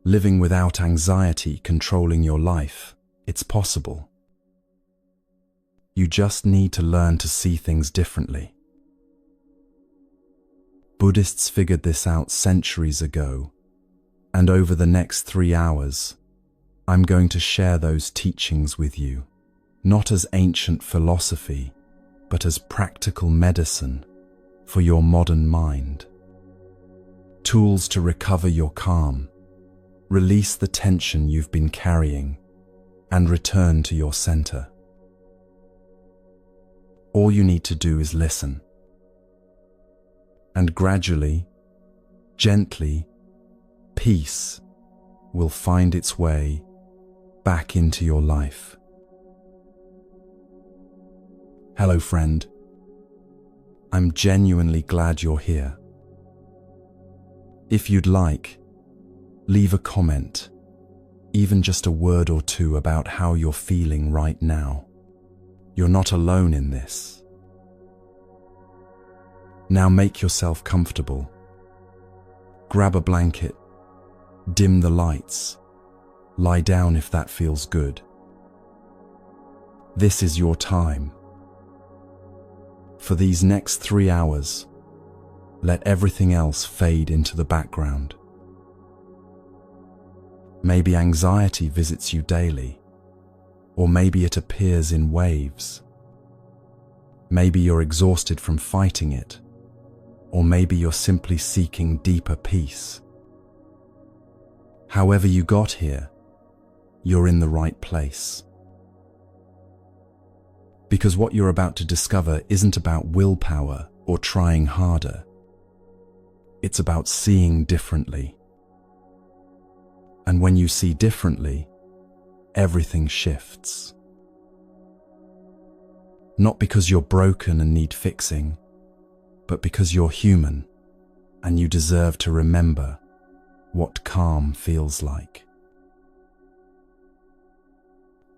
living without anxiety controlling your life. It's possible. You just need to learn to see things differently. Buddhists figured this out centuries ago, and over the next 3 hours, I'm going to share those teachings with you, not as ancient philosophy, but as practical medicine for your modern mind. Tools to recover your calm, release the tension you've been carrying, and return to your center. All you need to do is listen. And gradually, gently, peace will find its way back into your life. Hello, friend. I'm genuinely glad you're here. If you'd like, leave a comment, even just a word or two about how you're feeling right now. You're not alone in this. Now make yourself comfortable. Grab a blanket, dim the lights, lie down if that feels good. This is your time. For these next 3 hours, let everything else fade into the background. Maybe anxiety visits you daily, or maybe it appears in waves. Maybe you're exhausted from fighting it, or maybe you're simply seeking deeper peace. However you got here, you're in the right place. Because what you're about to discover isn't about willpower or trying harder. It's about seeing differently. And when you see differently, everything shifts. Not because you're broken and need fixing, but because you're human and you deserve to remember what calm feels like.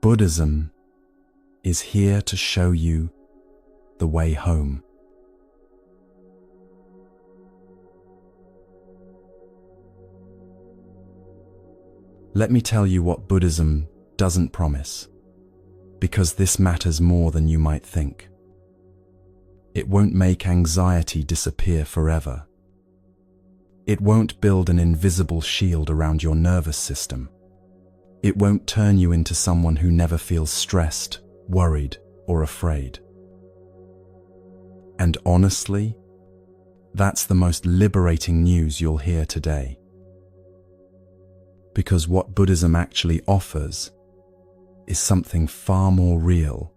Buddhism is here to show you the way home. Let me tell you what Buddhism doesn't promise, because this matters more than you might think. It won't make anxiety disappear forever. It won't build an invisible shield around your nervous system. It won't turn you into someone who never feels stressed, worried, or afraid. And honestly, that's the most liberating news you'll hear today. Because what Buddhism actually offers is something far more real,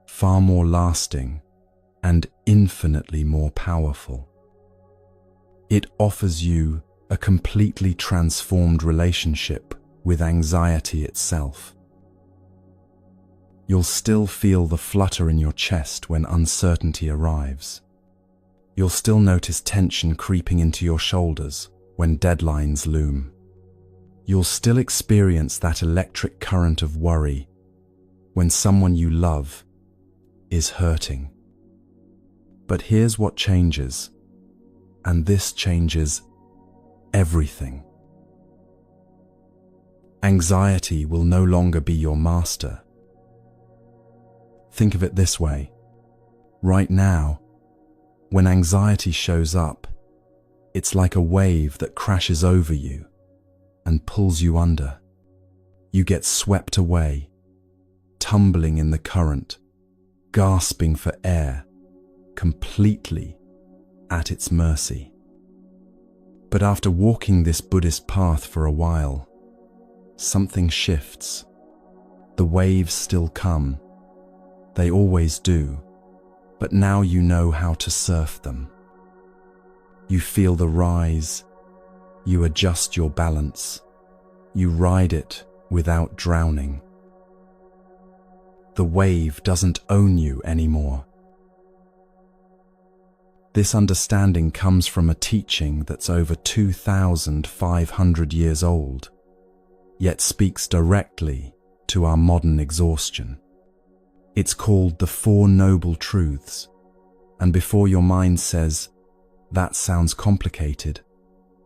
far more lasting, and infinitely more powerful. It offers you a completely transformed relationship with anxiety itself. You'll still feel the flutter in your chest when uncertainty arrives. You'll still notice tension creeping into your shoulders when deadlines loom. You'll still experience that electric current of worry when someone you love is hurting. But here's what changes, and this changes everything. Anxiety will no longer be your master. Think of it this way. Right now, when anxiety shows up, it's like a wave that crashes over you and pulls you under. You get swept away, tumbling in the current, gasping for air, completely at its mercy. But after walking this Buddhist path for a while, something shifts. The waves still come. They always do. But now you know how to surf them. You feel the rise. You adjust your balance. You ride it without drowning. The wave doesn't own you anymore. This understanding comes from a teaching that's over 2,500 years old, yet speaks directly to our modern exhaustion. It's called the Four Noble Truths, and before your mind says, "That sounds complicated,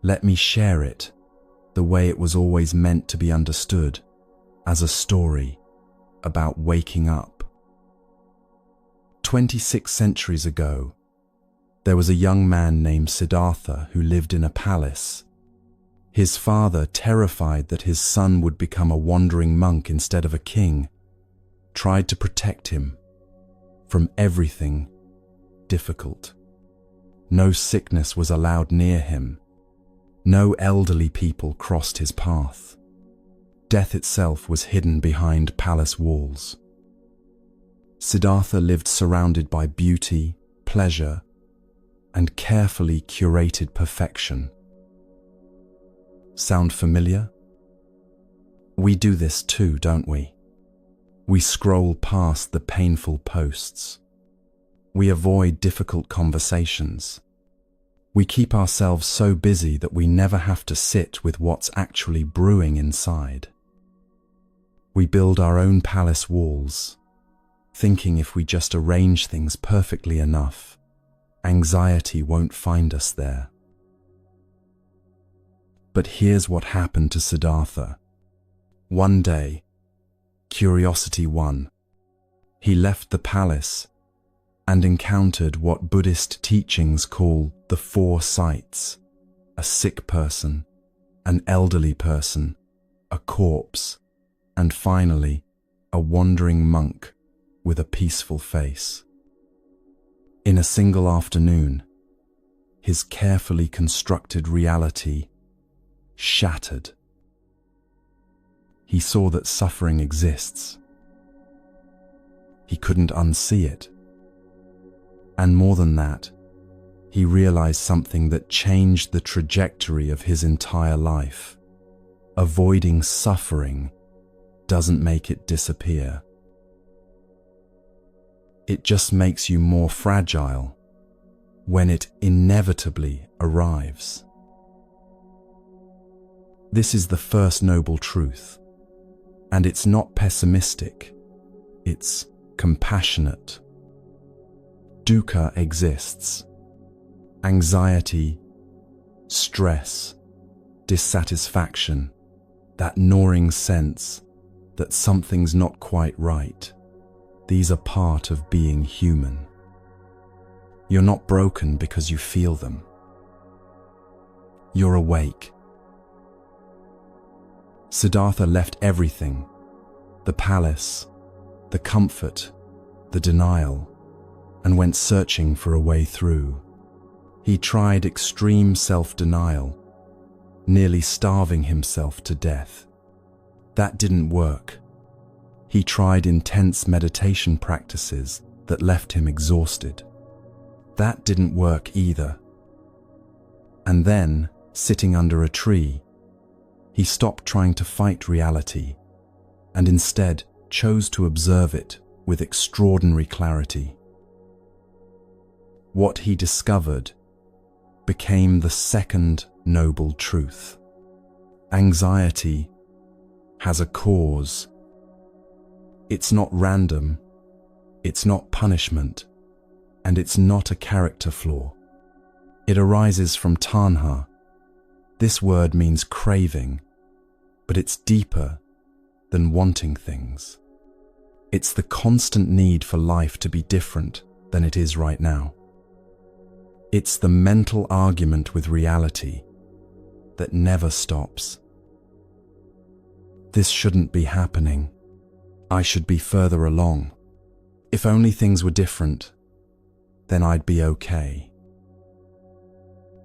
let me share it," the way it was always meant to be understood, as a story about waking up. 26 centuries ago, there was a young man named Siddhartha who lived in a palace. His father, terrified that his son would become a wandering monk instead of a king, tried to protect him from everything difficult. No sickness was allowed near him. No elderly people crossed his path. Death itself was hidden behind palace walls. Siddhartha lived surrounded by beauty, pleasure, and carefully curated perfection. Sound familiar? We do this too, don't we? We scroll past the painful posts. We avoid difficult conversations. We keep ourselves so busy that we never have to sit with what's actually brewing inside. We build our own palace walls, thinking if we just arrange things perfectly enough, anxiety won't find us there. But here's what happened to Siddhartha. One day, curiosity won. He left the palace and encountered what Buddhist teachings call the four sights: a sick person, an elderly person, a corpse, and finally, a wandering monk with a peaceful face. In a single afternoon, his carefully constructed reality shattered. He saw that suffering exists. He couldn't unsee it. And more than that, he realized something that changed the trajectory of his entire life. Avoiding suffering doesn't make it disappear. It just makes you more fragile when it inevitably arrives. This is the first noble truth, and it's not pessimistic, it's compassionate. Dukkha exists. Anxiety, stress, dissatisfaction, that gnawing sense that something's not quite right. These are part of being human. You're not broken because you feel them. You're awake. Siddhartha left everything: the palace, the comfort, the denial, and went searching for a way through. He tried extreme self-denial, nearly starving himself to death. That didn't work. He tried intense meditation practices that left him exhausted. That didn't work either. And then, sitting under a tree, he stopped trying to fight reality and instead chose to observe it with extraordinary clarity. What he discovered became the second noble truth. Anxiety has a cause. It's not random, it's not punishment, and it's not a character flaw. It arises from tanha. This word means craving, but it's deeper than wanting things. It's the constant need for life to be different than it is right now. It's the mental argument with reality that never stops. This shouldn't be happening. I should be further along. If only things were different, then I'd be okay.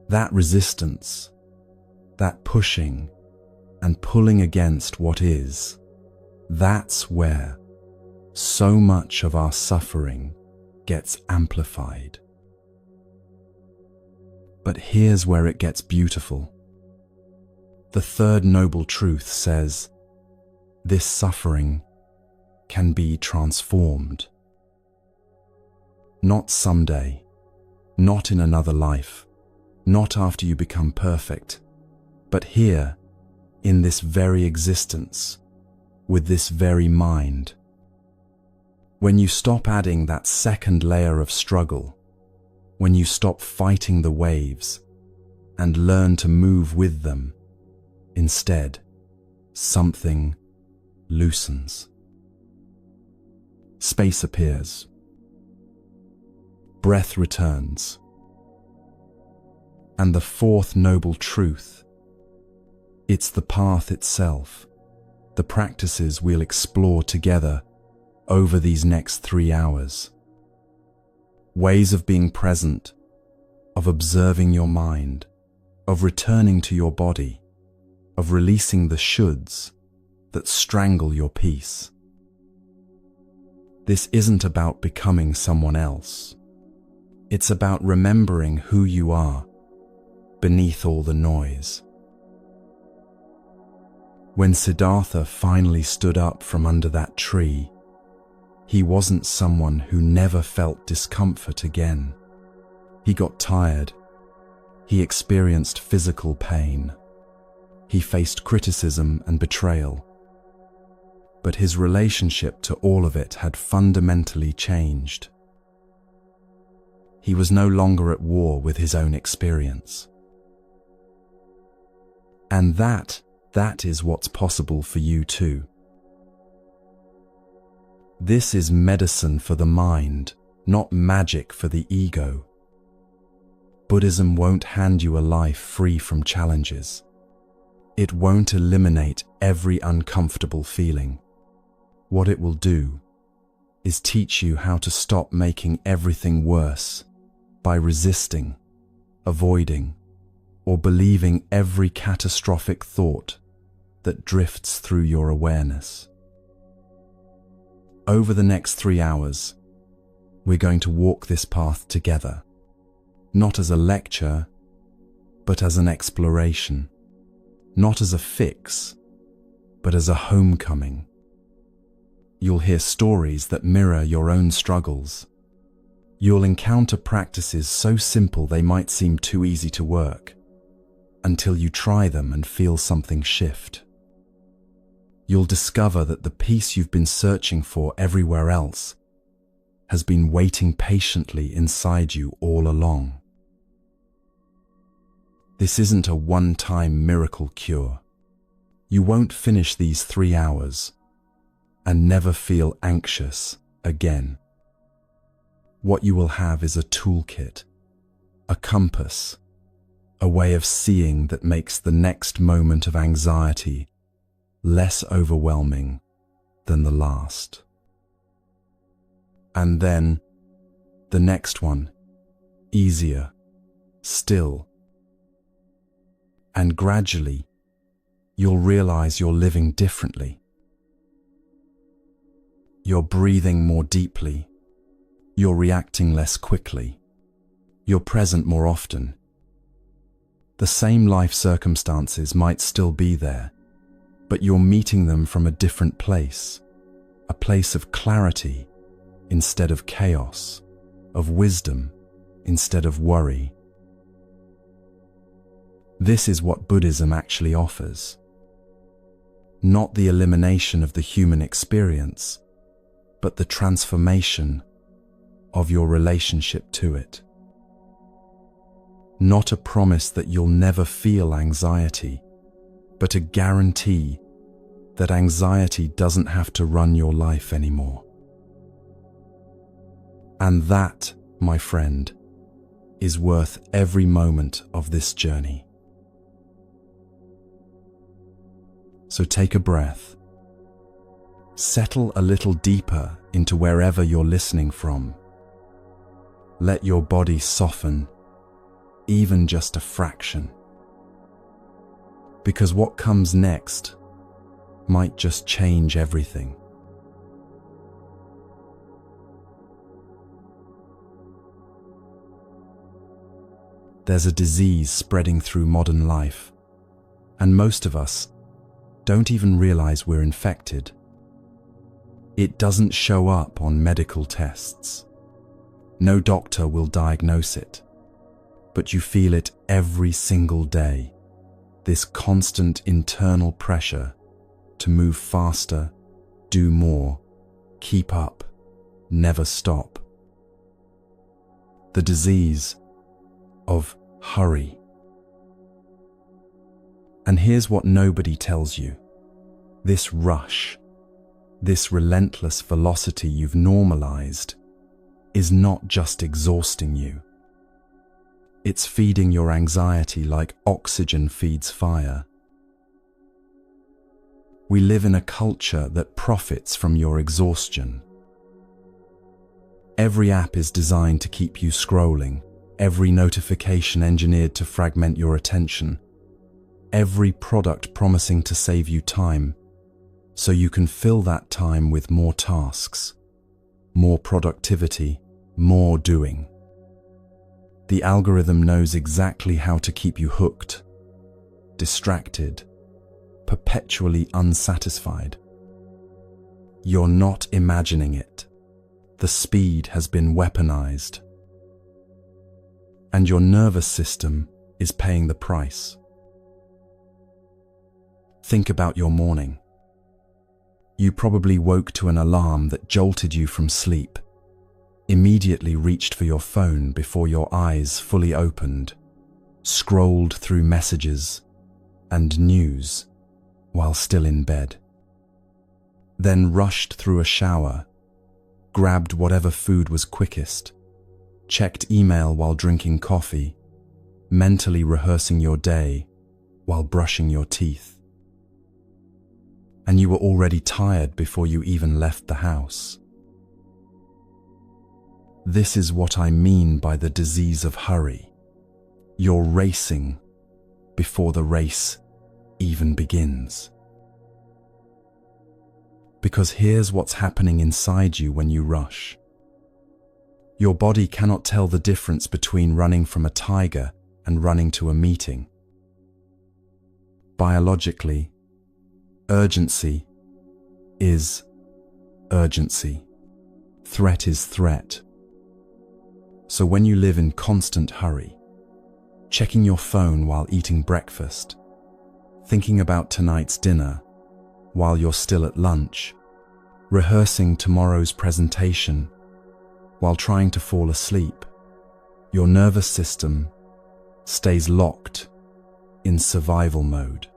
That resistance, that pushing and pulling against what is, that's where so much of our suffering gets amplified. But here's where it gets beautiful. The third noble truth says, this suffering can be transformed. Not someday, not in another life, not after you become perfect, but here, in this very existence, with this very mind. When you stop adding that second layer of struggle, when you stop fighting the waves and learn to move with them, Instead, something loosens. Space appears. Breath returns. And the fourth noble truth, it's the path itself, the practices we'll explore together over these next 3 hours. Ways of being present, of observing your mind, of returning to your body, of releasing the shoulds that strangle your peace. This isn't about becoming someone else. It's about remembering who you are beneath all the noise. When Siddhartha finally stood up from under that tree, he wasn't someone who never felt discomfort again. He got tired. He experienced physical pain. He faced criticism and betrayal. But his relationship to all of it had fundamentally changed. He was no longer at war with his own experience. And that is what's possible for you too. This is medicine for the mind, not magic for the ego. Buddhism won't hand you a life free from challenges. It won't eliminate every uncomfortable feeling. What it will do is teach you how to stop making everything worse by resisting, avoiding, or believing every catastrophic thought that drifts through your awareness. Over the next 3 hours, we're going to walk this path together, not as a lecture, but as an exploration, not as a fix, but as a homecoming. You'll hear stories that mirror your own struggles. You'll encounter practices so simple they might seem too easy to work, until you try them and feel something shift. You'll discover that the peace you've been searching for everywhere else has been waiting patiently inside you all along. This isn't a one-time miracle cure. You won't finish these 3 hours and never feel anxious again. What you will have is a toolkit, a compass, a way of seeing that makes the next moment of anxiety less overwhelming than the last. And then the next one, easier, still. And gradually, you'll realize you're living differently. You're breathing more deeply. You're reacting less quickly. You're present more often. The same life circumstances might still be there, but you're meeting them from a different place, a place of clarity instead of chaos, of wisdom instead of worry. This is what Buddhism actually offers. Not the elimination of the human experience, but the transformation of your relationship to it. Not a promise that you'll never feel anxiety, but a guarantee that anxiety doesn't have to run your life anymore. And that, my friend, is worth every moment of this journey. So take a breath. Settle a little deeper into wherever you're listening from. Let your body soften, even just a fraction. Because what comes next might just change everything. There's a disease spreading through modern life, and most of us don't even realize we're infected. It doesn't show up on medical tests. No doctor will diagnose it, but you feel it every single day. This constant internal pressure to move faster, do more, keep up, never stop. The disease of hurry. And here's what nobody tells you. This rush, this relentless velocity you've normalized, is not just exhausting you. It's feeding your anxiety like oxygen feeds fire. We live in a culture that profits from your exhaustion. Every app is designed to keep you scrolling, every notification engineered to fragment your attention, every product promising to save you time, so you can fill that time with more tasks, more productivity, more doing. The algorithm knows exactly how to keep you hooked, distracted, perpetually unsatisfied. You're not imagining it. The speed has been weaponized. And your nervous system is paying the price. Think about your morning. You probably woke to an alarm that jolted you from sleep, immediately reached for your phone before your eyes fully opened, scrolled through messages and news while still in bed, then rushed through a shower, grabbed whatever food was quickest, checked email while drinking coffee, mentally rehearsing your day while brushing your teeth. And you were already tired before you even left the house. This is what I mean by the disease of hurry. You're racing before the race even begins. Because here's what's happening inside you when you rush. Your body cannot tell the difference between running from a tiger and running to a meeting. Biologically, urgency is urgency. Threat is threat. So when you live in constant hurry, checking your phone while eating breakfast, thinking about tonight's dinner while you're still at lunch, rehearsing tomorrow's presentation while trying to fall asleep, your nervous system stays locked in survival mode.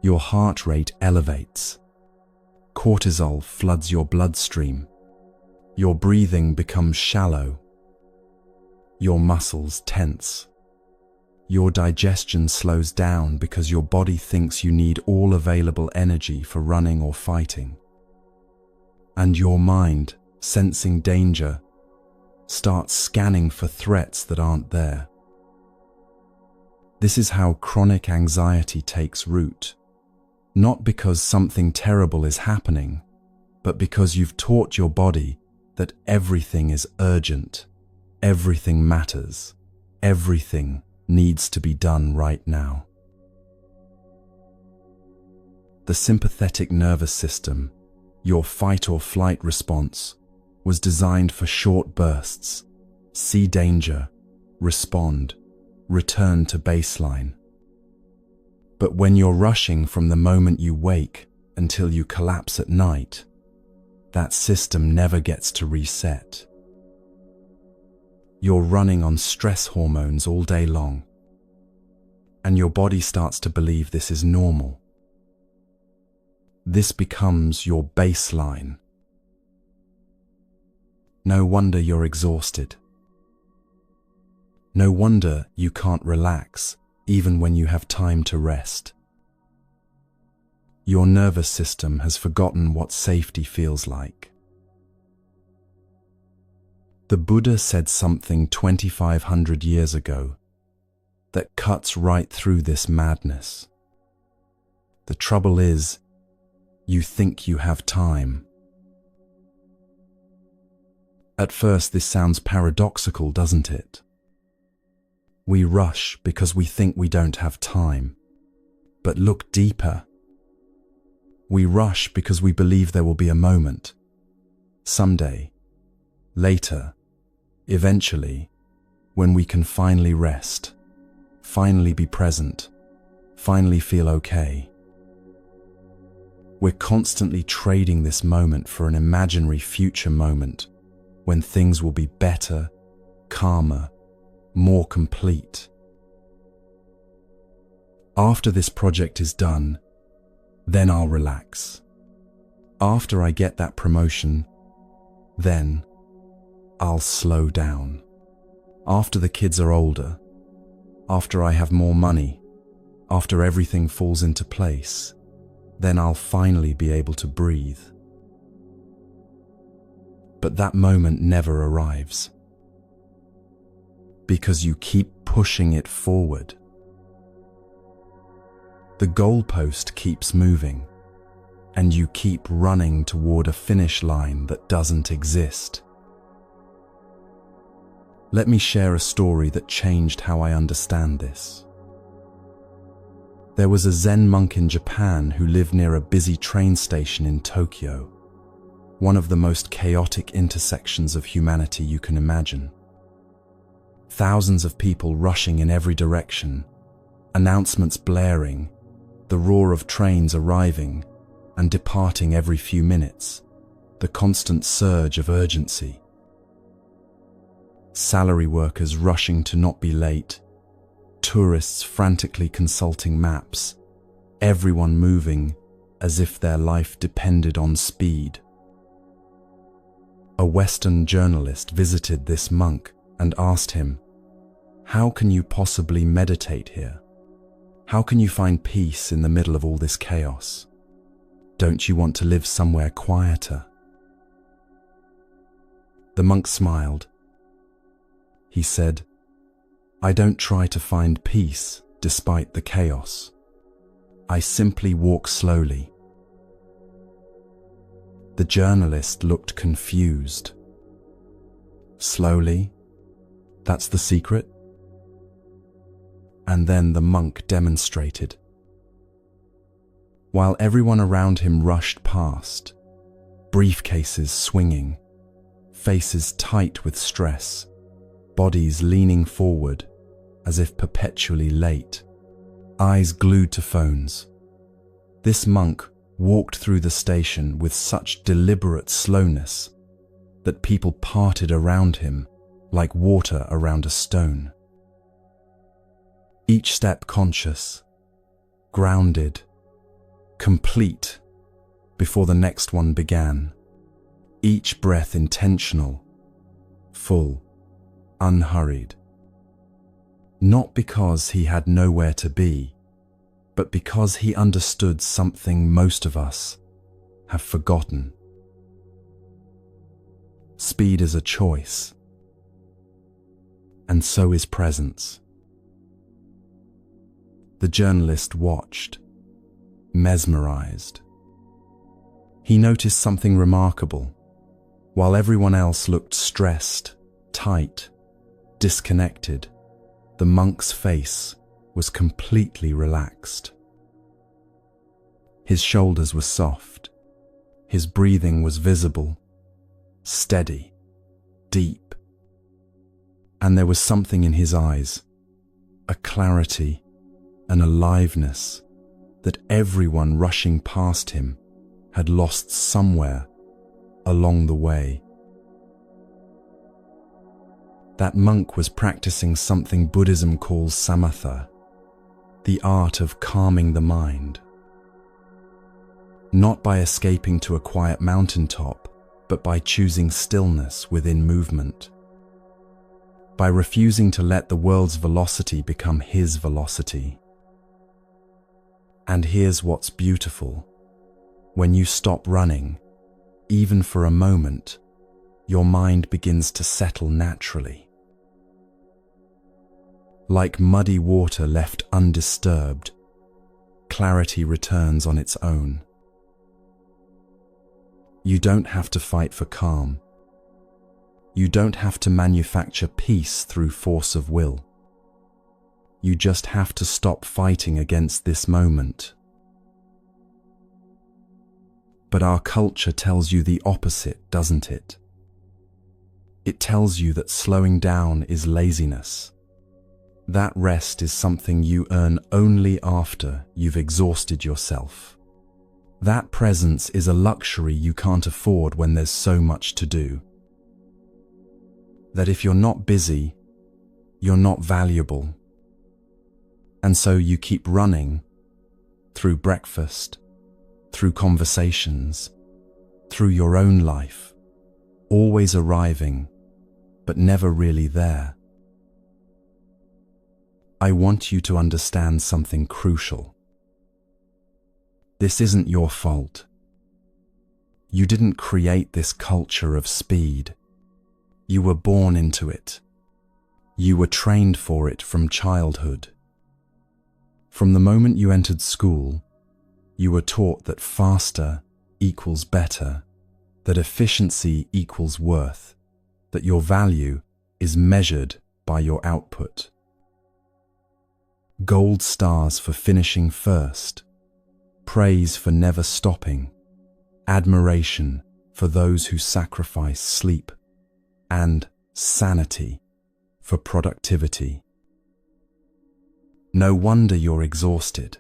Your heart rate elevates. Cortisol floods your bloodstream. Your breathing becomes shallow. Your muscles tense. Your digestion slows down because your body thinks you need all available energy for running or fighting. And your mind, sensing danger, starts scanning for threats that aren't there. This is how chronic anxiety takes root. Not because something terrible is happening, but because you've taught your body that everything is urgent, everything matters, everything needs to be done right now. The sympathetic nervous system, your fight or flight response, was designed for short bursts. See danger, respond, return to baseline. But when you're rushing from the moment you wake until you collapse at night, that system never gets to reset. You're running on stress hormones all day long, and your body starts to believe this is normal. This becomes your baseline. No wonder you're exhausted. No wonder you can't relax even when you have time to rest. Your nervous system has forgotten what safety feels like. The Buddha said something 2,500 years ago that cuts right through this madness. The trouble is, you think you have time. At first, this sounds paradoxical, doesn't it? We rush because we think we don't have time. But look deeper. We rush because we believe there will be a moment, someday, later, eventually, when we can finally rest, finally be present, finally feel okay. We're constantly trading this moment for an imaginary future moment when things will be better, calmer, more complete. After this project is done, then I'll relax. After I get that promotion, then I'll slow down. After the kids are older, after I have more money, after everything falls into place, then I'll finally be able to breathe. But that moment never arrives, because you keep pushing it forward. The goalpost keeps moving, and you keep running toward a finish line that doesn't exist. Let me share a story that changed how I understand this. There was a Zen monk in Japan who lived near a busy train station in Tokyo, one of the most chaotic intersections of humanity you can imagine. Thousands of people rushing in every direction, announcements blaring, the roar of trains arriving and departing every few minutes, the constant surge of urgency. Salary workers rushing to not be late, tourists frantically consulting maps, everyone moving as if their life depended on speed. A Western journalist visited this monk and asked him, "How can you possibly meditate here? How can you find peace in the middle of all this chaos? Don't you want to live somewhere quieter?" The monk smiled. He said, "I don't try to find peace despite the chaos. I simply walk slowly." The journalist looked confused. Slowly? That's the secret? And then the monk demonstrated. While everyone around him rushed past, briefcases swinging, faces tight with stress, bodies leaning forward as if perpetually late, eyes glued to phones, this monk walked through the station with such deliberate slowness that people parted around him like water around a stone. Each step conscious, grounded, complete before the next one began. Each breath intentional, full, unhurried. Not because he had nowhere to be, but because he understood something most of us have forgotten. Speed is a choice, and so is presence. The journalist watched, mesmerized. He noticed something remarkable. While everyone else looked stressed, tight, disconnected, the monk's face was completely relaxed. His shoulders were soft. His breathing was visible, steady, deep. And there was something in his eyes, a clarity, an aliveness that everyone rushing past him had lost somewhere along the way. That monk was practicing something Buddhism calls samatha, the art of calming the mind. Not by escaping to a quiet mountaintop, but by choosing stillness within movement. By refusing to let the world's velocity become his velocity. And here's what's beautiful. When you stop running, even for a moment, your mind begins to settle naturally. Like muddy water left undisturbed, clarity returns on its own. You don't have to fight for calm. You don't have to manufacture peace through force of will. You just have to stop fighting against this moment. But our culture tells you the opposite, doesn't it? It tells you that slowing down is laziness. That rest is something you earn only after you've exhausted yourself. That presence is a luxury you can't afford when there's so much to do. That if you're not busy, you're not valuable. And so you keep running through breakfast, through conversations, through your own life, always arriving, but never really there. I want you to understand something crucial. This isn't your fault. You didn't create this culture of speed. You were born into it. You were trained for it from childhood. From the moment you entered school, you were taught that faster equals better, that efficiency equals worth, that your value is measured by your output. Gold stars for finishing first, praise for never stopping, admiration for those who sacrifice sleep, and sanity for productivity. No wonder you're exhausted.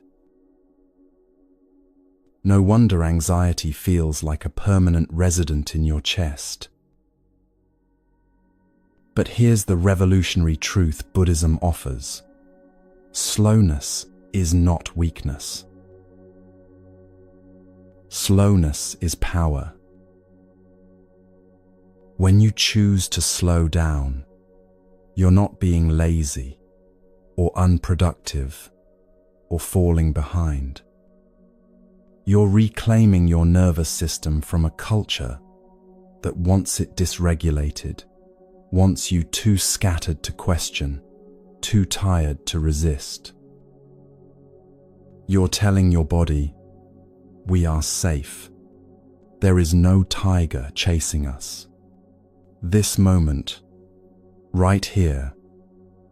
No wonder anxiety feels like a permanent resident in your chest. But here's the revolutionary truth Buddhism offers. Slowness is not weakness. Slowness is power. When you choose to slow down, you're not being lazy or unproductive or falling behind. You're reclaiming your nervous system from a culture that wants it dysregulated, wants you too scattered to question, too tired to resist. You're telling your body, we are safe. There is no tiger chasing us. This moment, right here,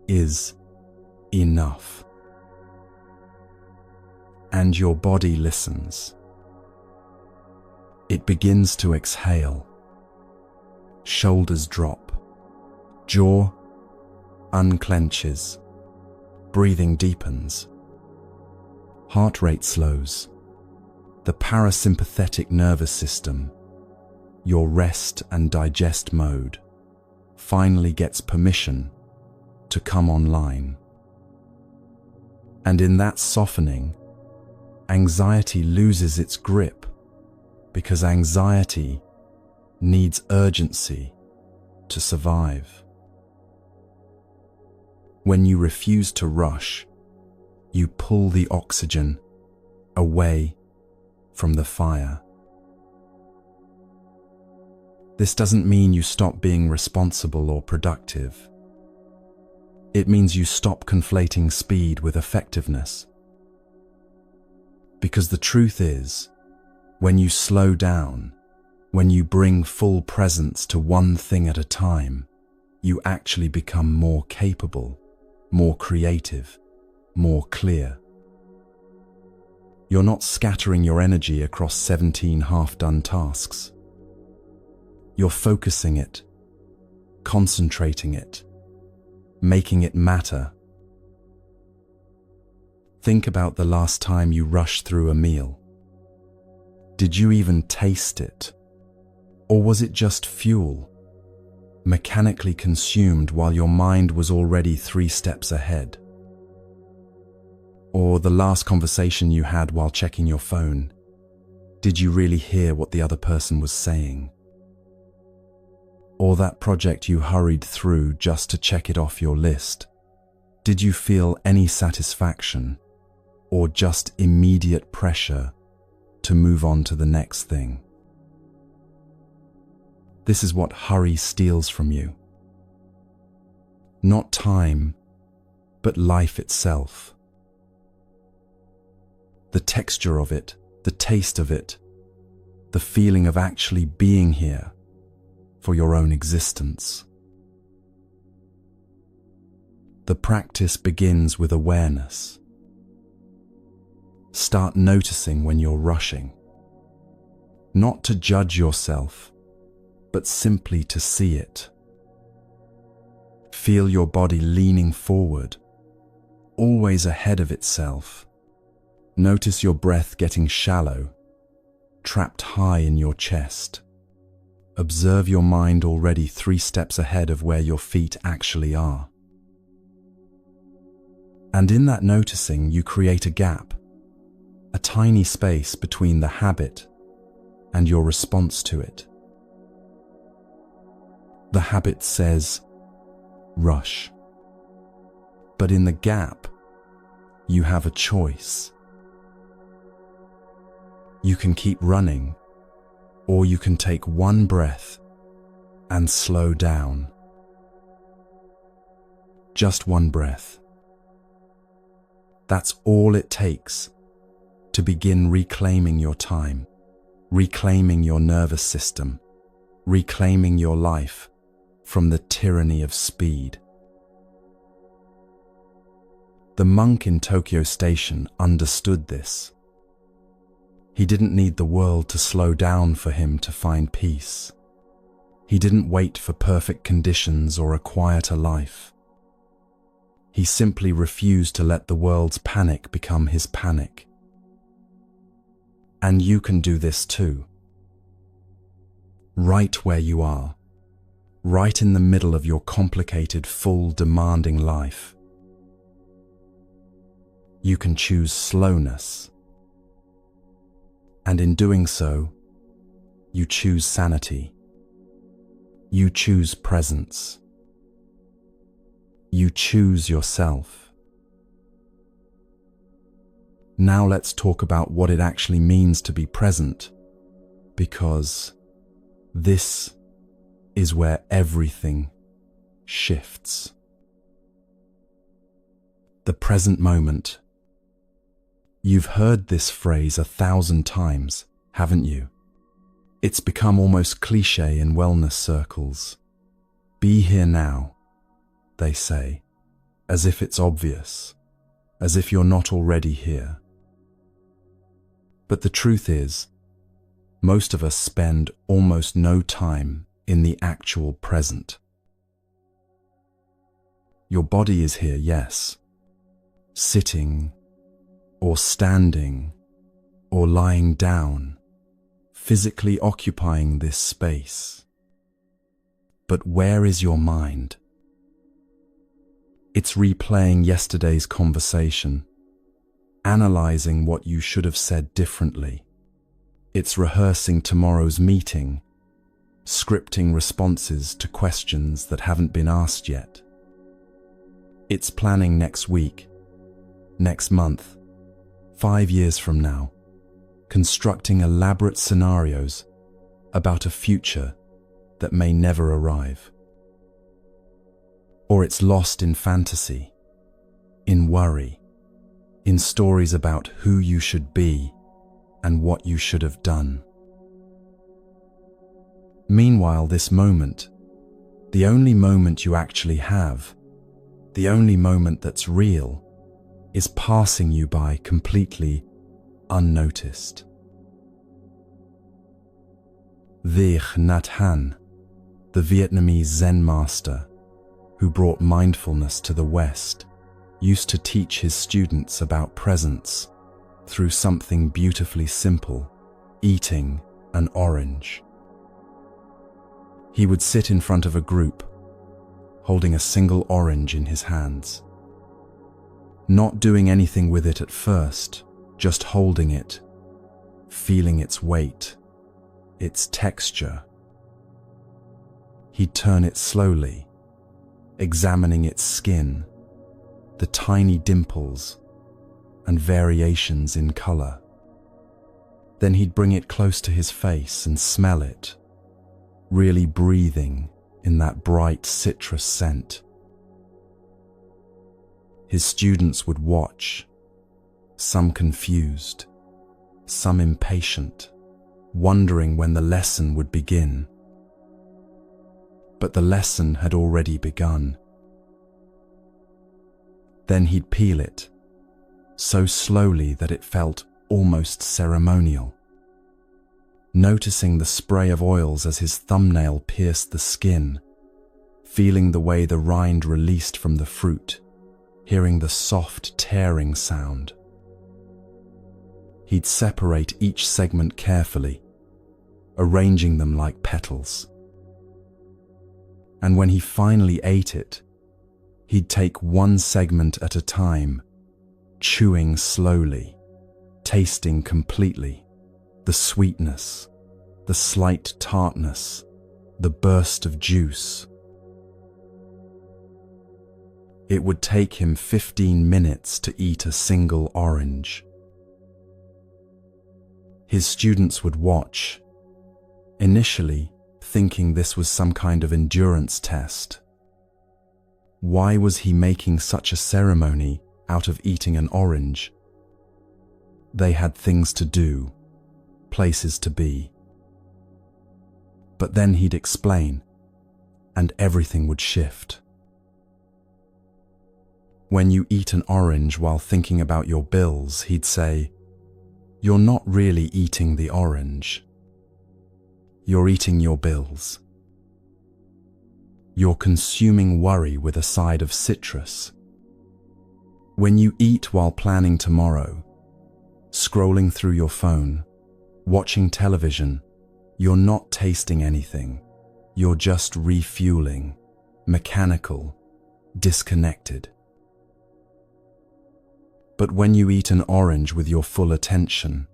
is enough. And your body listens. It begins to exhale. Shoulders drop. Jaw unclenches. Breathing deepens. Heart rate slows. The parasympathetic nervous system, your rest and digest mode, finally gets permission to come online. And in that softening, anxiety loses its grip, because anxiety needs urgency to survive. When you refuse to rush, you pull the oxygen away from the fire. This doesn't mean you stop being responsible or productive. It means you stop conflating speed with effectiveness. Because the truth is, when you slow down, when you bring full presence to one thing at a time, you actually become more capable, more creative, more clear. You're not scattering your energy across 17 half-done tasks. You're focusing it, concentrating it, making it matter. Think about the last time you rushed through a meal. Did you even taste it? Or was it just fuel, mechanically consumed while your mind was already 3 steps ahead? Or the last conversation you had while checking your phone, did you really hear what the other person was saying? Or that project you hurried through just to check it off your list, did you feel any satisfaction or just immediate pressure to move on to the next thing? This is what hurry steals from you. Not time, but life itself. The texture of it, the taste of it, the feeling of actually being here for your own existence. The practice begins with awareness. Start noticing when you're rushing. Not to judge yourself, but simply to see it. Feel your body leaning forward, always ahead of itself. Notice your breath getting shallow, trapped high in your chest. Observe your mind already 3 steps ahead of where your feet actually are. And in that noticing, you create a gap, a tiny space between the habit and your response to it. The habit says, rush. But in the gap, you have a choice. You can keep running, or you can take one breath and slow down. Just one breath. That's all it takes to begin reclaiming your time, reclaiming your nervous system, reclaiming your life from the tyranny of speed. The monk in Tokyo Station understood this. He didn't need the world to slow down for him to find peace. He didn't wait for perfect conditions or a quieter life. He simply refused to let the world's panic become his panic. And you can do this too. Right where you are, right in the middle of your complicated, full, demanding life. You can choose slowness. And in doing so, you choose sanity. You choose presence. You choose yourself. Now let's talk about what it actually means to be present, because this is where everything shifts. The present moment. You've heard this phrase 1,000 times, haven't you? It's become almost cliché in wellness circles. Be here now, they say, as if it's obvious, as if you're not already here. But the truth is, most of us spend almost no time in the actual present. Your body is here, yes, sitting, or standing, or lying down, physically occupying this space. But where is your mind? It's replaying yesterday's conversation, analyzing what you should have said differently. It's rehearsing tomorrow's meeting, scripting responses to questions that haven't been asked yet. It's planning next week, next month, 5 years from now, constructing elaborate scenarios about a future that may never arrive. Or it's lost in fantasy, in worry, in stories about who you should be and what you should have done. Meanwhile, this moment, the only moment you actually have, the only moment that's real, is passing you by completely unnoticed. Thich Nhat Hanh, the Vietnamese Zen master who brought mindfulness to the West, used to teach his students about presence through something beautifully simple, eating an orange. He would sit in front of a group, holding a single orange in his hands. Not doing anything with it at first, just holding it, feeling its weight, its texture. He'd turn it slowly, examining its skin, the tiny dimples and variations in color. Then he'd bring it close to his face and smell it, really breathing in that bright citrus scent. His students would watch, some confused, some impatient, wondering when the lesson would begin. But the lesson had already begun. Then he'd peel it, so slowly that it felt almost ceremonial, noticing the spray of oils as his thumbnail pierced the skin, feeling the way the rind released from the fruit, hearing the soft tearing sound. He'd separate each segment carefully, arranging them like petals. And when he finally ate it, He'd take one segment at a time, chewing slowly, tasting completely, the sweetness, the slight tartness, the burst of juice. It would take him 15 minutes to eat a single orange. His students would watch, initially thinking this was some kind of endurance test. Why was he making such a ceremony out of eating an orange? They had things to do, places to be. But then he'd explain, and everything would shift. When you eat an orange while thinking about your bills, he'd say, "You're not really eating the orange. You're eating your bills. You're consuming worry with a side of citrus. When you eat while planning tomorrow, scrolling through your phone, watching television, you're not tasting anything. You're just refueling, mechanical, disconnected. But when you eat an orange with your full attention,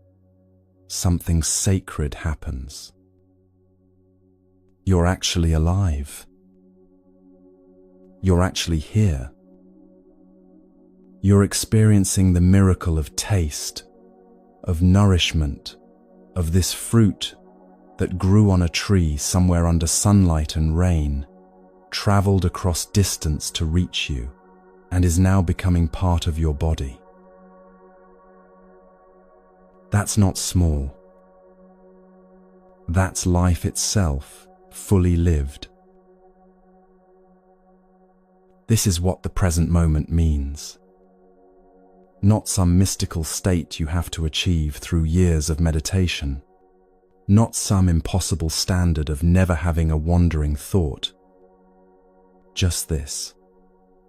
something sacred happens. You're actually alive. You're actually here. You're experiencing the miracle of taste, of nourishment, of this fruit that grew on a tree somewhere under sunlight and rain, traveled across distance to reach you, and is now becoming part of your body. That's not small. That's life itself, fully lived. This is what the present moment means. Not some mystical state you have to achieve through years of meditation. Not some impossible standard of never having a wandering thought. Just this,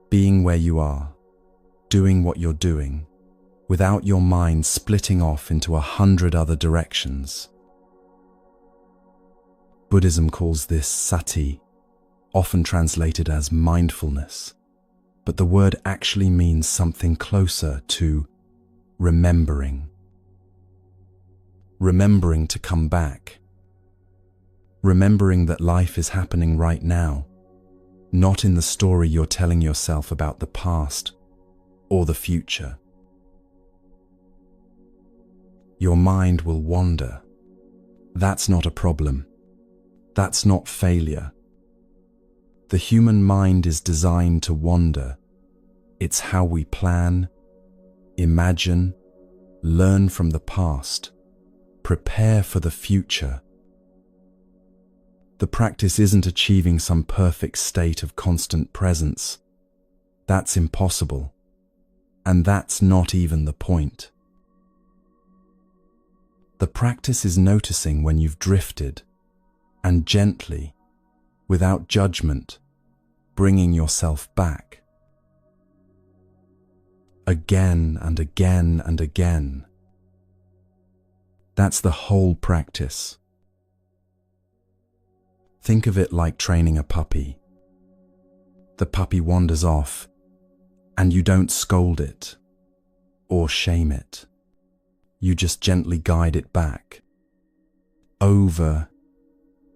being where you are, doing what you're doing, without your mind splitting off into 100 other directions. Buddhism calls this sati, often translated as mindfulness, but the word actually means something closer to remembering. Remembering to come back. Remembering that life is happening right now, not in the story you're telling yourself about the past or the future. Your mind will wander. That's not a problem. That's not failure. The human mind is designed to wander. It's how we plan, imagine, learn from the past, prepare for the future. The practice isn't achieving some perfect state of constant presence. That's impossible. And that's not even the point. The practice is noticing when you've drifted, and gently, without judgment, bringing yourself back. Again and again and again. That's the whole practice. Think of it like training a puppy. The puppy wanders off, and you don't scold it or shame it. You just gently guide it back, over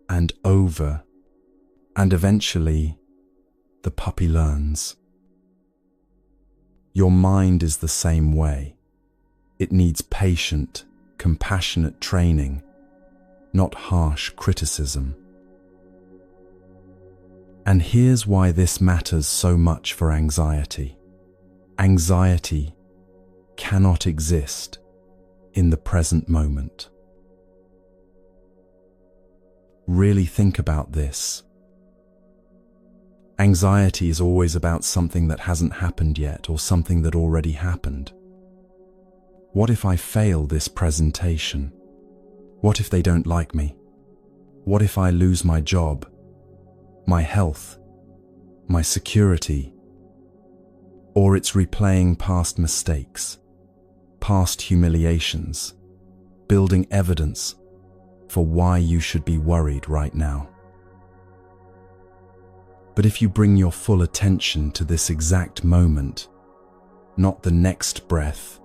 and over, and eventually the puppy learns. Your mind is the same way. It needs patient, compassionate training, not harsh criticism. And here's why this matters so much for anxiety. Anxiety cannot exist in the present moment. Really think about this. Anxiety is always about something that hasn't happened yet or something that already happened. What if I fail this presentation? What if they don't like me? What if I lose my job, my health, my security? Or it's replaying past mistakes, past humiliations, building evidence for why you should be worried right now. But if you bring your full attention to this exact moment, not the next breath,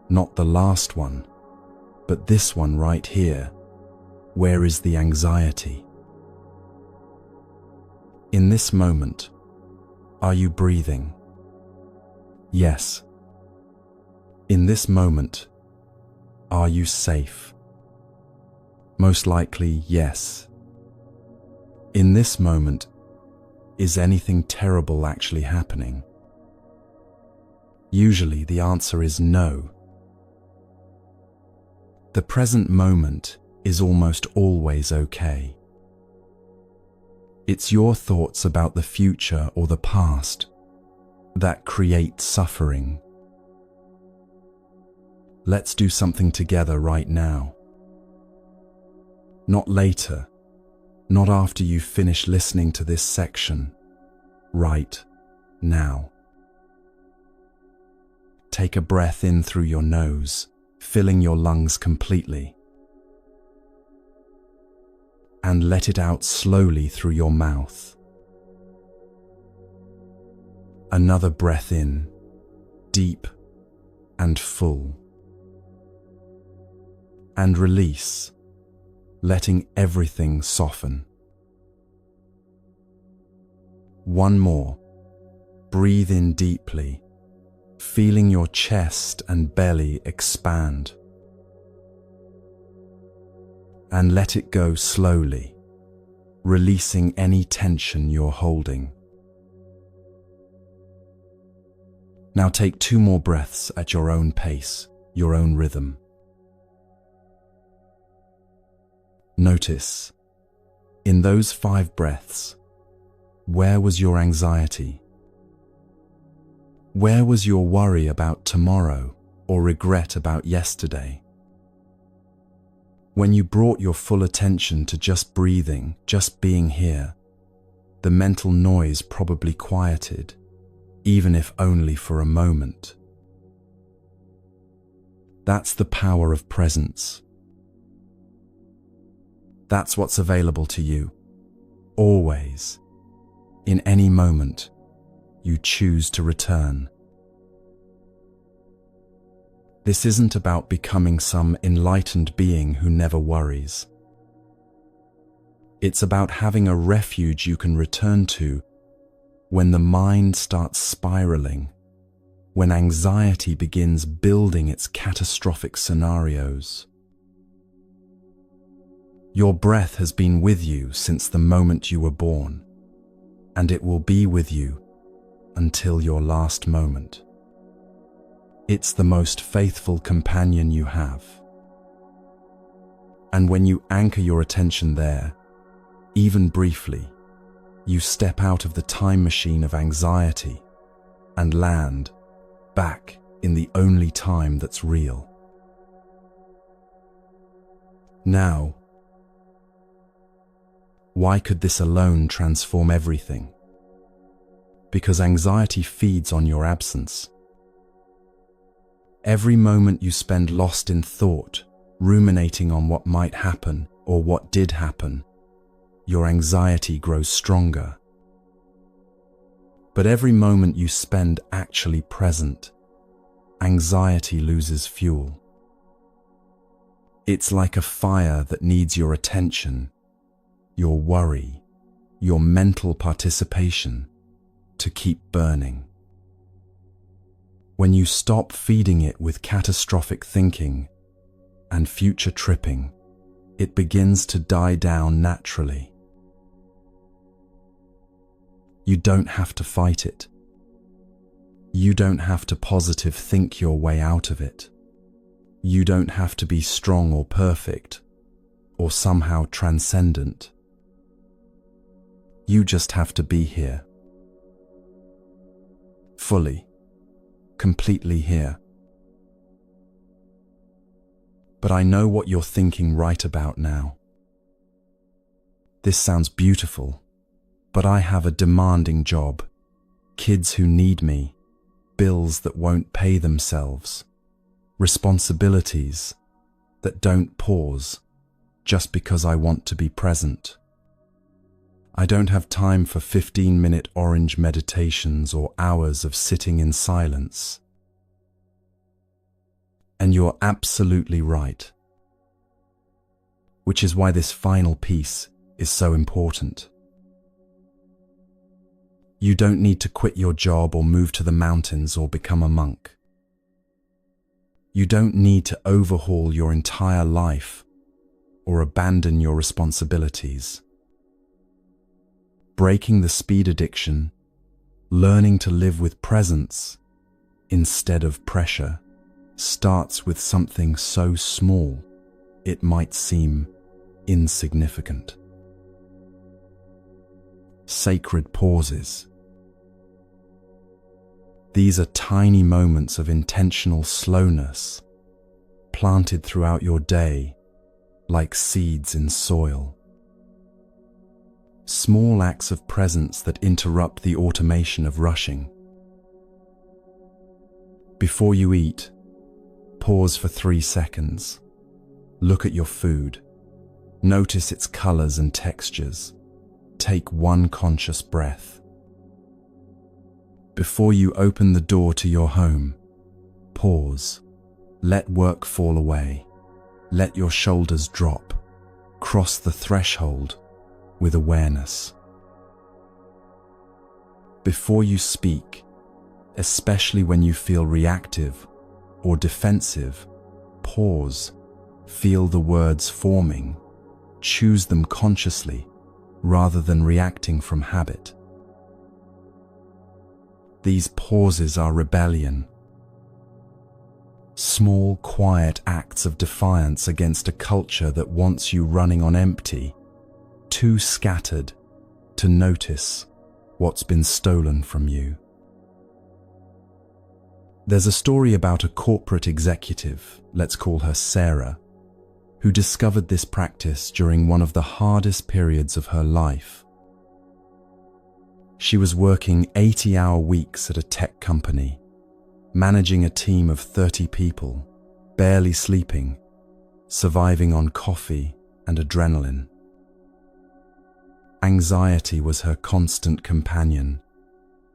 not the last one, but this one right here, where is the anxiety? In this moment, are you breathing? Yes. In this moment, are you safe? Most likely, yes. In this moment, is anything terrible actually happening? Usually the answer is no. The present moment is almost always okay. It's your thoughts about the future or the past that create suffering. Let's do something together right now. Not later, not after you finish listening to this section. Right now. Take a breath in through your nose, filling your lungs completely. And let it out slowly through your mouth. Another breath in, deep and full. And release, letting everything soften. One more. Breathe in deeply, feeling your chest and belly expand. And let it go slowly, releasing any tension you're holding. Now take 2 more breaths at your own pace, your own rhythm. Notice, in those 5 breaths, where was your anxiety? Where was your worry about tomorrow or regret about yesterday? When you brought your full attention to just breathing, just being here, the mental noise probably quieted, even if only for a moment. That's the power of presence. That's what's available to you, always, in any moment you choose to return. This isn't about becoming some enlightened being who never worries. It's about having a refuge you can return to when the mind starts spiraling, when anxiety begins building its catastrophic scenarios. Your breath has been with you since the moment you were born, and it will be with you until your last moment. It's the most faithful companion you have. And when you anchor your attention there, even briefly, you step out of the time machine of anxiety and land back in the only time that's real. Now, why could this alone transform everything? Because anxiety feeds on your absence. Every moment you spend lost in thought, ruminating on what might happen or what did happen, your anxiety grows stronger. But every moment you spend actually present, anxiety loses fuel. It's like a fire that needs your attention, your worry, your mental participation to keep burning. When you stop feeding it with catastrophic thinking and future tripping, it begins to die down naturally. You don't have to fight it. You don't have to positive think your way out of it. You don't have to be strong or perfect or somehow transcendent. You just have to be here. Fully, completely here. But I know what you're thinking right about now. This sounds beautiful, but I have a demanding job, kids who need me, bills that won't pay themselves, responsibilities that don't pause just because I want to be present. I don't have time for 15-minute orange meditations or hours of sitting in silence. And you're absolutely right. Which is why this final piece is so important. You don't need to quit your job or move to the mountains or become a monk. You don't need to overhaul your entire life or abandon your responsibilities. Breaking the speed addiction, learning to live with presence instead of pressure, starts with something so small it might seem insignificant. Sacred pauses. These are tiny moments of intentional slowness, planted throughout your day like seeds in soil. Small acts of presence that interrupt the automation of rushing. Before you eat, pause for 3 seconds. Look at your food. Notice its colors and textures. Take one conscious breath. Before you open the door to your home, pause. Let work fall away. Let your shoulders drop. Cross the threshold with awareness. Before you speak, especially when you feel reactive or defensive, pause. Feel the words forming. Choose them consciously rather than reacting from habit. These pauses are rebellion. Small, quiet acts of defiance against a culture that wants you running on empty, too scattered to notice what's been stolen from you. There's a story about a corporate executive, let's call her Sarah, who discovered this practice during one of the hardest periods of her life. She was working 80-hour weeks at a tech company, managing a team of 30 people, barely sleeping, surviving on coffee and adrenaline. Anxiety was her constant companion.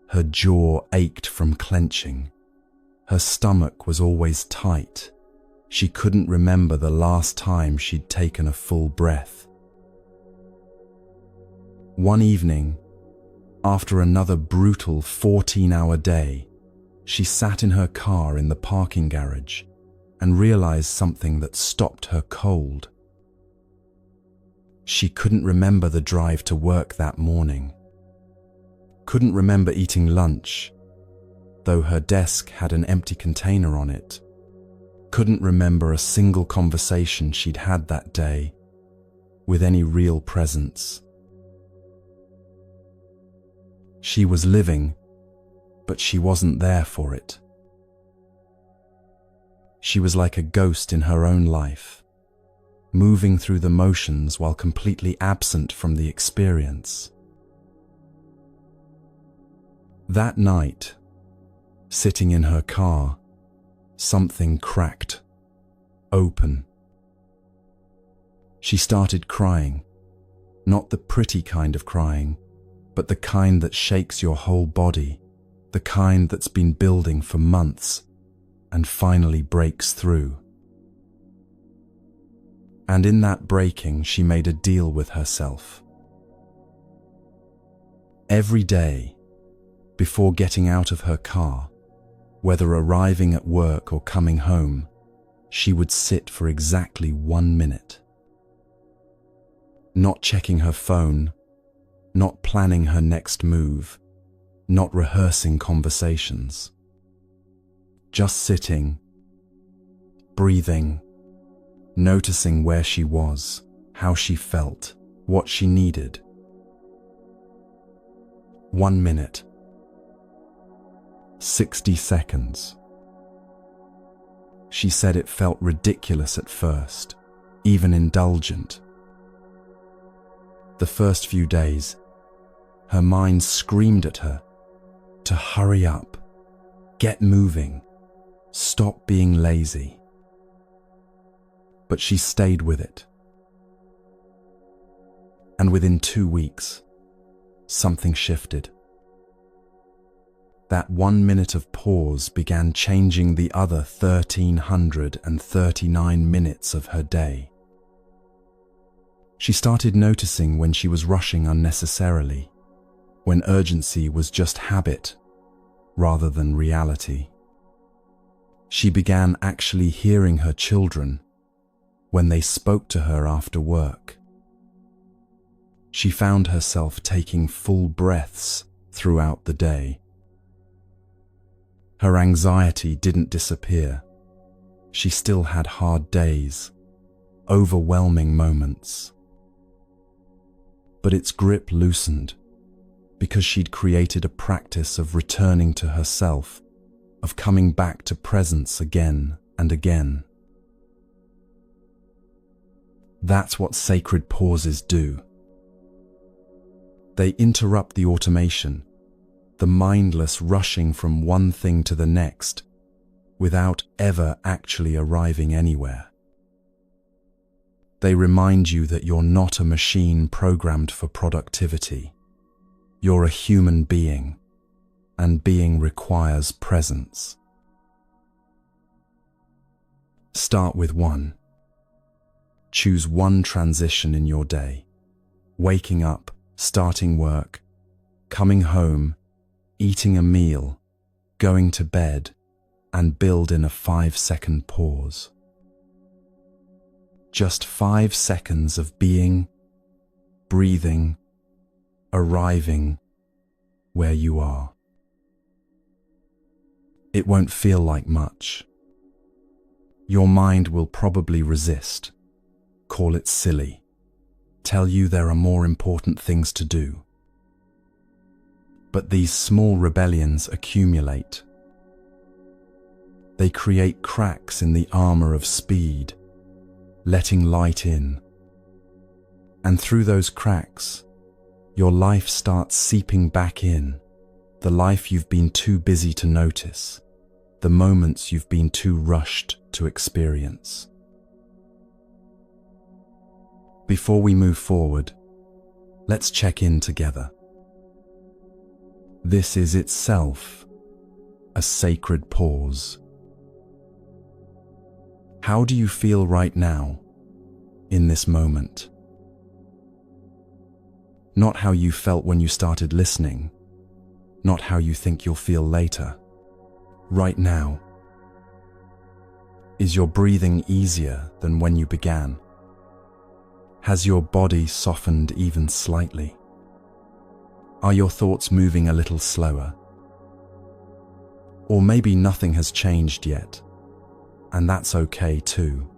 Her jaw ached from clenching. Her stomach was always tight. She couldn't remember the last time she'd taken a full breath. One evening, after another brutal 14-hour day, she sat in her car in the parking garage and realized something that stopped her cold. She couldn't remember the drive to work that morning. Couldn't remember eating lunch, though her desk had an empty container on it. Couldn't remember a single conversation she'd had that day with any real presence. She was living, but she wasn't there for it. She was like a ghost in her own life, moving through the motions while completely absent from the experience. That night, sitting in her car, something cracked, open. She started crying, not the pretty kind of crying, but the kind that shakes your whole body, the kind that's been building for months and finally breaks through. And in that breaking, she made a deal with herself. Every day, before getting out of her car, whether arriving at work or coming home, she would sit for exactly 1 minute. Not checking her phone, not planning her next move, not rehearsing conversations. Just sitting, breathing, noticing where she was, how she felt, what she needed. 1 minute. 60 seconds. She said it felt ridiculous at first, even indulgent. The first few days, her mind screamed at her to hurry up, get moving, stop being lazy. But she stayed with it. And within 2 weeks, something shifted. That 1 minute of pause began changing the other 1,339 minutes of her day. She started noticing when she was rushing unnecessarily, when urgency was just habit rather than reality. She began actually hearing her children when they spoke to her after work. She found herself taking full breaths throughout the day. Her anxiety didn't disappear. She still had hard days, overwhelming moments. But its grip loosened because she'd created a practice of returning to herself, of coming back to presence again and again. That's what sacred pauses do. They interrupt the automation, the mindless rushing from one thing to the next, without ever actually arriving anywhere. They remind you that you're not a machine programmed for productivity. You're a human being, and being requires presence. Start with one. Choose one transition in your day. Waking up, starting work, coming home, eating a meal, going to bed, and build in a 5-second pause. Just 5 seconds of being, breathing, arriving where you are. It won't feel like much. Your mind will probably resist, call it silly, tell you there are more important things to do. But these small rebellions accumulate. They create cracks in the armor of speed, letting light in. And through those cracks, your life starts seeping back in, the life you've been too busy to notice, the moments you've been too rushed to experience. Before we move forward, let's check in together. This is itself a sacred pause. How do you feel right now, in this moment? Not how you felt when you started listening, not how you think you'll feel later. Right now. Is your breathing easier than when you began? Has your body softened even slightly? Are your thoughts moving a little slower? Or maybe nothing has changed yet, and that's okay too.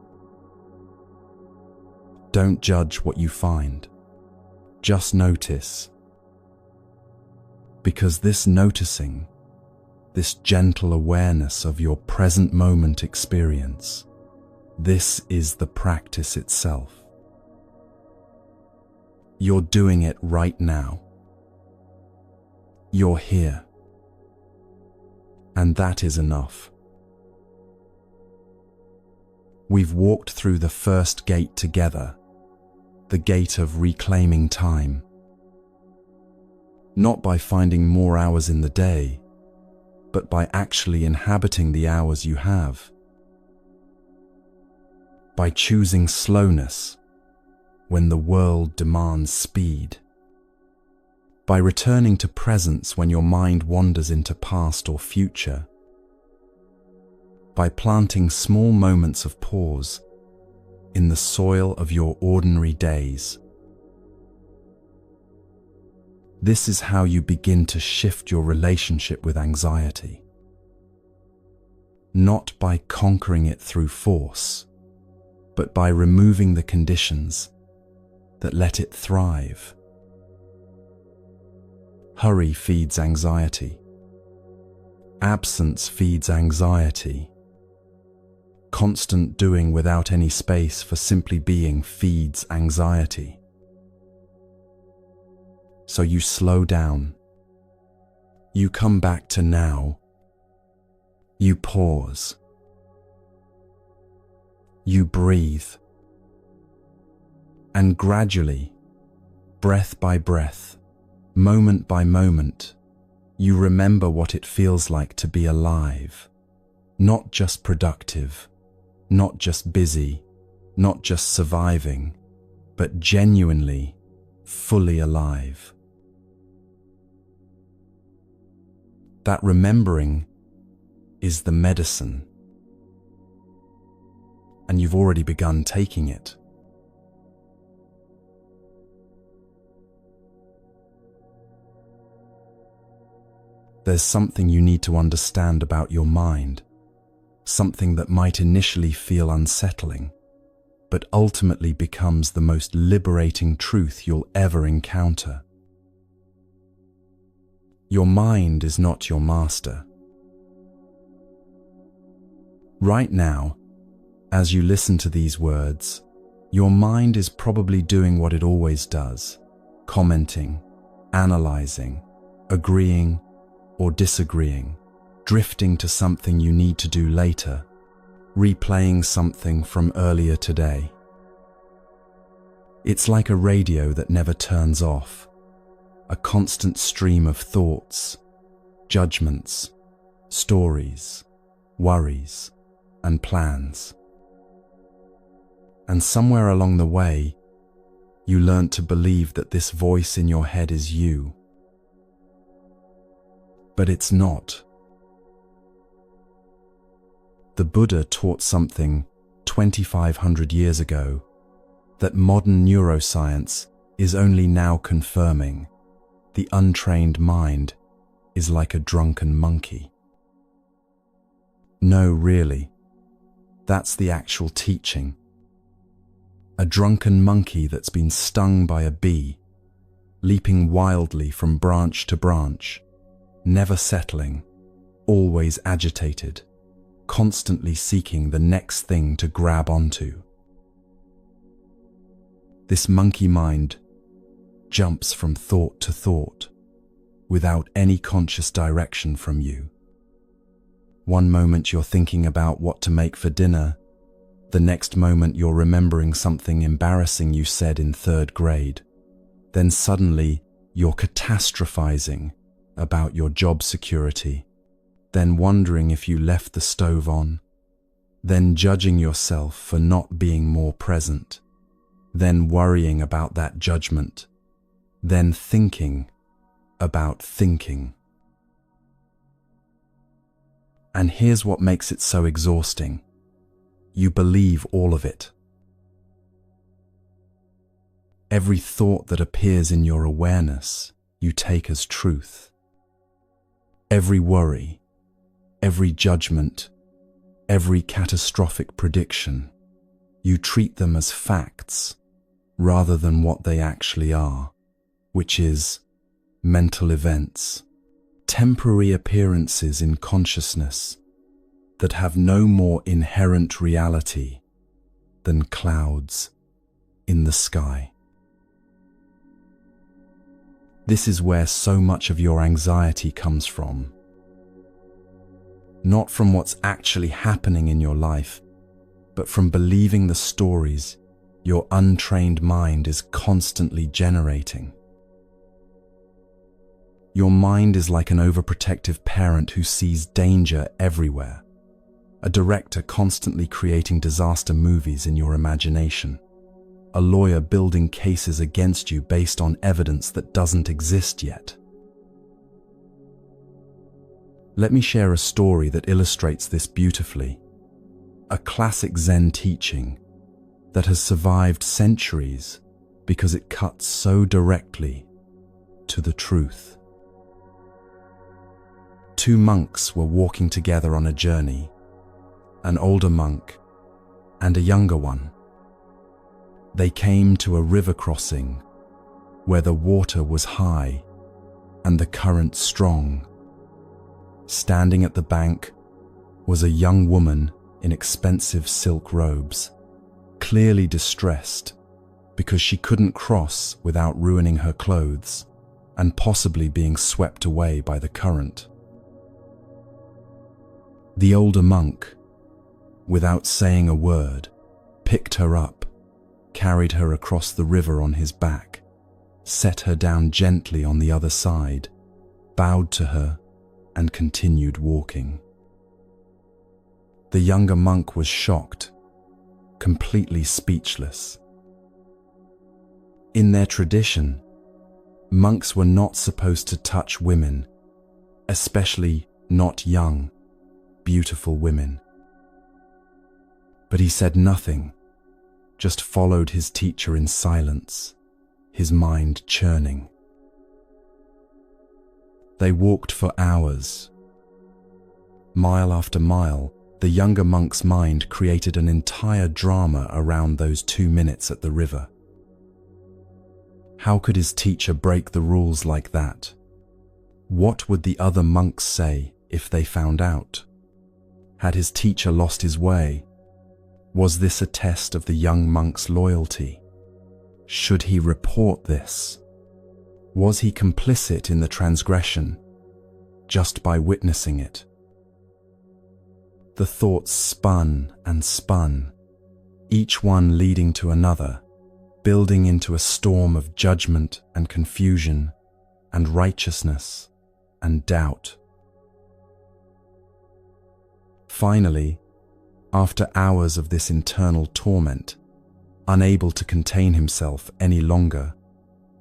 Don't judge what you find. Just notice. Because this noticing, this gentle awareness of your present moment experience, this is the practice itself. You're doing it right now. You're here. And that is enough. We've walked through the first gate together, the gate of reclaiming time. Not by finding more hours in the day, but by actually inhabiting the hours you have. By choosing slowness when the world demands speed. By returning to presence when your mind wanders into past or future. By planting small moments of pause in the soil of your ordinary days. This is how you begin to shift your relationship with anxiety. Not by conquering it through force, but by removing the conditions that let it thrive. Hurry feeds anxiety. Absence feeds anxiety. Constant doing without any space for simply being feeds anxiety. So you slow down. You come back to now. You pause. You breathe. And gradually, breath by breath, Moment by moment, you remember what it feels like to be alive, not just productive, not just busy, not just surviving, but genuinely, fully alive. That remembering is the medicine, and you've already begun taking it. There's something you need to understand about your mind, something that might initially feel unsettling, but ultimately becomes the most liberating truth you'll ever encounter. Your mind is not your master. Right now, as you listen to these words, your mind is probably doing what it always does, commenting, analyzing, agreeing, or disagreeing, drifting to something you need to do later, replaying something from earlier today. It's like a radio that never turns off, a constant stream of thoughts, judgments, stories, worries, and plans. And somewhere along the way, you learn to believe that this voice in your head is you. But it's not. The Buddha taught something 2,500 years ago that modern neuroscience is only now confirming. The untrained mind is like a drunken monkey. No, really, that's the actual teaching. A drunken monkey that's been stung by a bee, leaping wildly from branch to branch, never settling, always agitated, constantly seeking the next thing to grab onto. This monkey mind jumps from thought to thought without any conscious direction from you. One moment you're thinking about what to make for dinner, the next moment you're remembering something embarrassing you said in 3rd grade. Then suddenly you're catastrophizing about your job security, then wondering if you left the stove on, then judging yourself for not being more present, then worrying about that judgment, then thinking about thinking. And here's what makes it so exhausting. You believe all of it. Every thought that appears in your awareness, you take as truth. Every worry, every judgment, every catastrophic prediction, you treat them as facts rather than what they actually are, which is mental events, temporary appearances in consciousness that have no more inherent reality than clouds in the sky. This is where so much of your anxiety comes from. Not from what's actually happening in your life, but from believing the stories your untrained mind is constantly generating. Your mind is like an overprotective parent who sees danger everywhere, a director constantly creating disaster movies in your imagination, a lawyer building cases against you based on evidence that doesn't exist yet. Let me share a story that illustrates this beautifully, a classic Zen teaching that has survived centuries because it cuts so directly to the truth. Two monks were walking together on a journey, an older monk and a younger one. They came to a river crossing where the water was high and the current strong. Standing at the bank was a young woman in expensive silk robes, clearly distressed because she couldn't cross without ruining her clothes and possibly being swept away by the current. The older monk, without saying a word, picked her up, carried her across the river on his back, set her down gently on the other side, bowed to her, and continued walking. The younger monk was shocked, completely speechless. In their tradition, monks were not supposed to touch women, especially not young, beautiful women. But he said nothing, just followed his teacher in silence, his mind churning. They walked for hours. Mile after mile, the younger monk's mind created an entire drama around those 2 minutes at the river. How could his teacher break the rules like that? What would the other monks say if they found out? Had his teacher lost his way? Was this a test of the young monk's loyalty? Should he report this? Was he complicit in the transgression just by witnessing it? The thoughts spun and spun, each one leading to another, building into a storm of judgment and confusion and righteousness and doubt. Finally, after hours of this internal torment, unable to contain himself any longer,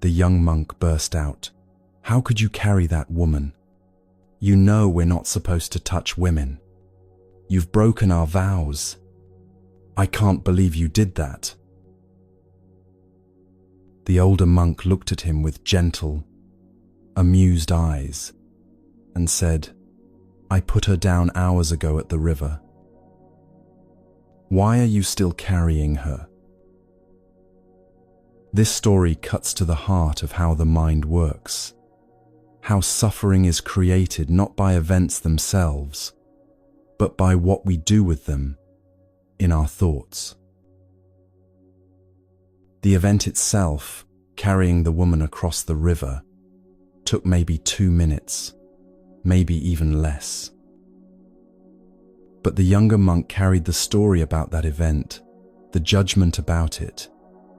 the young monk burst out, "How could you carry that woman? You know we're not supposed to touch women. You've broken our vows. I can't believe you did that." The older monk looked at him with gentle, amused eyes and said, "I put her down hours ago at the river. Why are you still carrying her?" This story cuts to the heart of how the mind works, how suffering is created not by events themselves, but by what we do with them in our thoughts. The event itself, carrying the woman across the river, took maybe 2 minutes, maybe even less. But the younger monk carried the story about that event, the judgment about it,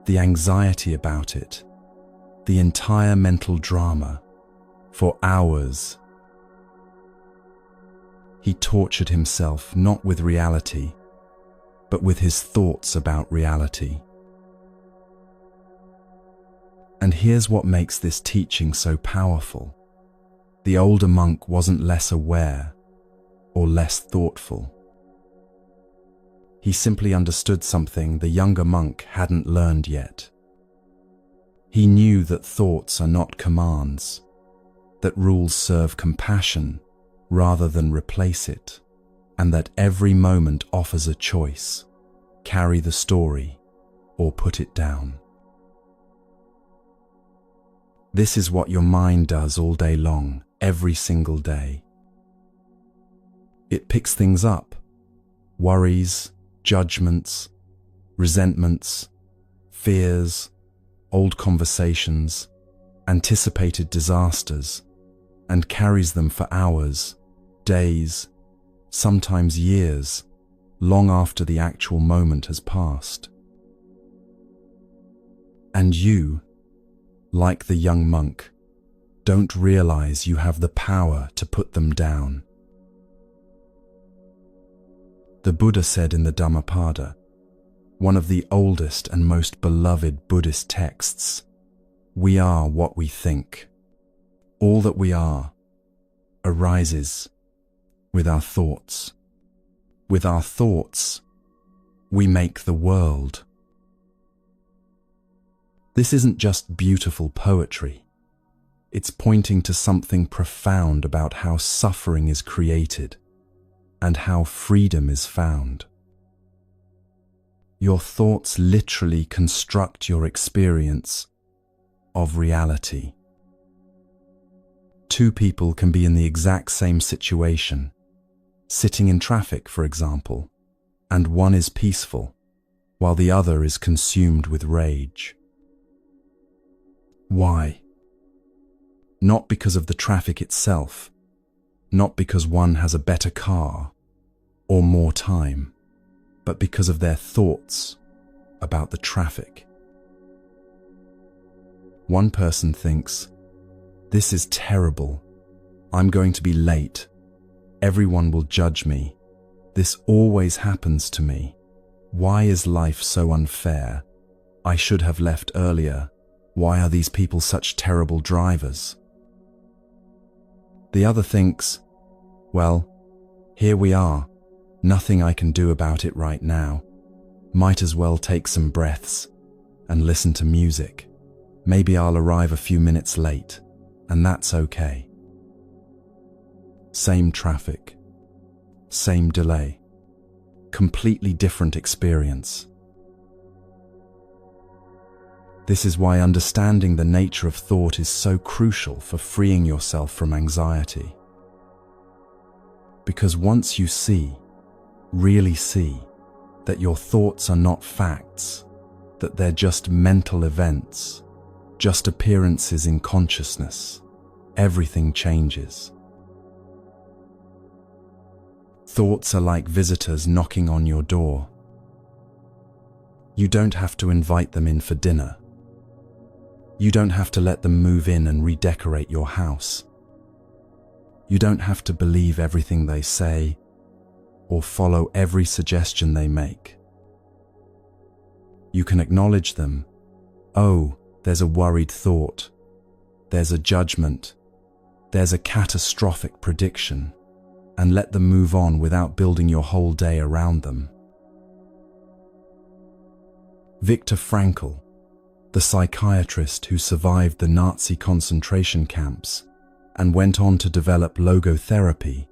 the anxiety about it, the entire mental drama, for hours. He tortured himself not with reality, but with his thoughts about reality. And here's what makes this teaching so powerful. The older monk wasn't less aware or less thoughtful. He simply understood something the younger monk hadn't learned yet. He knew that thoughts are not commands, that rules serve compassion rather than replace it, and that every moment offers a choice: carry the story or put it down. This is what your mind does all day long, every single day. It picks things up: worries, judgments, resentments, fears, old conversations, anticipated disasters, and carries them for hours, days, sometimes years, long after the actual moment has passed. And you, like the young monk, don't realize you have the power to put them down. The Buddha said in the Dhammapada, one of the oldest and most beloved Buddhist texts, "We are what we think. All that we are arises with our thoughts. With our thoughts, we make the world." This isn't just beautiful poetry. It's pointing to something profound about how suffering is created and how freedom is found. Your thoughts literally construct your experience of reality. Two people can be in the exact same situation, sitting in traffic, for example, and one is peaceful, while the other is consumed with rage. Why? Not because of the traffic itself, not because one has a better car or more time, but because of their thoughts about the traffic. One person thinks, "This is terrible. I'm going to be late. Everyone will judge me. This always happens to me. Why is life so unfair? I should have left earlier. Why are these people such terrible drivers?" The other thinks, "Well, here we are. Nothing I can do about it right now. Might as well take some breaths and listen to music. Maybe I'll arrive a few minutes late, and that's okay." Same traffic, same delay, completely different experience. This is why understanding the nature of thought is so crucial for freeing yourself from anxiety. Because once you see, really see, that your thoughts are not facts, that they're just mental events, just appearances in consciousness, everything changes. Thoughts are like visitors knocking on your door. You don't have to invite them in for dinner. You don't have to let them move in and redecorate your house. You don't have to believe everything they say or follow every suggestion they make. You can acknowledge them. Oh, there's a worried thought. There's a judgment. There's a catastrophic prediction. And let them move on without building your whole day around them. Viktor Frankl, the psychiatrist who survived the Nazi concentration camps and went on to develop logotherapy,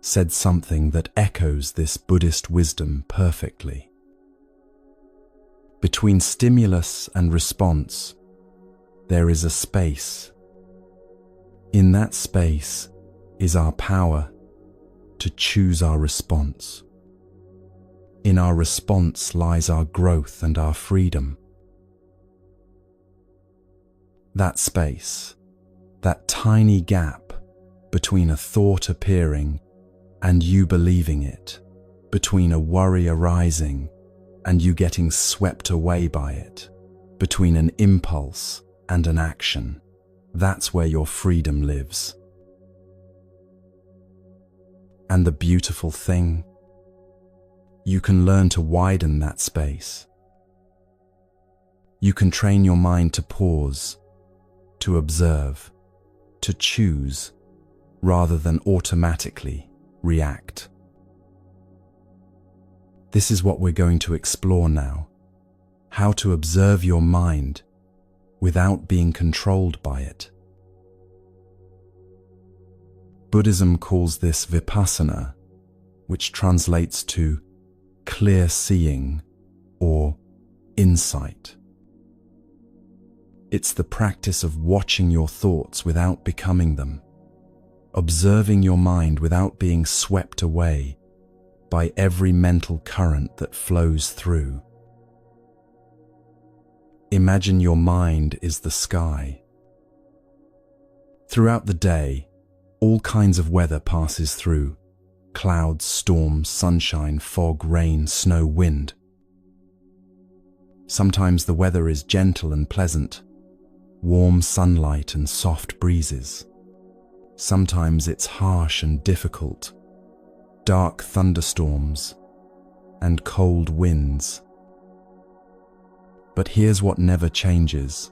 said something that echoes this Buddhist wisdom perfectly. Between stimulus and response, there is a space. In that space is our power to choose our response. In our response lies our growth and our freedom. That space, that tiny gap between a thought appearing and you believing it, between a worry arising and you getting swept away by it, between an impulse and an action, that's where your freedom lives. And the beautiful thing, you can learn to widen that space. You can train your mind to pause, to observe, to choose, rather than automatically react. This is what we're going to explore now, how to observe your mind without being controlled by it. Buddhism calls this vipassana, which translates to clear seeing or insight. It's the practice of watching your thoughts without becoming them, observing your mind without being swept away by every mental current that flows through. Imagine your mind is the sky. Throughout the day, all kinds of weather passes through: clouds, storms, sunshine, fog, rain, snow, wind. Sometimes the weather is gentle and pleasant, warm sunlight and soft breezes. Sometimes it's harsh and difficult, dark thunderstorms and cold winds. But here's what never changes: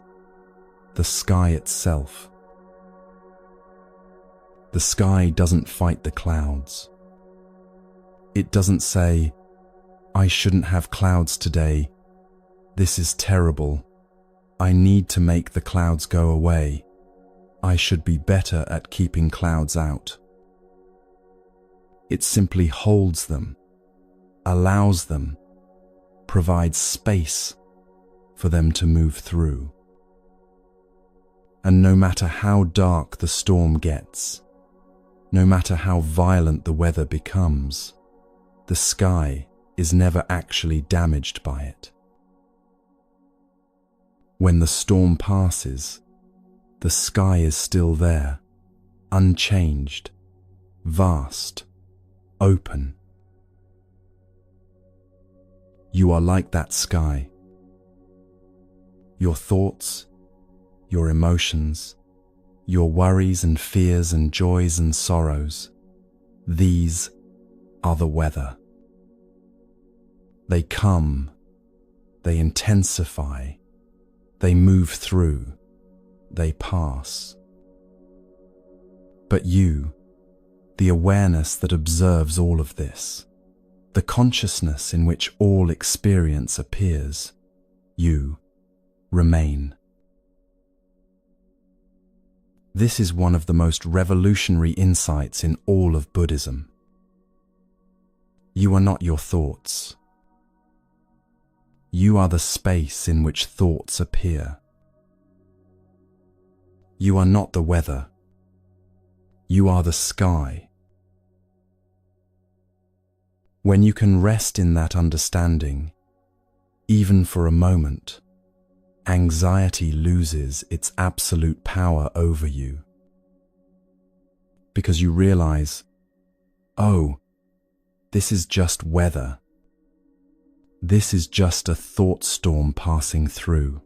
the sky itself. The sky doesn't fight the clouds. It doesn't say, "I shouldn't have clouds today. This is terrible. I need to make the clouds go away. I should be better at keeping clouds out." It simply holds them, allows them, provides space for them to move through. And no matter how dark the storm gets, no matter how violent the weather becomes, the sky is never actually damaged by it. When the storm passes, the sky is still there, unchanged, vast, open. You are like that sky. Your thoughts, your emotions, your worries and fears and joys and sorrows. These are the weather. They come, they intensify, they move through, they pass. But you, the awareness that observes all of this, the consciousness in which all experience appears, you remain. This is one of the most revolutionary insights in all of Buddhism. You are not your thoughts. You are the space in which thoughts appear. You are not the weather. You are the sky. When you can rest in that understanding, even for a moment, anxiety loses its absolute power over you. Because you realize, oh, this is just weather. This is just a thought storm passing through.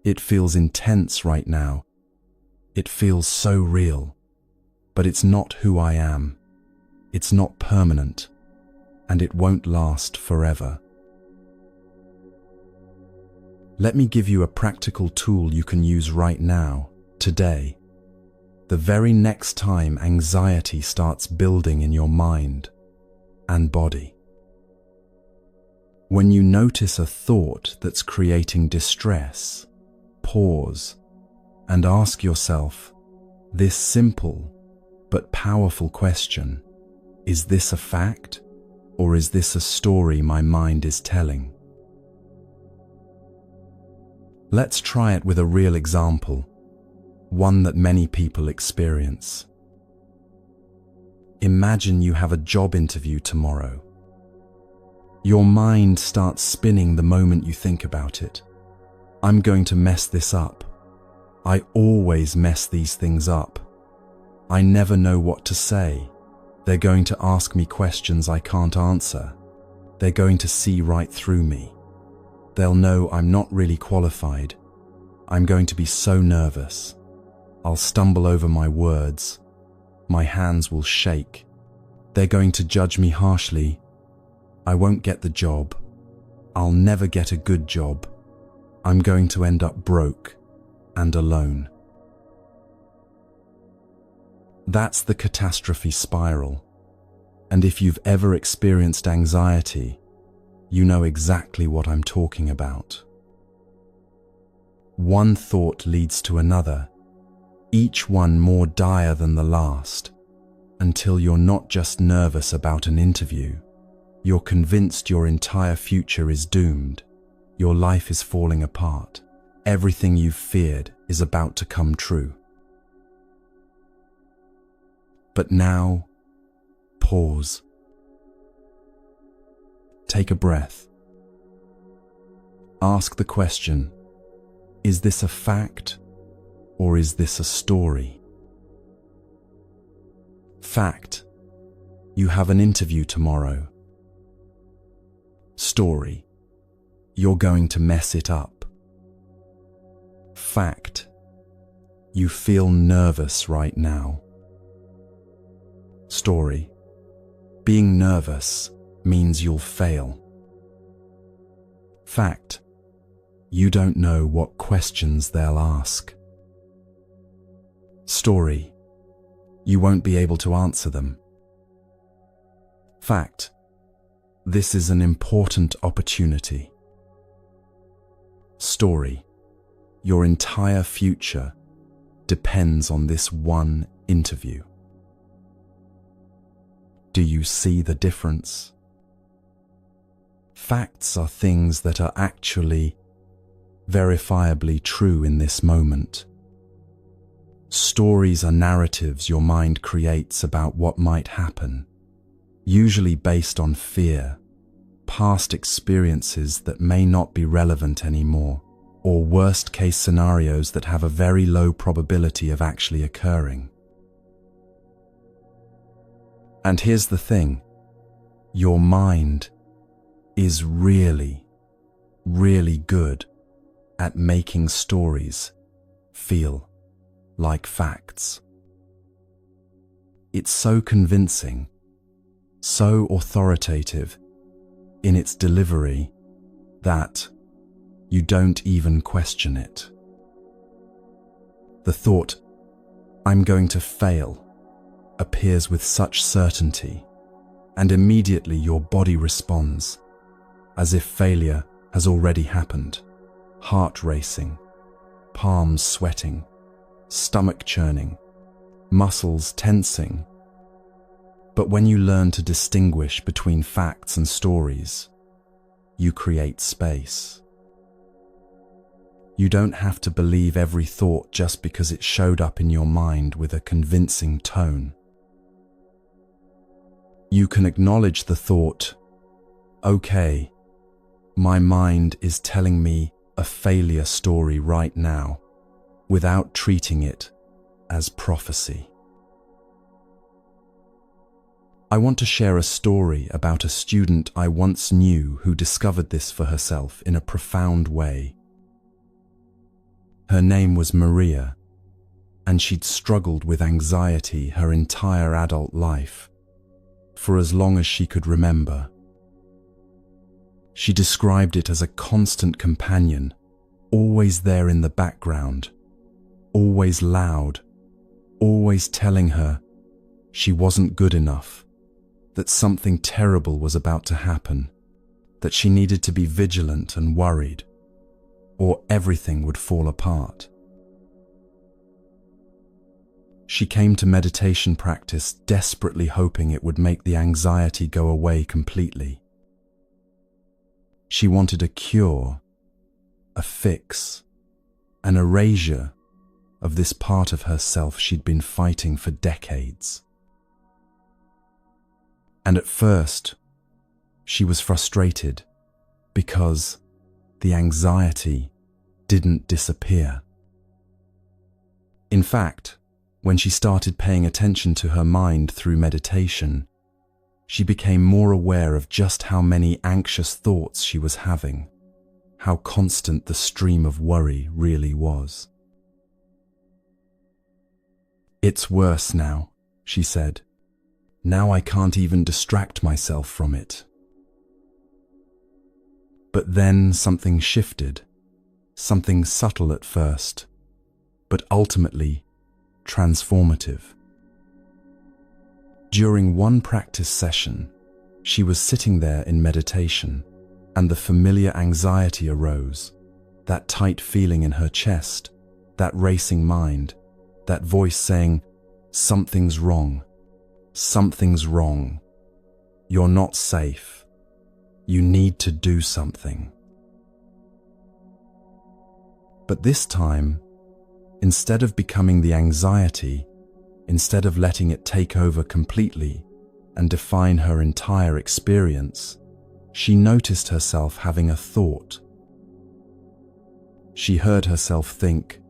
It feels intense right now. It feels so real. But it's not who I am. It's not permanent. And it won't last forever. Let me give you a practical tool you can use right now, today, the very next time anxiety starts building in your mind and body. When you notice a thought that's creating distress, pause and ask yourself this simple but powerful question: is this a fact, or is this a story my mind is telling? Let's try it with a real example, one that many people experience. Imagine you have a job interview tomorrow. Your mind starts spinning the moment you think about it. I'm going to mess this up. I always mess these things up. I never know what to say. They're going to ask me questions I can't answer. They're going to see right through me. They'll know I'm not really qualified. I'm going to be so nervous. I'll stumble over my words. My hands will shake. They're going to judge me harshly. I won't get the job. I'll never get a good job. I'm going to end up broke and alone. That's the catastrophe spiral. And if you've ever experienced anxiety, you know exactly what I'm talking about. One thought leads to another, each one more dire than the last, until you're not just nervous about an interview, you're convinced your entire future is doomed, your life is falling apart, everything you've feared is about to come true. But now, pause. Take a breath. Ask the question, is this a fact or is this a story? Fact, you have an interview tomorrow. Story, you're going to mess it up. Fact, you feel nervous right now. Story, being nervous means you'll fail. Fact, you don't know what questions they'll ask. Story, you won't be able to answer them. Fact, this is an important opportunity. Story, your entire future depends on this one interview. Do you see the difference? Facts are things that are actually verifiably true in this moment. Stories are narratives your mind creates about what might happen, usually based on fear, past experiences that may not be relevant anymore, or worst-case scenarios that have a very low probability of actually occurring. And here's the thing, your mind is really, really good at making stories feel like facts. It's so convincing, so authoritative in its delivery that you don't even question it. The thought, "I'm going to fail," appears with such certainty, and immediately your body responds, as if failure has already happened. Heart racing, palms sweating, stomach churning, muscles tensing. But when you learn to distinguish between facts and stories, you create space. You don't have to believe every thought just because it showed up in your mind with a convincing tone. You can acknowledge the thought, "Okay, my mind is telling me a failure story right now," without treating it as prophecy. I want to share a story about a student I once knew who discovered this for herself in a profound way. Her name was Maria, and she'd struggled with anxiety her entire adult life, for as long as she could remember. She described it as a constant companion, always there in the background, always loud, always telling her she wasn't good enough, that something terrible was about to happen, that she needed to be vigilant and worried, or everything would fall apart. She came to meditation practice desperately hoping it would make the anxiety go away completely. She wanted a cure, a fix, an erasure of this part of herself she'd been fighting for decades. And at first, she was frustrated because the anxiety didn't disappear. In fact, when she started paying attention to her mind through meditation, she became more aware of just how many anxious thoughts she was having, how constant the stream of worry really was. "It's worse now," she said. "Now I can't even distract myself from it." But then something shifted, something subtle at first, but ultimately transformative. During one practice session, she was sitting there in meditation, and the familiar anxiety arose, that tight feeling in her chest, that racing mind, that voice saying, "Something's wrong. Something's wrong. You're not safe. You need to do something." But this time, instead of becoming the anxiety, instead of letting it take over completely and define her entire experience, she noticed herself having a thought. She heard herself think,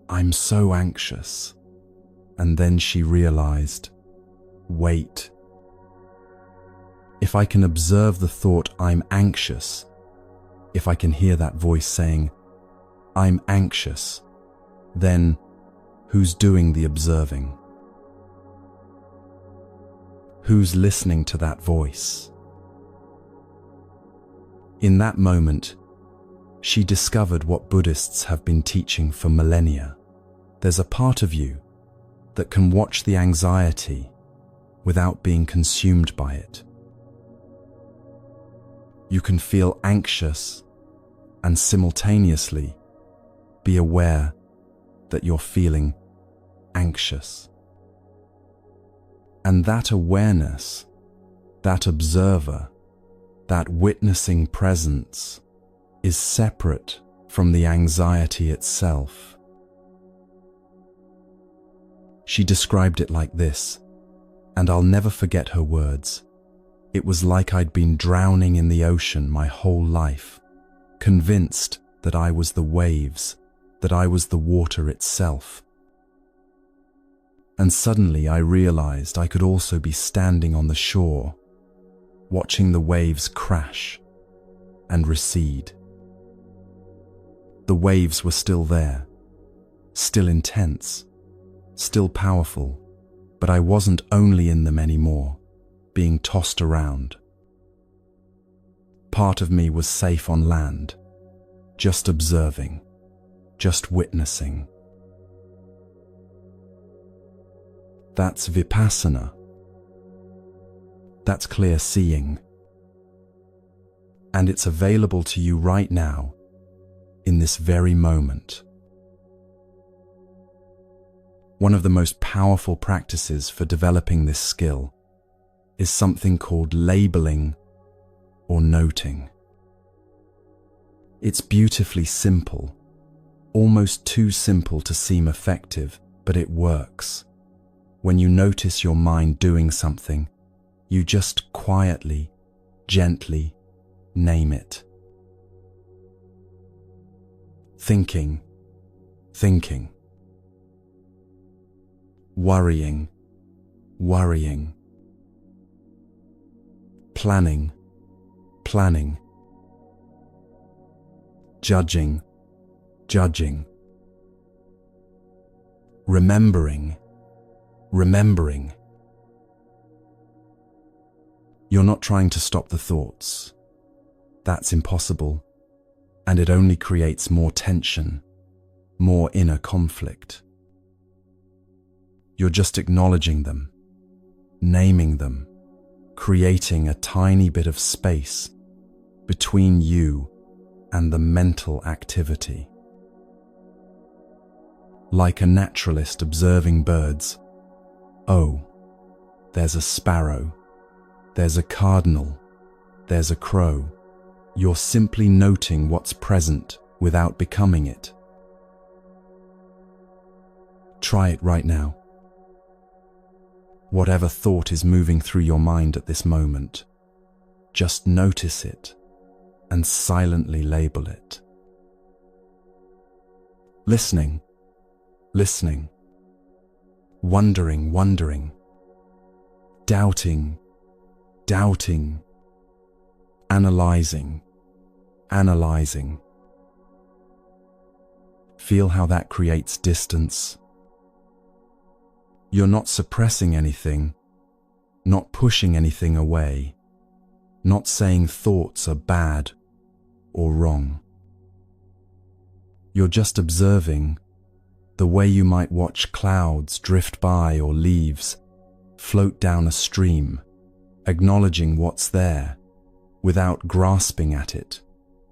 "I'm so anxious." And then she realized, wait. If I can observe the thought, "I'm anxious," if I can hear that voice saying, "I'm anxious," then who's doing the observing? Who's listening to that voice? In that moment, she discovered what Buddhists have been teaching for millennia. There's a part of you that can watch the anxiety without being consumed by it. You can feel anxious and simultaneously be aware that you're feeling anxious. And that awareness, that observer, that witnessing presence is separate from the anxiety itself. She described it like this, and I'll never forget her words. It was like I'd been drowning in the ocean my whole life, convinced that I was the waves, that I was the water itself. And suddenly I realized I could also be standing on the shore, watching the waves crash and recede. The waves were still there, still intense, still powerful, but I wasn't only in them anymore, being tossed around. Part of me was safe on land, just observing, just witnessing. That's vipassana. That's clear seeing. And it's available to you right now, in this very moment. One of the most powerful practices for developing this skill is something called labeling or noting. It's beautifully simple, almost too simple to seem effective, but it works. When you notice your mind doing something, you just quietly, gently name it. Thinking, thinking. Worrying, worrying. Planning, planning. Judging, judging. Remembering, remembering. You're not trying to stop the thoughts. That's impossible, and it only creates more tension, more inner conflict. You're just acknowledging them, naming them, creating a tiny bit of space between you and the mental activity. Like a naturalist observing birds. Oh, there's a sparrow, there's a cardinal, there's a crow. You're simply noting what's present without becoming it. Try it right now. Whatever thought is moving through your mind at this moment, just notice it and silently label it. Listening, listening. Wondering, wondering. Doubting, doubting. Analyzing, analyzing. Feel how that creates distance. You're not suppressing anything, not pushing anything away, not saying thoughts are bad or wrong. You're just observing the way you might watch clouds drift by or leaves float down a stream, acknowledging what's there without grasping at it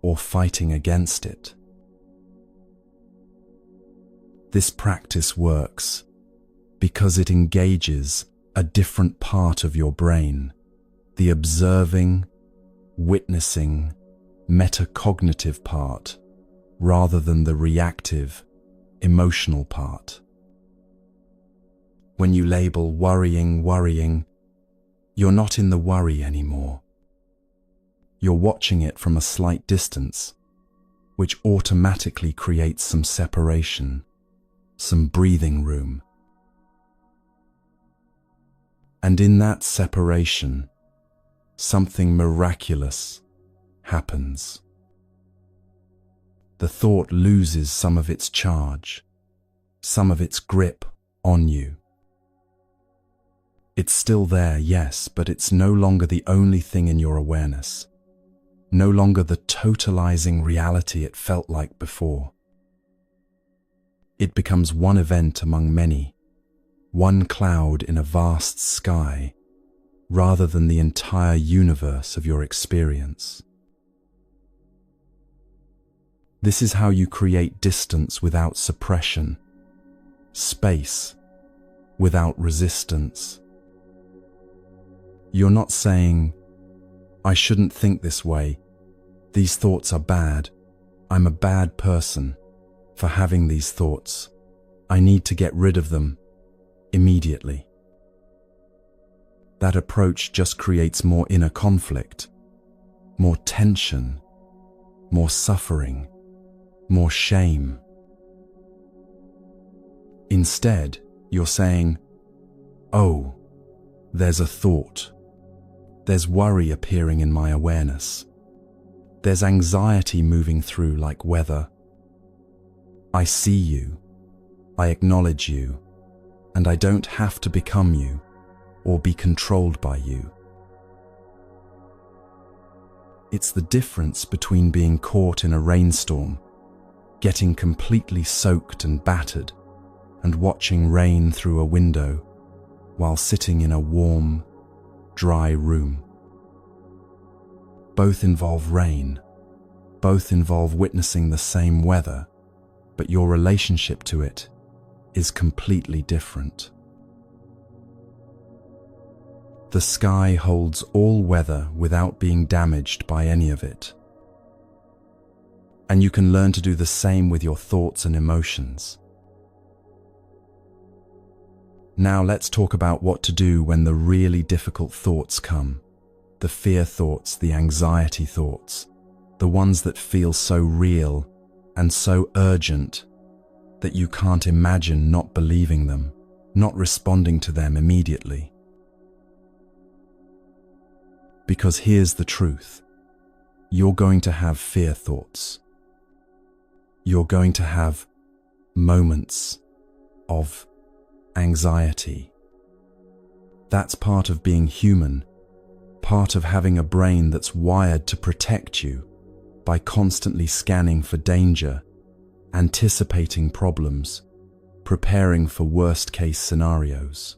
or fighting against it. This practice works because it engages a different part of your brain, the observing, witnessing, metacognitive part, rather than the reactive, emotional part. When you label worrying, worrying, you're not in the worry anymore. You're watching it from a slight distance, which automatically creates some separation, some breathing room. And in that separation, something miraculous happens. The thought loses some of its charge, some of its grip on you. It's still there, yes, but it's no longer the only thing in your awareness, no longer the totalizing reality it felt like before. It becomes one event among many, one cloud in a vast sky, rather than the entire universe of your experience. This is how you create distance without suppression, space without resistance. You're not saying, I shouldn't think this way, these thoughts are bad, I'm a bad person for having these thoughts, I need to get rid of them immediately. That approach just creates more inner conflict, more tension, more suffering, more shame. Instead, you're saying, oh, there's a thought. There's worry appearing in my awareness. There's anxiety moving through like weather. I see you. I acknowledge you, and I don't have to become you or be controlled by you. It's the difference between being caught in a rainstorm, getting completely soaked and battered, and watching rain through a window while sitting in a warm, dry room. Both involve rain, both involve witnessing the same weather, but your relationship to it is completely different. The sky holds all weather without being damaged by any of it. And you can learn to do the same with your thoughts and emotions. Now let's talk about what to do when the really difficult thoughts come. The fear thoughts, the anxiety thoughts, the ones that feel so real and so urgent that you can't imagine not believing them, not responding to them immediately. Because here's the truth. You're going to have fear thoughts. You're going to have moments of anxiety. That's part of being human, part of having a brain that's wired to protect you by constantly scanning for danger, anticipating problems, preparing for worst-case scenarios.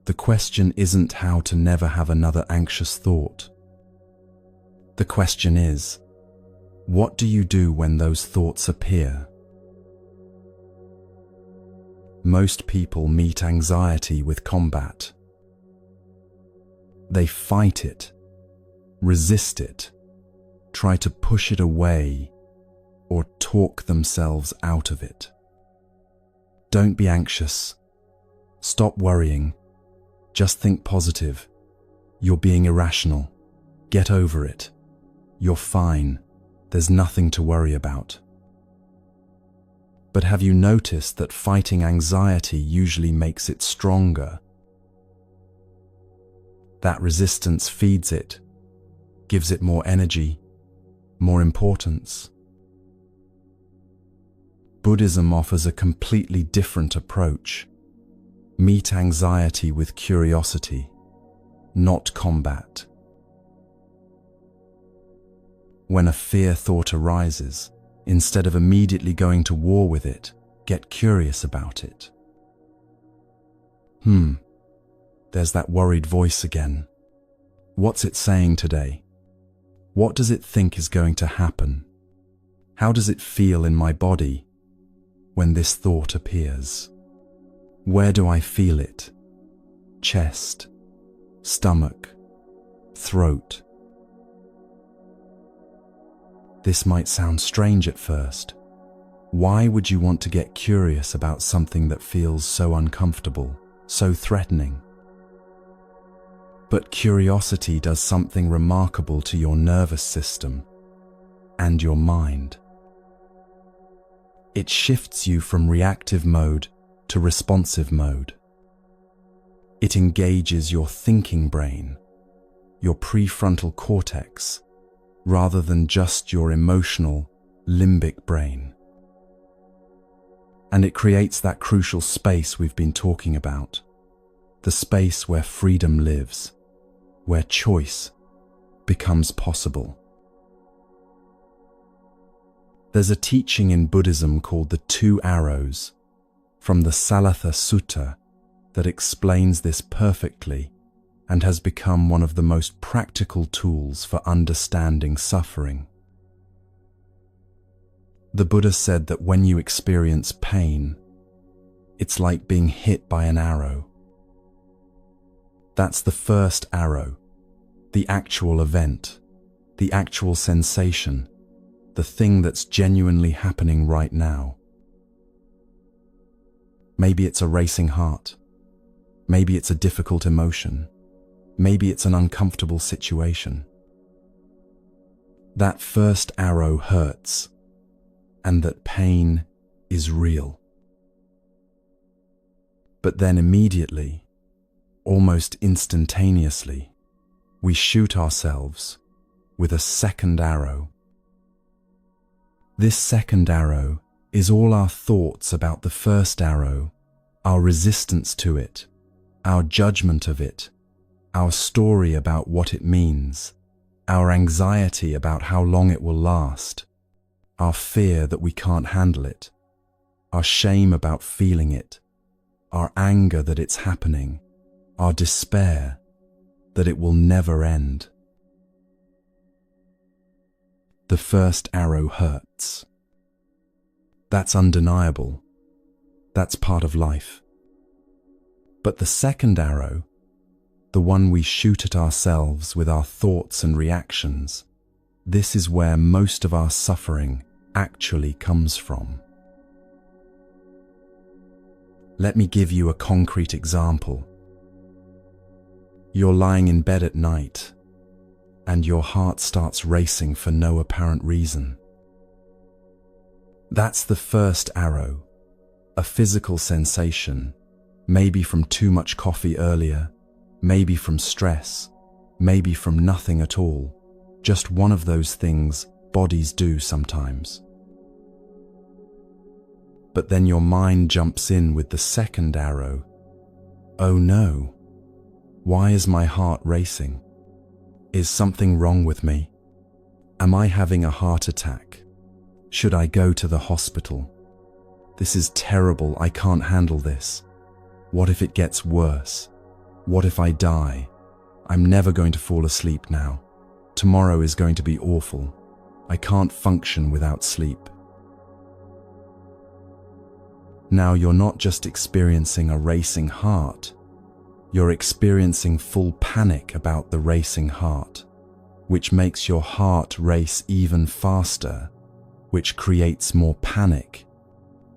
The question isn't how to never have another anxious thought. The question is, what do you do when those thoughts appear? Most people meet anxiety with combat. They fight it, resist it, try to push it away, or talk themselves out of it. Don't be anxious. Stop worrying. Just think positive. You're being irrational. Get over it. You're fine. There's nothing to worry about. But have you noticed that fighting anxiety usually makes it stronger? That resistance feeds it, gives it more energy, more importance. Buddhism offers a completely different approach. Meet anxiety with curiosity, not combat. When a fear thought arises, instead of immediately going to war with it, get curious about it. There's that worried voice again. What's it saying today? What does it think is going to happen? How does it feel in my body when this thought appears? Where do I feel it? Chest, stomach, throat. This might sound strange at first. Why would you want to get curious about something that feels so uncomfortable, so threatening? But curiosity does something remarkable to your nervous system and your mind. It shifts you from reactive mode to responsive mode. It engages your thinking brain, your prefrontal cortex, rather than just your emotional, limbic brain. And it creates that crucial space we've been talking about, the space where freedom lives, where choice becomes possible. There's a teaching in Buddhism called the 2 arrows from the Salatha Sutta that explains this perfectly and has become one of the most practical tools for understanding suffering. The Buddha said that when you experience pain, it's like being hit by an arrow. That's the first arrow, the actual event, the actual sensation, the thing that's genuinely happening right now. Maybe it's a racing heart. Maybe it's a difficult emotion. Maybe it's an uncomfortable situation. That first arrow hurts, and that pain is real. But then immediately, almost instantaneously, we shoot ourselves with a second arrow. This second arrow is all our thoughts about the first arrow, our resistance to it, our judgment of it, our story about what it means, our anxiety about how long it will last, our fear that we can't handle it, our shame about feeling it, our anger that it's happening, our despair that it will never end. The first arrow hurts. That's undeniable. That's part of life. But the second arrow, the one we shoot at ourselves with our thoughts and reactions, this is where most of our suffering actually comes from. Let me give you a concrete example. You're lying in bed at night, and your heart starts racing for no apparent reason. That's the first arrow, a physical sensation, maybe from too much coffee earlier, maybe from stress, maybe from nothing at all, just one of those things bodies do sometimes. But then your mind jumps in with the second arrow. Oh no, why is my heart racing? Is something wrong with me? Am I having a heart attack? Should I go to the hospital? This is terrible, I can't handle this. What if it gets worse? What if I die? I'm never going to fall asleep now. Tomorrow is going to be awful. I can't function without sleep. Now you're not just experiencing a racing heart, you're experiencing full panic about the racing heart, which makes your heart race even faster, which creates more panic,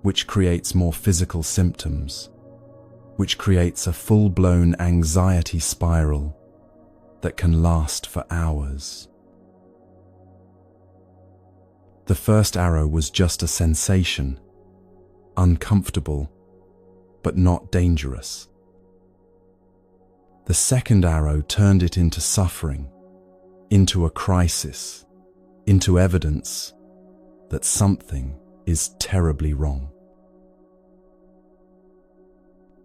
which creates more physical symptoms, which creates a full-blown anxiety spiral that can last for hours. The first arrow was just a sensation, uncomfortable, but not dangerous. The second arrow turned it into suffering, into a crisis, into evidence that something is terribly wrong.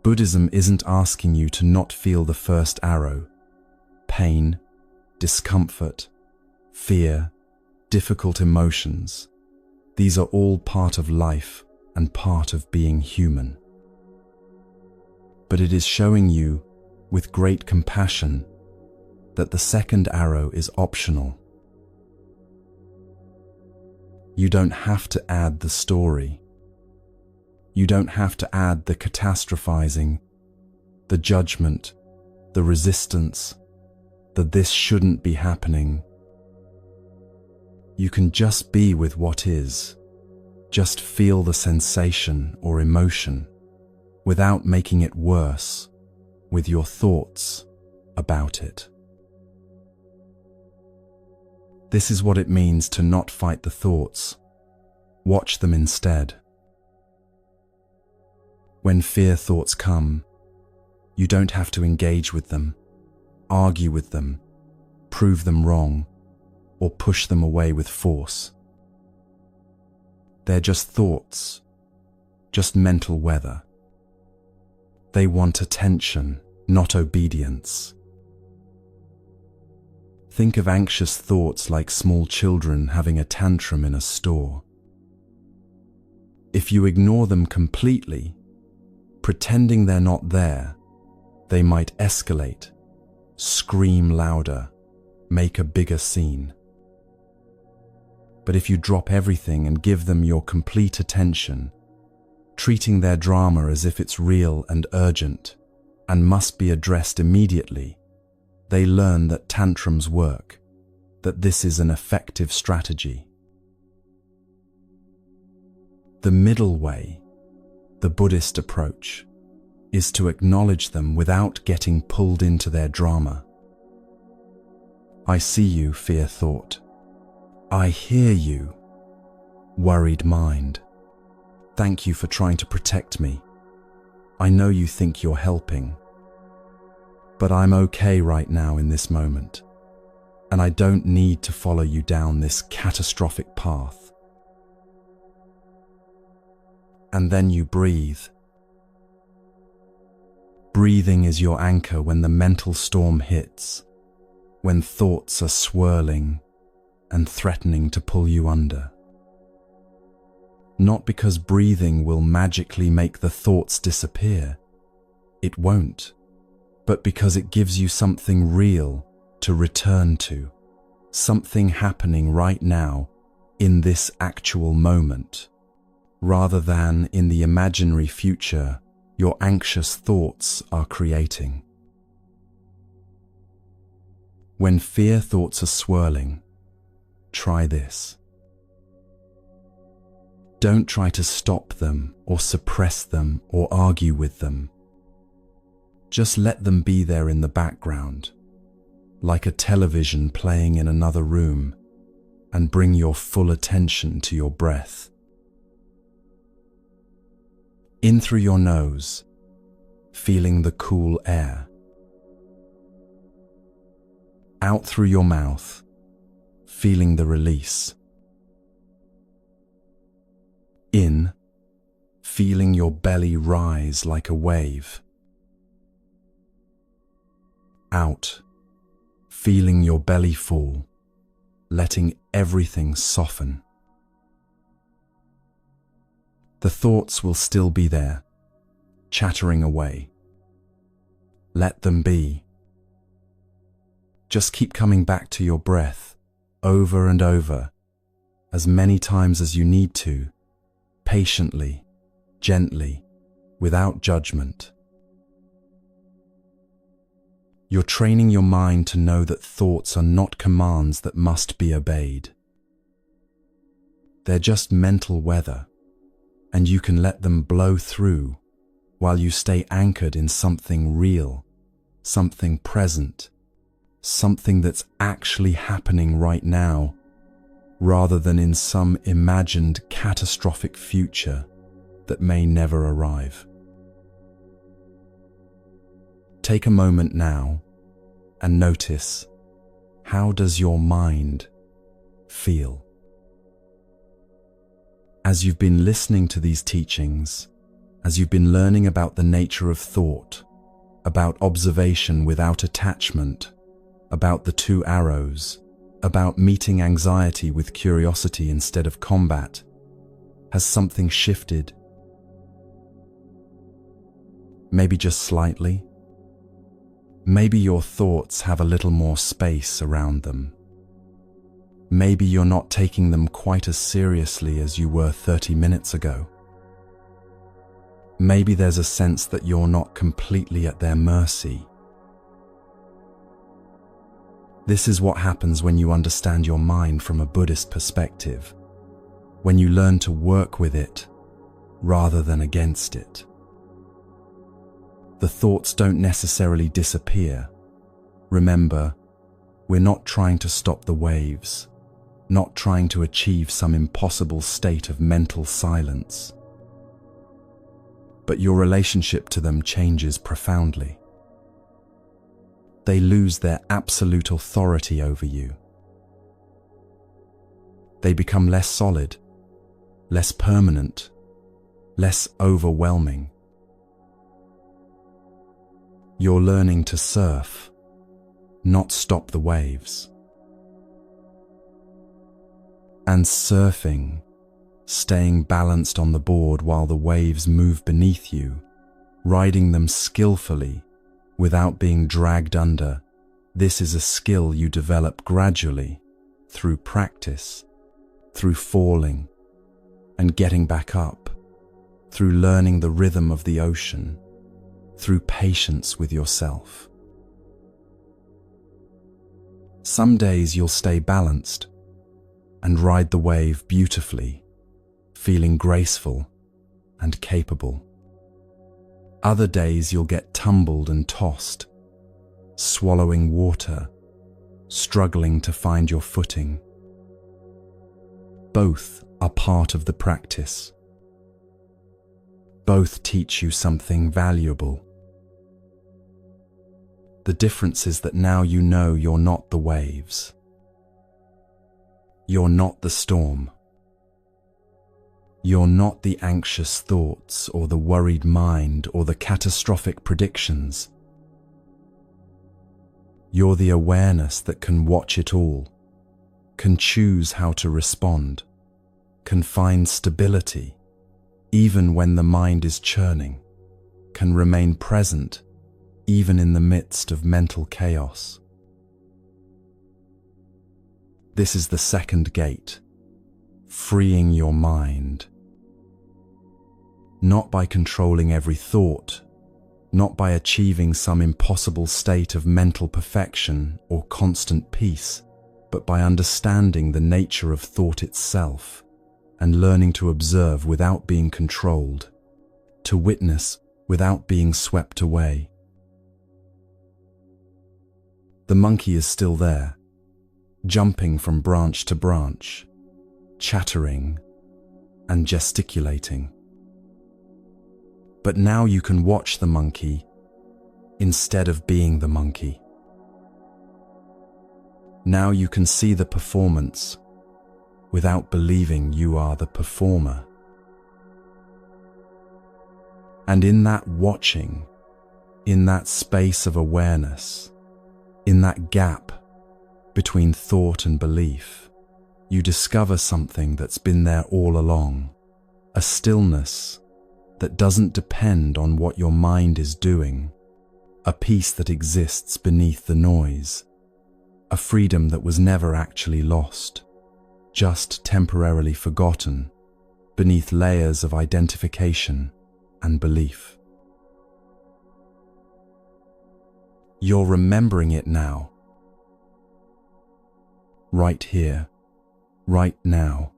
Buddhism isn't asking you to not feel the first arrow. Pain, discomfort, fear, difficult emotions, these are all part of life and part of being human. But it is showing you, with great compassion, that the second arrow is optional. You don't have to add the story. You don't have to add the catastrophizing, the judgment, the resistance, the this shouldn't be happening. You can just be with what is. Just feel the sensation or emotion without making it worse with your thoughts about it. This is what it means to not fight the thoughts. Watch them instead. When fear thoughts come, you don't have to engage with them, argue with them, prove them wrong, or push them away with force. They're just thoughts, just mental weather. They want attention, not obedience. Think of anxious thoughts like small children having a tantrum in a store. If you ignore them completely, pretending they're not there, they might escalate, scream louder, make a bigger scene. But if you drop everything and give them your complete attention, treating their drama as if it's real and urgent and must be addressed immediately, they learn that tantrums work, that this is an effective strategy. The middle way, the Buddhist approach, is to acknowledge them without getting pulled into their drama. I see you, fear thought. I hear you, worried mind. Thank you for trying to protect me. I know you think you're helping, but I'm okay right now in this moment, and I don't need to follow you down this catastrophic path. and then you breathe. Breathing is your anchor when the mental storm hits, when thoughts are swirling and threatening to pull you under. Not because breathing will magically make the thoughts disappear. It won't. But because it gives you something real to return to, something happening right now in this actual moment, rather than in the imaginary future your anxious thoughts are creating. When fear thoughts are swirling, try this. Don't try to stop them or suppress them or argue with them. Just let them be there in the background, like a television playing in another room, and bring your full attention to your breath. In through your nose, feeling the cool air. Out through your mouth, feeling the release. In, feeling your belly rise like a wave. Out, feeling your belly fall, letting everything soften. The thoughts will still be there, chattering away. Let them be. Just keep coming back to your breath, over and over, as many times as you need to, patiently, gently, without judgment. You're training your mind to know that thoughts are not commands that must be obeyed. They're just mental weather, and you can let them blow through while you stay anchored in something real, something present, something that's actually happening right now, rather than in some imagined catastrophic future that may never arrive. Take a moment now and notice, how does your mind feel? As you've been listening to these teachings, as you've been learning about the nature of thought, about observation without attachment, about the two arrows, about meeting anxiety with curiosity instead of combat, has something shifted? Maybe just slightly? Maybe your thoughts have a little more space around them. Maybe you're not taking them quite as seriously as you were 30 minutes ago. Maybe there's a sense that you're not completely at their mercy. This is what happens when you understand your mind from a Buddhist perspective, when you learn to work with it rather than against it. The thoughts don't necessarily disappear. Remember, we're not trying to stop the waves, not trying to achieve some impossible state of mental silence. But your relationship to them changes profoundly. They lose their absolute authority over you. They become less solid, less permanent, less overwhelming. You're learning to surf, not stop the waves. And surfing, staying balanced on the board while the waves move beneath you, riding them skillfully without being dragged under, this is a skill you develop gradually through practice, through falling and getting back up, through learning the rhythm of the ocean, through patience with yourself. Some days you'll stay balanced and ride the wave beautifully, feeling graceful and capable. Other days you'll get tumbled and tossed, swallowing water, struggling to find your footing. Both are part of the practice. Both teach you something valuable. The difference is that now you know you're not the waves. You're not the storm. You're not the anxious thoughts or the worried mind or the catastrophic predictions. You're the awareness that can watch it all, can choose how to respond, can find stability, even when the mind is churning, can remain present, even in the midst of mental chaos. This is the second gate, freeing your mind. Not by controlling every thought, not by achieving some impossible state of mental perfection or constant peace, but by understanding the nature of thought itself and learning to observe without being controlled, to witness without being swept away. The monkey is still there, jumping from branch to branch, chattering and gesticulating. But now you can watch the monkey instead of being the monkey. Now you can see the performance without believing you are the performer. And in that watching, in that space of awareness, in that gap between thought and belief, you discover something that's been there all along, a stillness that doesn't depend on what your mind is doing, a peace that exists beneath the noise, a freedom that was never actually lost, just temporarily forgotten beneath layers of identification and belief. You're remembering it now, right here, right now,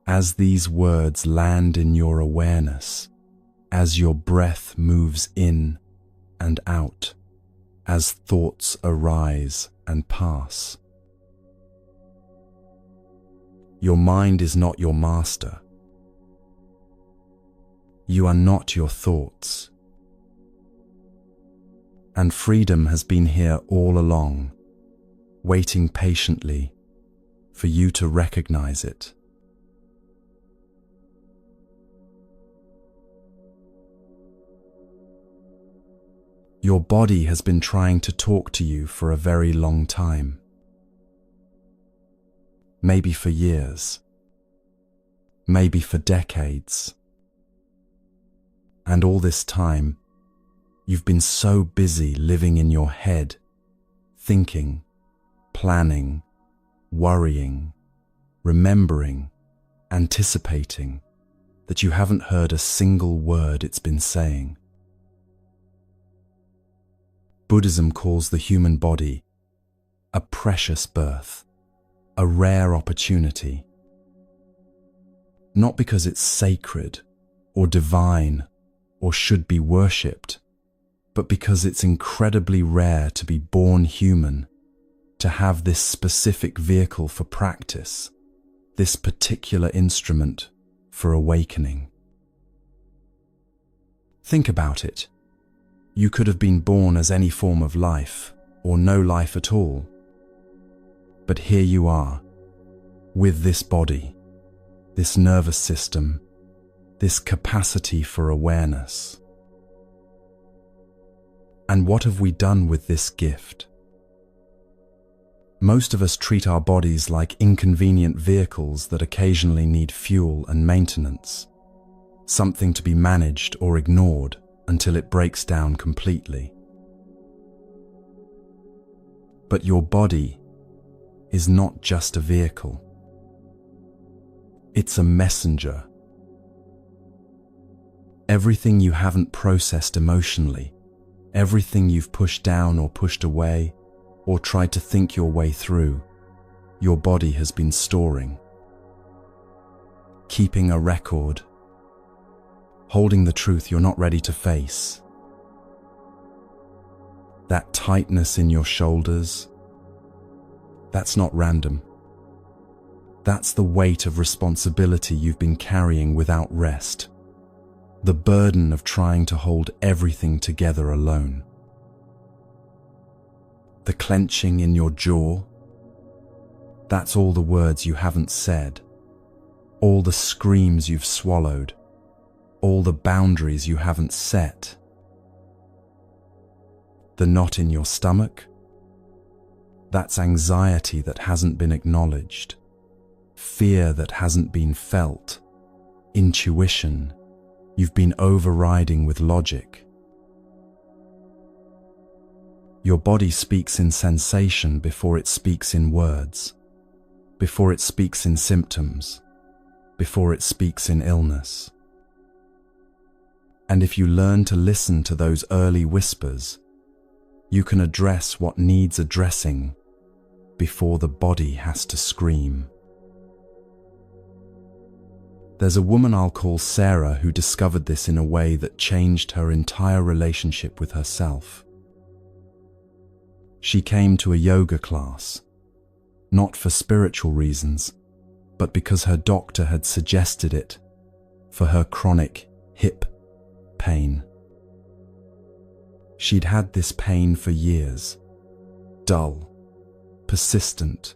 as these words land in your awareness, as your breath moves in and out, as thoughts arise and pass. Your mind is not your master. You are not your thoughts. And freedom has been here all along, waiting patiently for you to recognize it. Your body has been trying to talk to you for a very long time. Maybe for years. Maybe for decades. And all this time, you've been so busy living in your head, thinking, planning, worrying, remembering, anticipating, that you haven't heard a single word it's been saying. Buddhism calls the human body a precious birth, a rare opportunity. Not because it's sacred or divine or should be worshipped, but because it's incredibly rare to be born human, to have this specific vehicle for practice, this particular instrument for awakening. Think about it. You could have been born as any form of life, or no life at all. But here you are, with this body, this nervous system, this capacity for awareness. And what have we done with this gift? Most of us treat our bodies like inconvenient vehicles that occasionally need fuel and maintenance, something to be managed or ignored until it breaks down completely. But your body is not just a vehicle. It's a messenger. Everything you haven't processed emotionally, everything you've pushed down or pushed away, or tried to think your way through, your body has been storing. Keeping a record, holding the truth you're not ready to face. That tightness in your shoulders, that's not random. That's the weight of responsibility you've been carrying without rest. The burden of trying to hold everything together alone. The clenching in your jaw, that's all the words you haven't said, all the screams you've swallowed, all the boundaries you haven't set. The knot in your stomach? That's anxiety that hasn't been acknowledged, fear that hasn't been felt, intuition you've been overriding with logic. Your body speaks in sensation before it speaks in words, before it speaks in symptoms, before it speaks in illness. And if you learn to listen to those early whispers, you can address what needs addressing before the body has to scream. There's a woman I'll call Sarah who discovered this in a way that changed her entire relationship with herself. She came to a yoga class, not for spiritual reasons, but because her doctor had suggested it for her chronic hip pain. She'd had this pain for years, dull, persistent,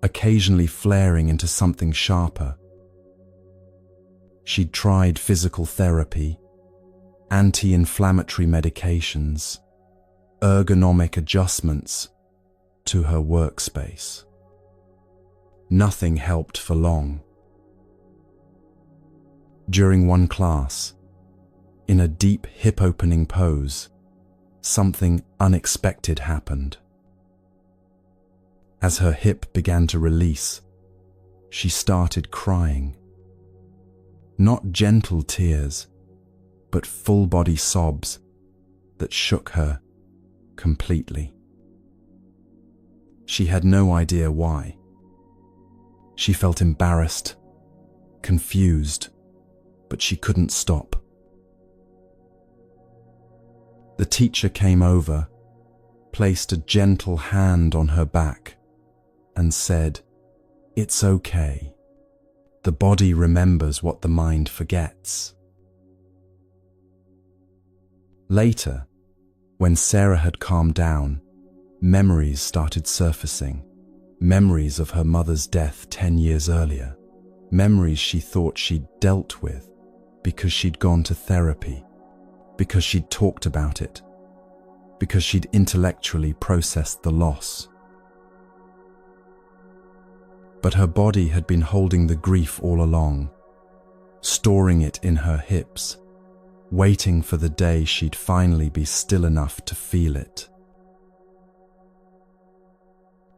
occasionally flaring into something sharper. She'd tried physical therapy, anti-inflammatory medications, ergonomic adjustments to her workspace. Nothing helped for long. During one class, in a deep hip-opening pose, something unexpected happened. As her hip began to release, she started crying. Not gentle tears, but full-body sobs that shook her completely. She had no idea why. She felt embarrassed, confused, but she couldn't stop. The teacher came over, placed a gentle hand on her back, and said, "It's okay. The body remembers what the mind forgets." Later, when Sarah had calmed down, memories started surfacing. Memories of her mother's death 10 years earlier. Memories she thought she'd dealt with because she'd gone to therapy, because she'd talked about it, because she'd intellectually processed the loss. But her body had been holding the grief all along, storing it in her hips, waiting for the day she'd finally be still enough to feel it.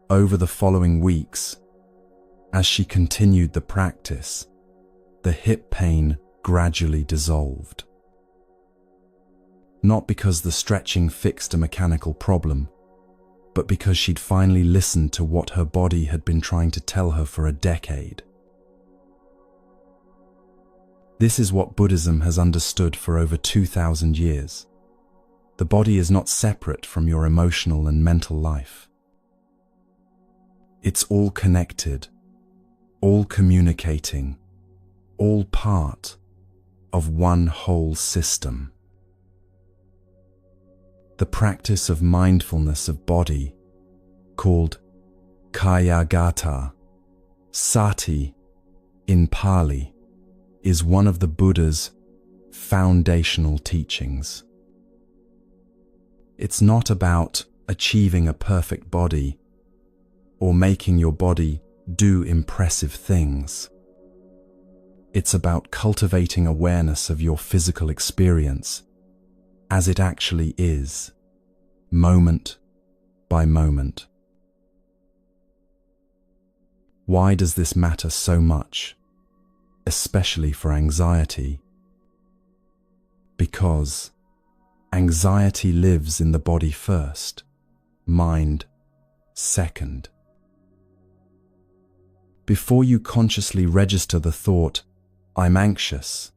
Over the following weeks, as she continued the practice, the hip pain gradually dissolved. Not because the stretching fixed a mechanical problem, but because she'd finally listened to what her body had been trying to tell her for a decade. This is what Buddhism has understood for over 2,000 years. The body is not separate from your emotional and mental life. It's all connected, all communicating, all part of one whole system. The practice of mindfulness of body, called Kayagata, Sati in Pali, is one of the Buddha's foundational teachings. It's not about achieving a perfect body or making your body do impressive things. It's about cultivating awareness of your physical experience as it actually is, moment by moment. Why does this matter so much, especially for anxiety? Because anxiety lives in the body first, mind second. Before you consciously register the thought, "I'm anxious,"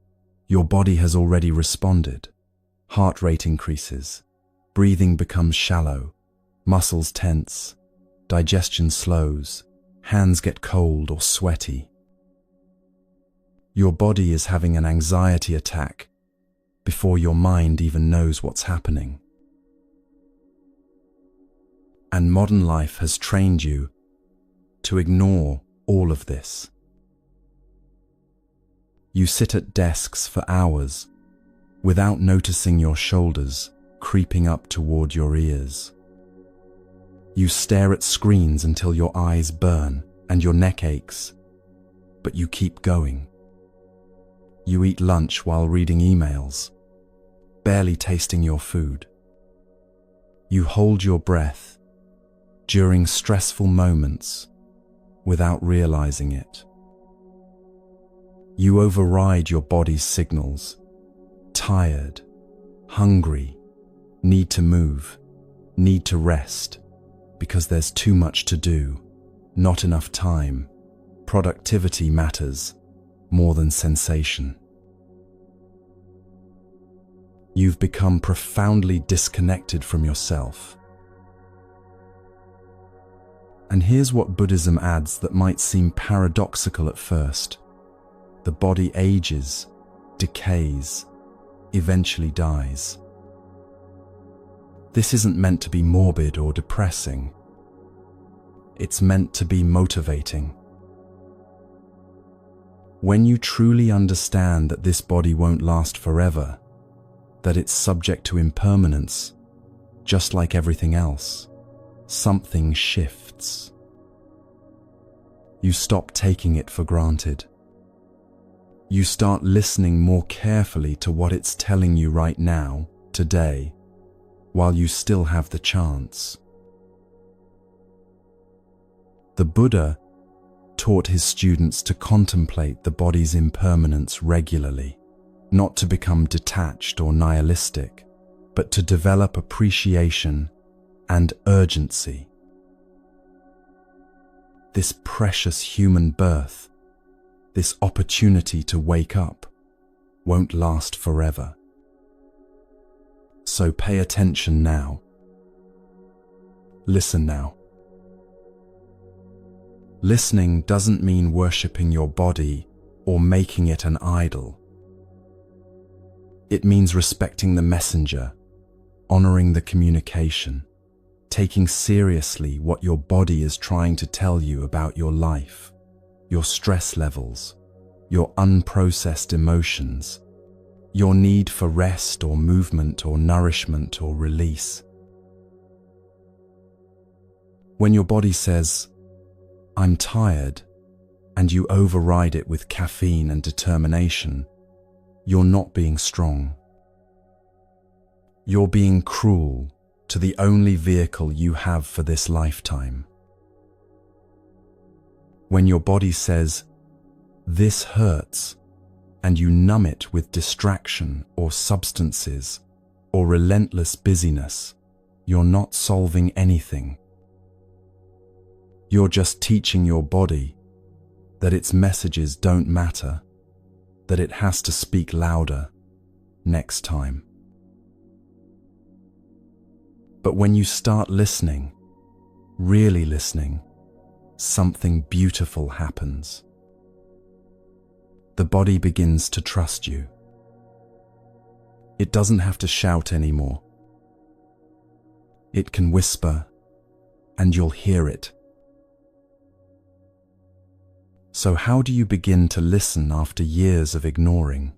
your body has already responded. Heart rate increases, breathing becomes shallow, muscles tense, digestion slows, hands get cold or sweaty. Your body is having an anxiety attack before your mind even knows what's happening. And modern life has trained you to ignore all of this. You sit at desks for hours without noticing your shoulders creeping up toward your ears. You stare at screens until your eyes burn and your neck aches, but you keep going. You eat lunch while reading emails, barely tasting your food. You hold your breath during stressful moments without realizing it. You override your body's signals: tired, hungry, need to move, need to rest, because there's too much to do, not enough time. Productivity matters more than sensation. You've become profoundly disconnected from yourself. And here's what Buddhism adds that might seem paradoxical at first. The body ages, decays, eventually dies. This isn't meant to be morbid or depressing. It's meant to be motivating. When you truly understand that this body won't last forever, that it's subject to impermanence, just like everything else, something shifts. You stop taking it for granted. You start listening more carefully to what it's telling you right now, today, while you still have the chance. The Buddha taught his students to contemplate the body's impermanence regularly, not to become detached or nihilistic, but to develop appreciation and urgency. This precious human birth, this opportunity to wake up, won't last forever. So pay attention now. Listen now. Listening doesn't mean worshipping your body or making it an idol. It means respecting the messenger, honoring the communication, taking seriously what your body is trying to tell you about your life, your stress levels, your unprocessed emotions, your need for rest or movement or nourishment or release. When your body says, "I'm tired," and you override it with caffeine and determination, you're not being strong. You're being cruel to the only vehicle you have for this lifetime. When your body says, "This hurts," and you numb it with distraction or substances or relentless busyness, you're not solving anything. You're just teaching your body that its messages don't matter, that it has to speak louder next time. But when you start listening, really listening, something beautiful happens. The body begins to trust you. It doesn't have to shout anymore. It can whisper, and you'll hear it. So how do you begin to listen after years of ignoring?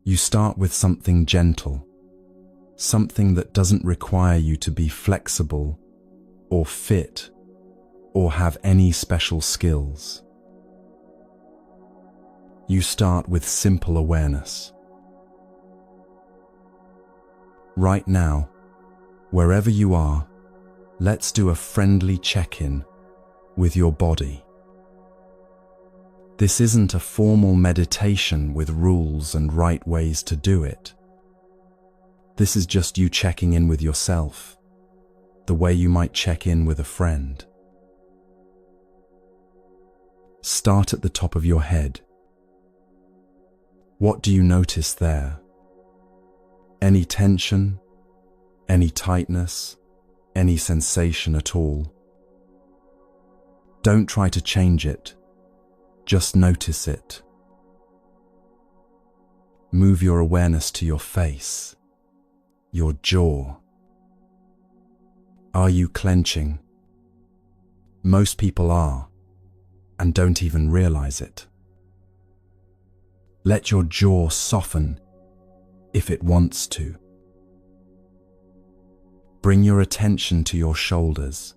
You start with something gentle, something that doesn't require you to be flexible or fit or have any special skills. You start with simple awareness. Right now, wherever you are, let's do a friendly check-in with your body. This isn't a formal meditation with rules and right ways to do it. This is just you checking in with yourself, the way you might check in with a friend. Start at the top of your head. What do you notice there? Any tension? Any tightness? Any sensation at all? Don't try to change it. Just notice it. Move your awareness to your face, your jaw. Are you clenching? Most people are, and don't even realize it. Let your jaw soften if it wants to. Bring your attention to your shoulders.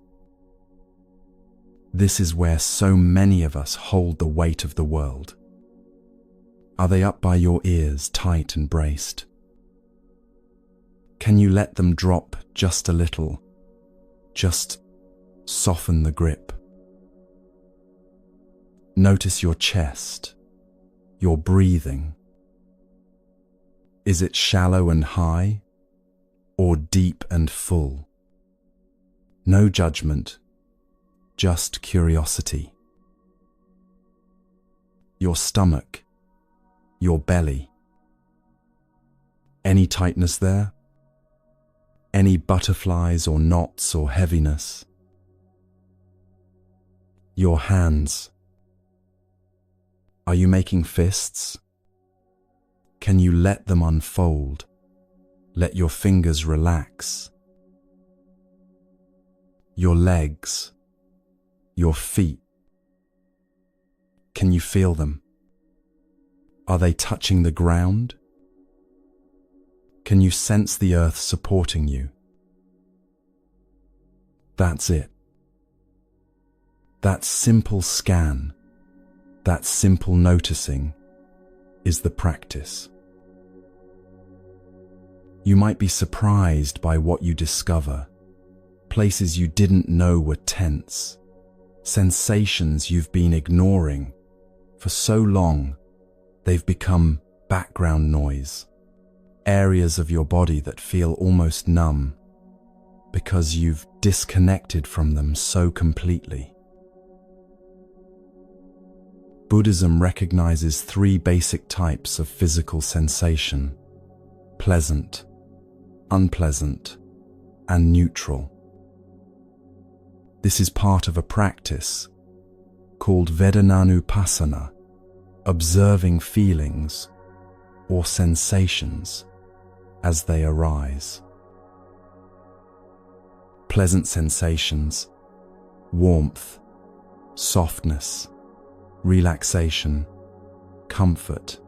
This is where so many of us hold the weight of the world. Are they up by your ears, tight and braced? Can you let them drop just a little? Just soften the grip. Notice your chest, your breathing. Is it shallow and high, or deep and full? No judgment, just curiosity. Your stomach, your belly. Any tightness there? Any butterflies or knots or heaviness? Your hands. Are you making fists? Can you let them unfold? Let your fingers relax. Your legs, your feet. Can you feel them? Are they touching the ground? Can you sense the earth supporting you? That's it. That simple scan, that simple noticing is the practice. You might be surprised by what you discover, places you didn't know were tense, sensations you've been ignoring for so long they've become background noise, areas of your body that feel almost numb because you've disconnected from them so completely. Buddhism recognizes 3 basic types of physical sensation: pleasant, unpleasant, and neutral. This is part of a practice called Vedananupasana, observing feelings or sensations as they arise. Pleasant sensations, warmth, softness, relaxation, comfort.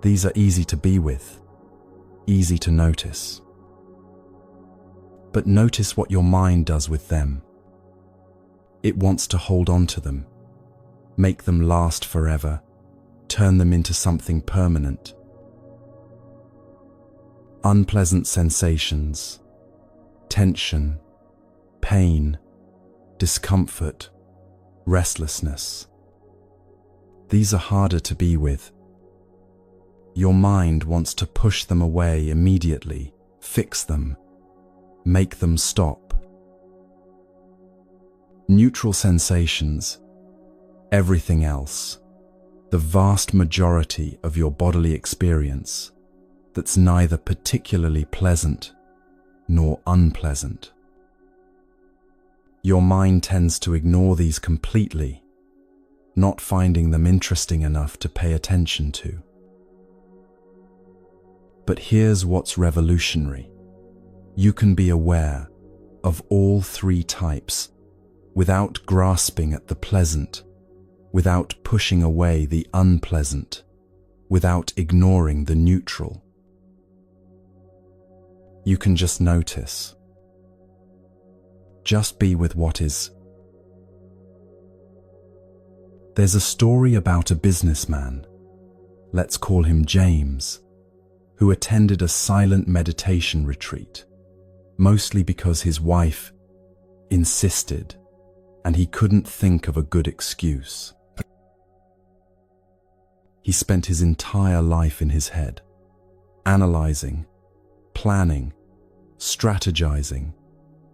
These are easy to be with, easy to notice. But notice what your mind does with them. It wants to hold on to them, make them last forever, turn them into something permanent. Unpleasant sensations, tension, pain, discomfort, restlessness. These are harder to be with. Your mind wants to push them away immediately, fix them, make them stop. Neutral sensations, everything else, the vast majority of your bodily experience that's neither particularly pleasant nor unpleasant. Your mind tends to ignore these completely, not finding them interesting enough to pay attention to. But here's what's revolutionary. You can be aware of all 3 types without grasping at the pleasant, without pushing away the unpleasant, without ignoring the neutral. You can just notice. Just be with what is. There's a story about a businessman, let's call him James, who attended a silent meditation retreat, mostly because his wife insisted and he couldn't think of a good excuse. He spent his entire life in his head, analyzing, planning, strategizing,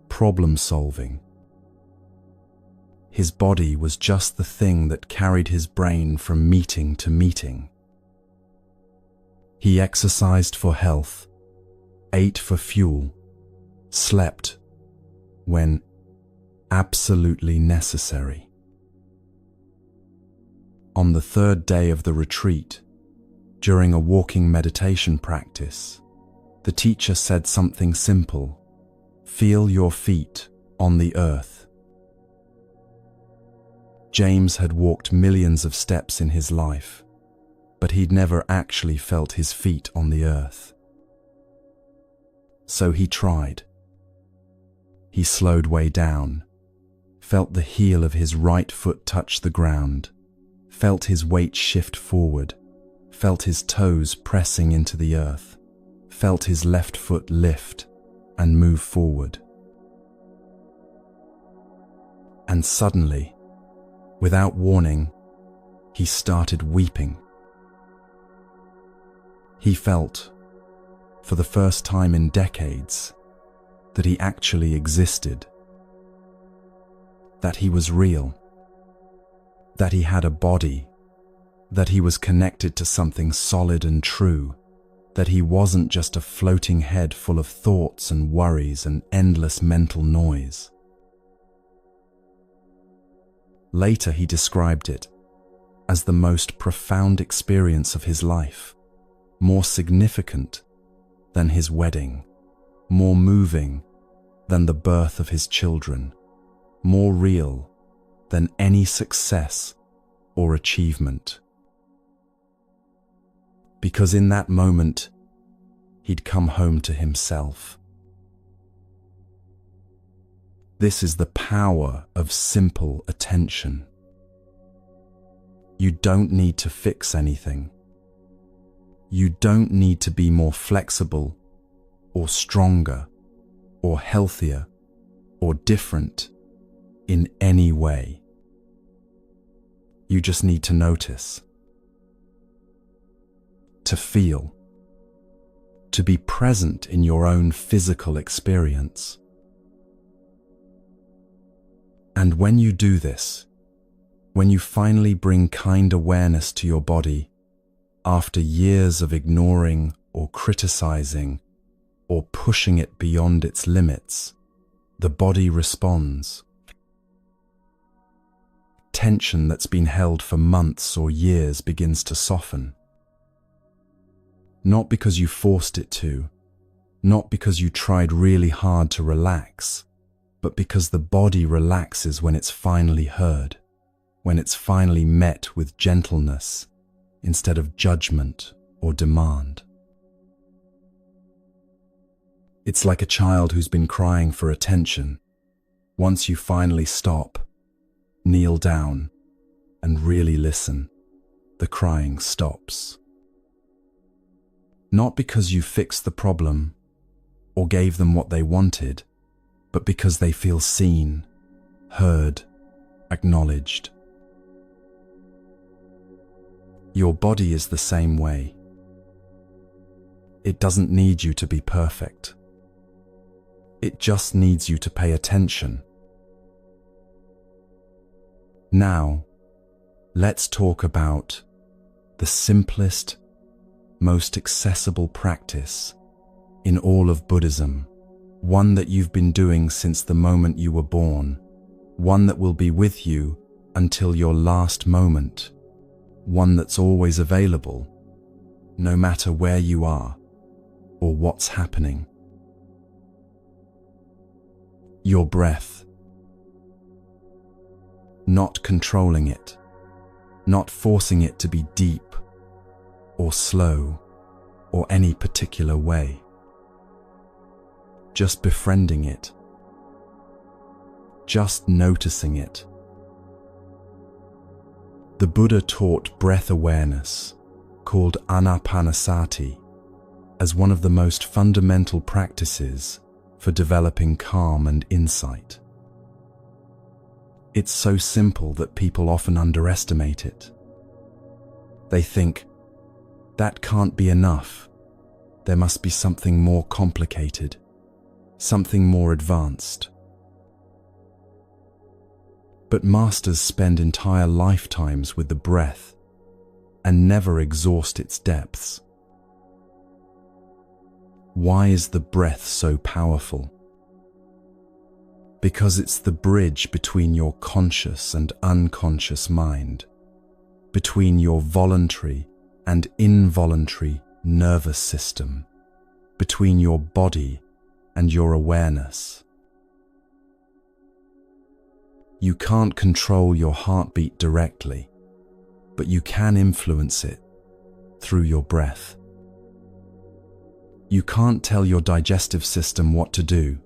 problem-solving. His body was just the thing that carried his brain from meeting to meeting. He exercised for health, ate for fuel, slept when absolutely necessary. On the 3rd day of the retreat, during a walking meditation practice, the teacher said something simple: feel your feet on the earth. James had walked millions of steps in his life, but he'd never actually felt his feet on the earth. So he tried. He slowed way down, felt the heel of his right foot touch the ground, felt his weight shift forward, felt his toes pressing into the earth, felt his left foot lift and move forward. And suddenly, without warning, he started weeping. He felt, for the first time in decades, that he actually existed, that he was real, that he had a body, that he was connected to something solid and true, that he wasn't just a floating head full of thoughts and worries and endless mental noise. Later he described it as the most profound experience of his life, more significant than his wedding, more moving than the birth of his children, more real than any success or achievement. Because in that moment, he'd come home to himself. This is the power of simple attention. You don't need to fix anything. You don't need to be more flexible, or stronger, or healthier, or different in any way. You just need to notice, to feel, to be present in your own physical experience. And when you do this, when you finally bring kind awareness to your body, after years of ignoring or criticizing or pushing it beyond its limits, the body responds. Tension that's been held for months or years begins to soften. Not because you forced it to, not because you tried really hard to relax, but because the body relaxes when it's finally heard, when it's finally met with gentleness instead of judgment or demand. It's like a child who's been crying for attention. Once you finally stop, kneel down, and really listen, the crying stops. Not because you fixed the problem or gave them what they wanted, but because they feel seen, heard, acknowledged. Your body is the same way. It doesn't need you to be perfect. It just needs you to pay attention. Now, let's talk about the simplest, most accessible practice in all of Buddhism, one that you've been doing since the moment you were born, one that will be with you until your last moment, one that's always available, no matter where you are or what's happening. Your breath. Not controlling it, not forcing it to be deep or slow or any particular way. Just befriending it, just noticing it. The Buddha taught breath awareness, called anapanasati, as one of the most fundamental practices for developing calm and insight. It's so simple that people often underestimate it. They think, that can't be enough. There must be something more complicated, something more advanced. But masters spend entire lifetimes with the breath and never exhaust its depths. Why is the breath so powerful? Because it's the bridge between your conscious and unconscious mind, between your voluntary and involuntary nervous system, between your body and your awareness. You can't control your heartbeat directly, but you can influence it through your breath. You can't tell your digestive system what to do,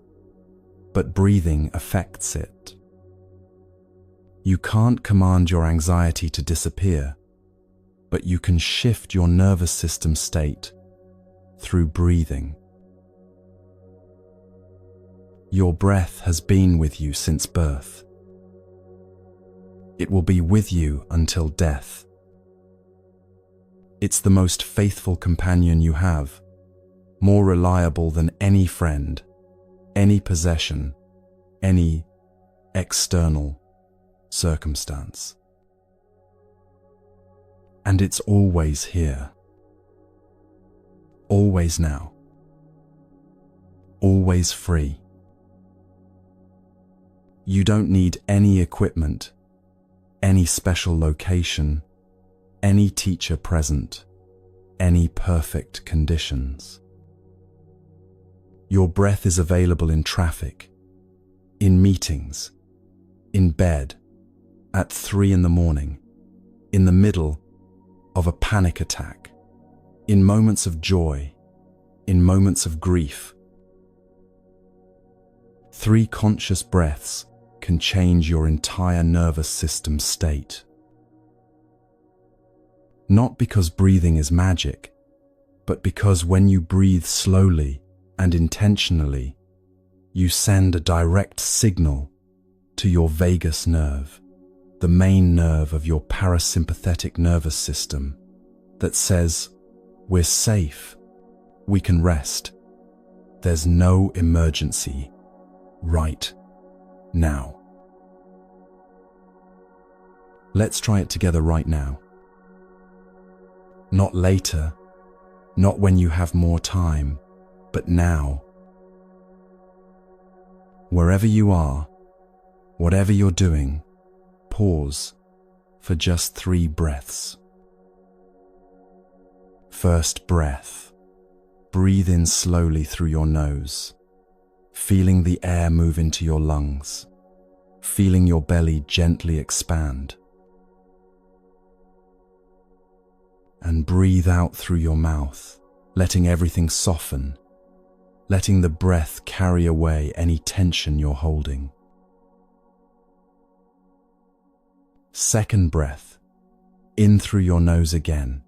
but breathing affects it. You can't command your anxiety to disappear, but you can shift your nervous system state through breathing. Your breath has been with you since birth. It will be with you until death. It's the most faithful companion you have, more reliable than any friend, any possession, any external circumstance. And it's always here, always now, always free. You don't need any equipment, any special location, any teacher present, any perfect conditions. Your breath is available in traffic, in meetings, in bed, at 3 a.m, in the middle of a panic attack, in moments of joy, in moments of grief. 3 conscious breaths can change your entire nervous system state. Not because breathing is magic, but because when you breathe slowly and intentionally, you send a direct signal to your vagus nerve, the main nerve of your parasympathetic nervous system, that says, "We're safe, we can rest, there's no emergency right now." Let's try it together right now. Not later, not when you have more time, but now. Wherever you are, whatever you're doing, pause for just 3 breaths. First breath. Breathe in slowly through your nose, feeling the air move into your lungs, feeling your belly gently expand. And breathe out through your mouth, letting everything soften, letting the breath carry away any tension you're holding. Second breath, in through your nose again,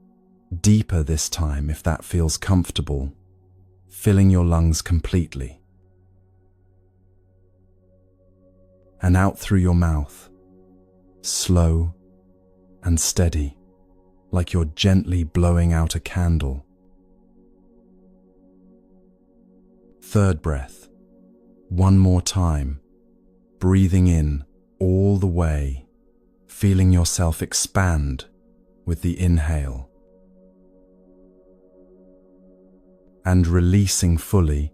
deeper this time if that feels comfortable, filling your lungs completely. And out through your mouth, slow and steady, like you're gently blowing out a candle. Third breath, one more time, breathing in all the way, feeling yourself expand with the inhale. And releasing fully,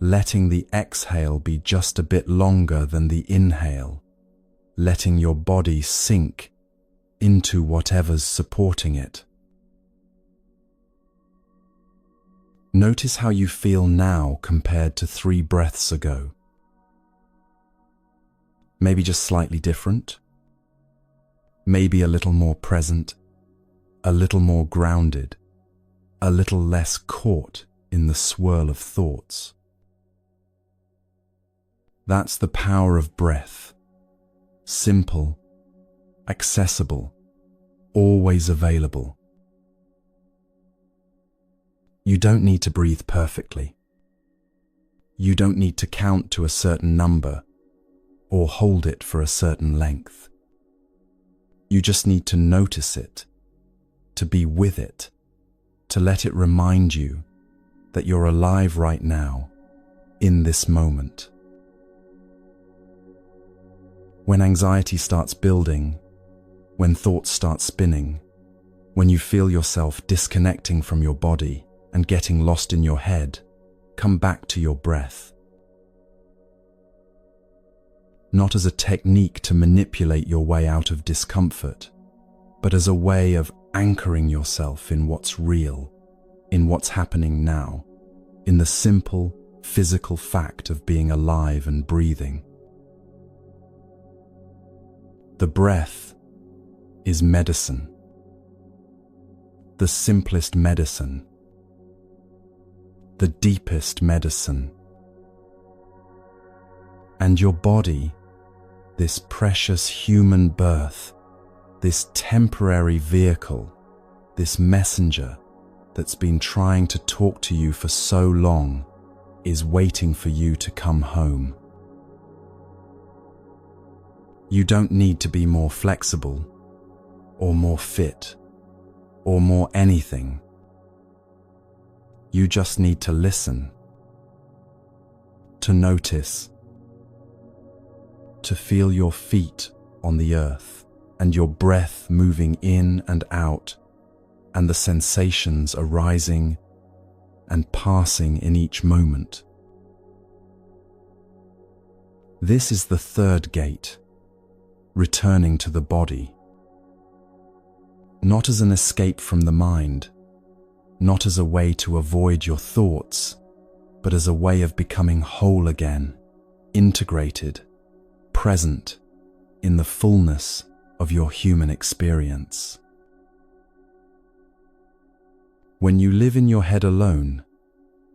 letting the exhale be just a bit longer than the inhale, letting your body sink into whatever's supporting it. Notice how you feel now compared to 3 breaths ago. Maybe just slightly different. Maybe a little more present, a little more grounded, a little less caught in the swirl of thoughts. That's the power of breath. Simple, accessible, always available. You don't need to breathe perfectly. You don't need to count to a certain number or hold it for a certain length. You just need to notice it, to be with it, to let it remind you that you're alive right now, in this moment. When anxiety starts building, when thoughts start spinning, when you feel yourself disconnecting from your body and getting lost in your head, come back to your breath. Not as a technique to manipulate your way out of discomfort, but as a way of anchoring yourself in what's real, in what's happening now, in the simple, physical fact of being alive and breathing. The breath is medicine. the simplest medicine, the deepest medicine. And your body, this precious human birth, this temporary vehicle, this messenger that's been trying to talk to you for so long, is waiting for you to come home. You don't need to be more flexible, or more fit, or more anything. You just need to listen, to notice, to feel your feet on the earth and your breath moving in and out, and the sensations arising and passing in each moment. This is the third gate, returning to the body. Not as an escape from the mind, not as a way to avoid your thoughts, but as a way of becoming whole again, integrated, present in the fullness of your human experience. When you live in your head alone,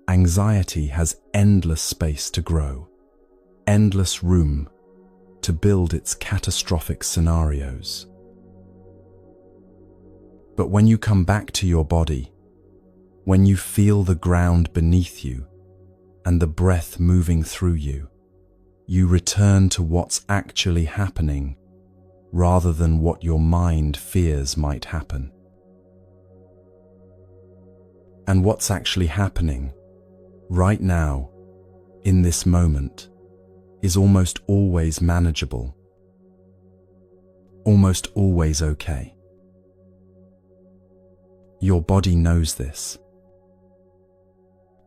anxiety has endless space to grow, endless room to build its catastrophic scenarios. But when you come back to your body, when you feel the ground beneath you and the breath moving through you, you return to what's actually happening rather than what your mind fears might happen. And what's actually happening right now, in this moment, is almost always manageable, almost always okay. Your body knows this.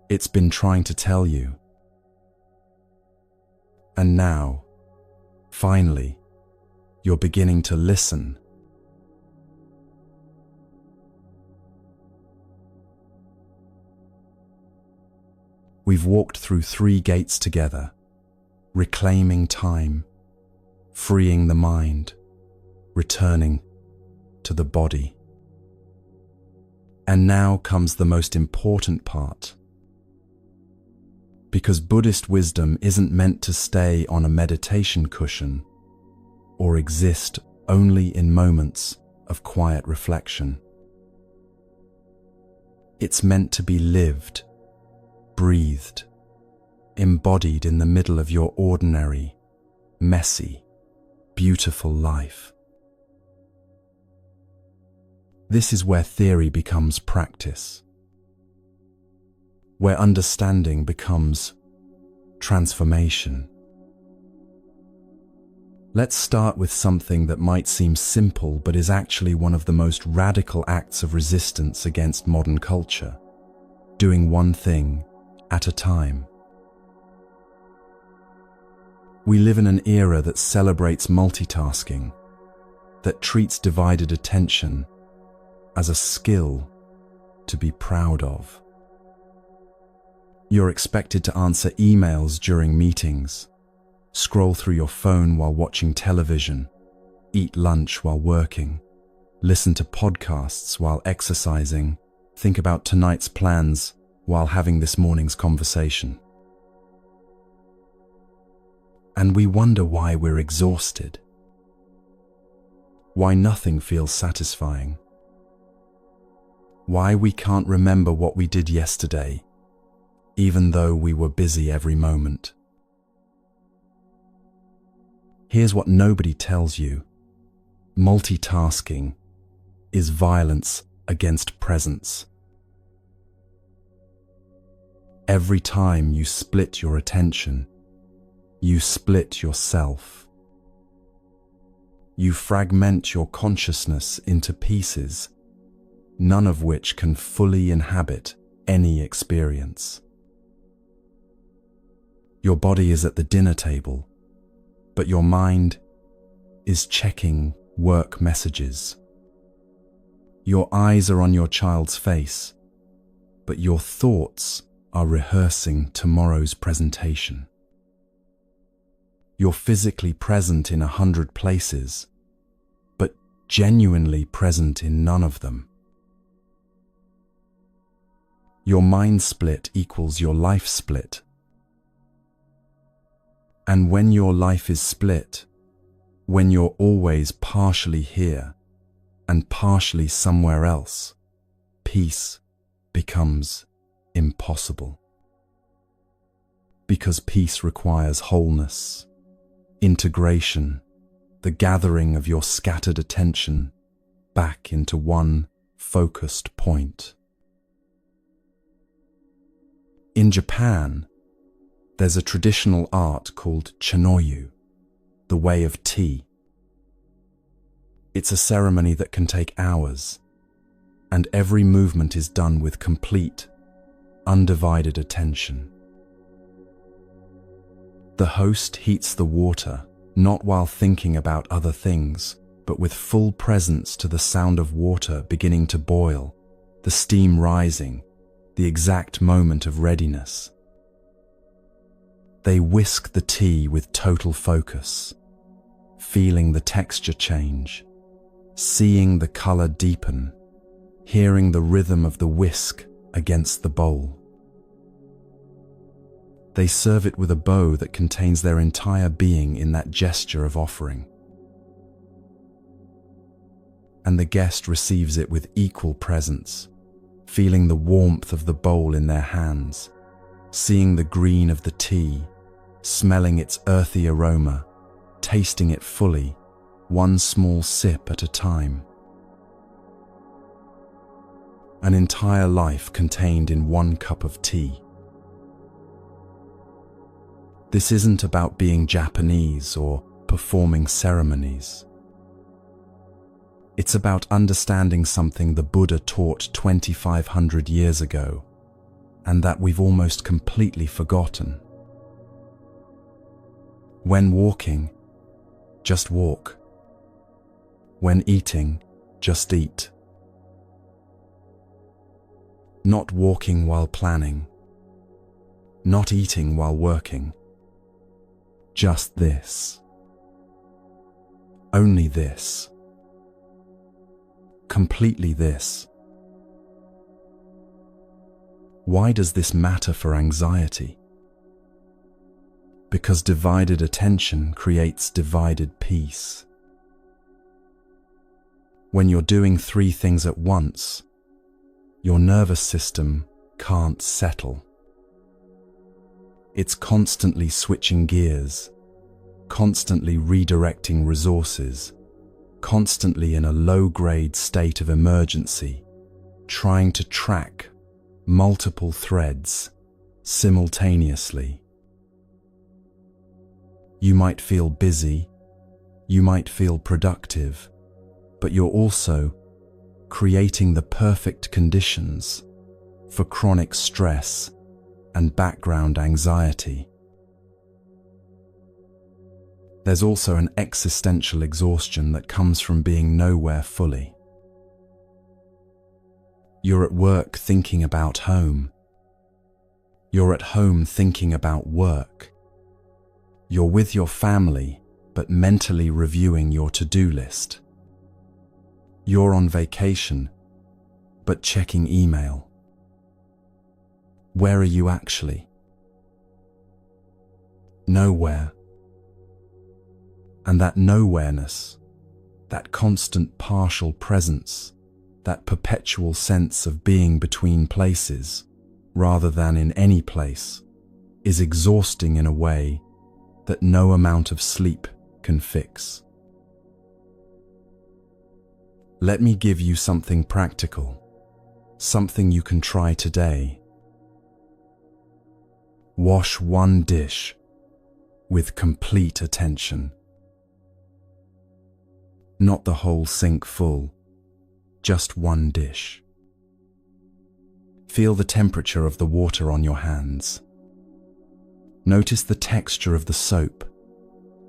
It's been trying to tell you. And now, finally, you're beginning to listen. We've walked through 3 gates together, reclaiming time, freeing the mind, returning to the body. And now comes the most important part. Because Buddhist wisdom isn't meant to stay on a meditation cushion or exist only in moments of quiet reflection. It's meant to be lived, breathed, embodied in the middle of your ordinary, messy, beautiful life. This is where theory becomes practice, where understanding becomes transformation. Let's start with something that might seem simple but is actually one of the most radical acts of resistance against modern culture: doing one thing at a time. We live in an era that celebrates multitasking, that treats divided attention as a skill to be proud of. You're expected to answer emails during meetings, scroll through your phone while watching television, eat lunch while working, listen to podcasts while exercising, think about tonight's plans while having this morning's conversation. And we wonder why we're exhausted, why nothing feels satisfying, why we can't remember what we did yesterday, even though we were busy every moment. Here's what nobody tells you. Multitasking is violence against presence. Every time you split your attention, you split yourself. You fragment your consciousness into pieces, none of which can fully inhabit any experience. Your body is at the dinner table, but your mind is checking work messages. Your eyes are on your child's face, but your thoughts are rehearsing tomorrow's presentation. You're physically present in 100 places, but genuinely present in none of them. Your mind split equals your life split. And when your life is split, when you're always partially here and partially somewhere else, peace becomes impossible. Because peace requires wholeness, integration, the gathering of your scattered attention back into one focused point. In Japan, there's a traditional art called chanoyu, the way of tea. It's a ceremony that can take hours, and every movement is done with complete, undivided attention. The host heats the water, not while thinking about other things, but with full presence to the sound of water beginning to boil, the steam rising, the exact moment of readiness. They whisk the tea with total focus, feeling the texture change, seeing the color deepen, hearing the rhythm of the whisk against the bowl. They serve it with a bow that contains their entire being in that gesture of offering. And the guest receives it with equal presence, feeling the warmth of the bowl in their hands, seeing the green of the tea, smelling its earthy aroma, tasting it fully, one small sip at a time. An entire life contained in one cup of tea. This isn't about being Japanese or performing ceremonies. It's about understanding something the Buddha taught 2,500 years ago, and that we've almost completely forgotten. When walking, just walk. When eating, just eat. Not walking while planning. Not eating while working. Just this. Only this. Completely this. Why does this matter for anxiety? Because divided attention creates divided peace. When you're doing 3 things at once, your nervous system can't settle. It's constantly switching gears, constantly redirecting resources, constantly in a low-grade state of emergency, trying to track multiple threads simultaneously. You might feel busy, you might feel productive, but you're also creating the perfect conditions for chronic stress and background anxiety. There's also an existential exhaustion that comes from being nowhere fully. You're at work thinking about home. You're at home thinking about work. You're with your family, but mentally reviewing your to-do list. You're on vacation, but checking email. Where are you actually? Nowhere. And that nowhereness, that constant partial presence, that perpetual sense of being between places, rather than in any place, is exhausting in a way that no amount of sleep can fix. Let me give you something practical, something you can try today. Wash one dish with complete attention. Not the whole sink full, just one dish. Feel the temperature of the water on your hands. Notice the texture of the soap,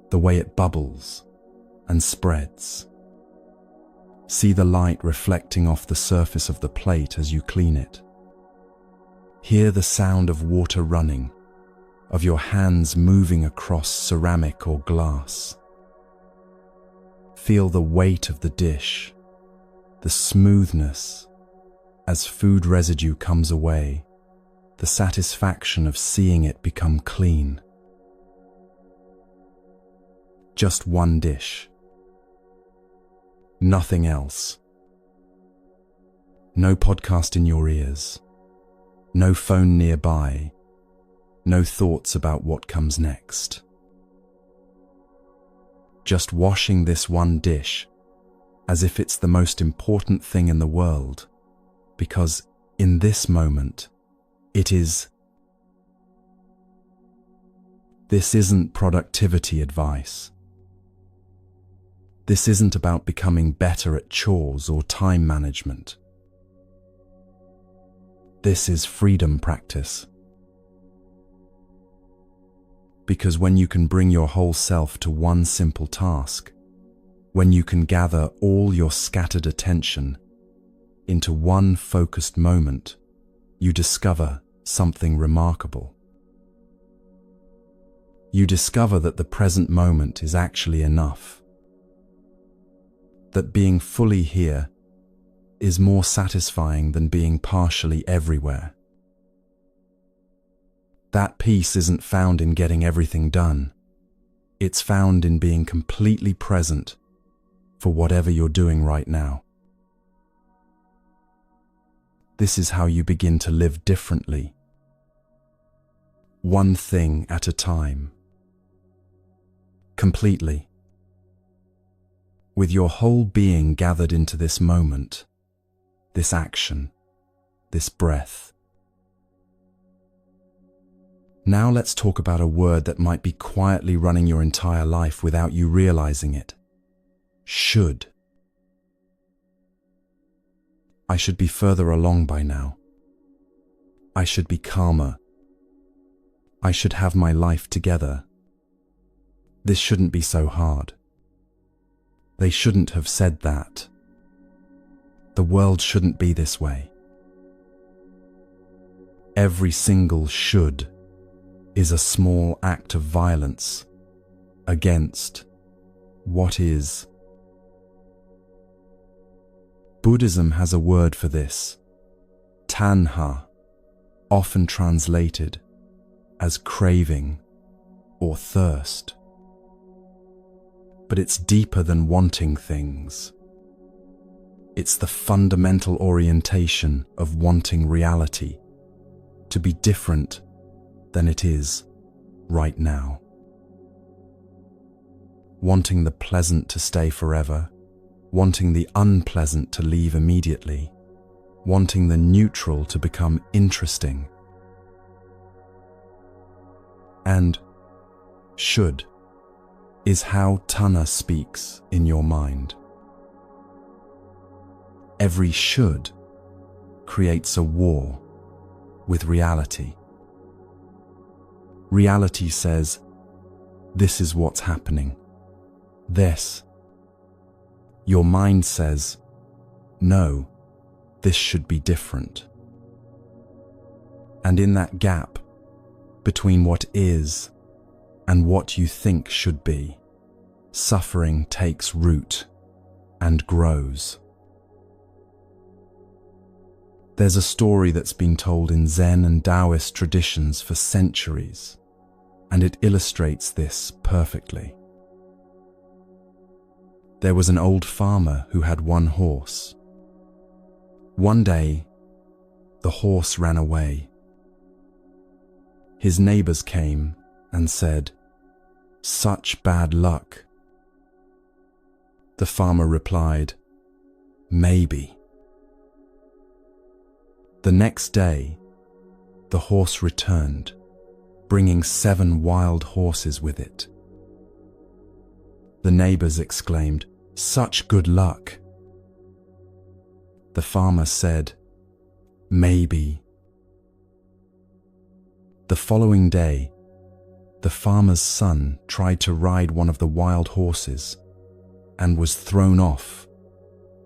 the way it bubbles and spreads. See the light reflecting off the surface of the plate as you clean it. Hear the sound of water running, of your hands moving across ceramic or glass. Feel the weight of the dish, the smoothness as food residue comes away, the satisfaction of seeing it become clean. Just one dish. Nothing else. No podcast in your ears. No phone nearby. No thoughts about what comes next. Just washing this one dish as if it's the most important thing in the world, because in this moment, it is. This isn't productivity advice. This isn't about becoming better at chores or time management. This is freedom practice. Because when you can bring your whole self to one simple task, when you can gather all your scattered attention into one focused moment, you discover something remarkable. You discover that the present moment is actually enough. That being fully here is more satisfying than being partially everywhere. That peace isn't found in getting everything done. It's found in being completely present for whatever you're doing right now. This is how you begin to live differently. One thing at a time. Completely. With your whole being gathered into this moment, this action, this breath. Now let's talk about a word that might be quietly running your entire life without you realizing it. Should. I should be further along by now. I should be calmer. I should have my life together. This shouldn't be so hard. They shouldn't have said that. The world shouldn't be this way. Every single should is a small act of violence against what is. Buddhism has a word for this, tanha, often translated as craving or thirst. But it's deeper than wanting things. It's the fundamental orientation of wanting reality to be different than it is right now. Wanting the pleasant to stay forever, wanting the unpleasant to leave immediately, wanting the neutral to become interesting. And should is how Tana speaks in your mind. Every should creates a war with reality. Reality says, this is what's happening. This. Your mind says, no, this should be different. And in that gap between what is and what you think should be, suffering takes root and grows. There's a story that's been told in Zen and Taoist traditions for centuries, and it illustrates this perfectly. There was an old farmer who had one horse. One day, the horse ran away. His neighbors came and said, "Such bad luck." The farmer replied, "Maybe." The next day, the horse returned, bringing 7 wild horses with it. The neighbors exclaimed, "Such good luck." The farmer said, "Maybe." The following day, the farmer's son tried to ride one of the wild horses and was thrown off,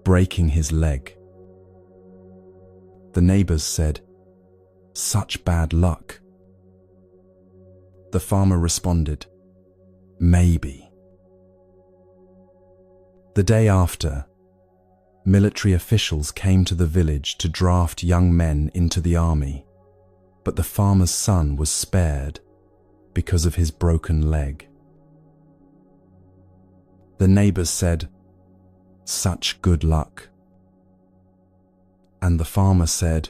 breaking his leg. The neighbors said, "Such bad luck." The farmer responded, "Maybe." The day after, military officials came to the village to draft young men into the army, but the farmer's son was spared because of his broken leg. The neighbors said, "Such good luck." And the farmer said,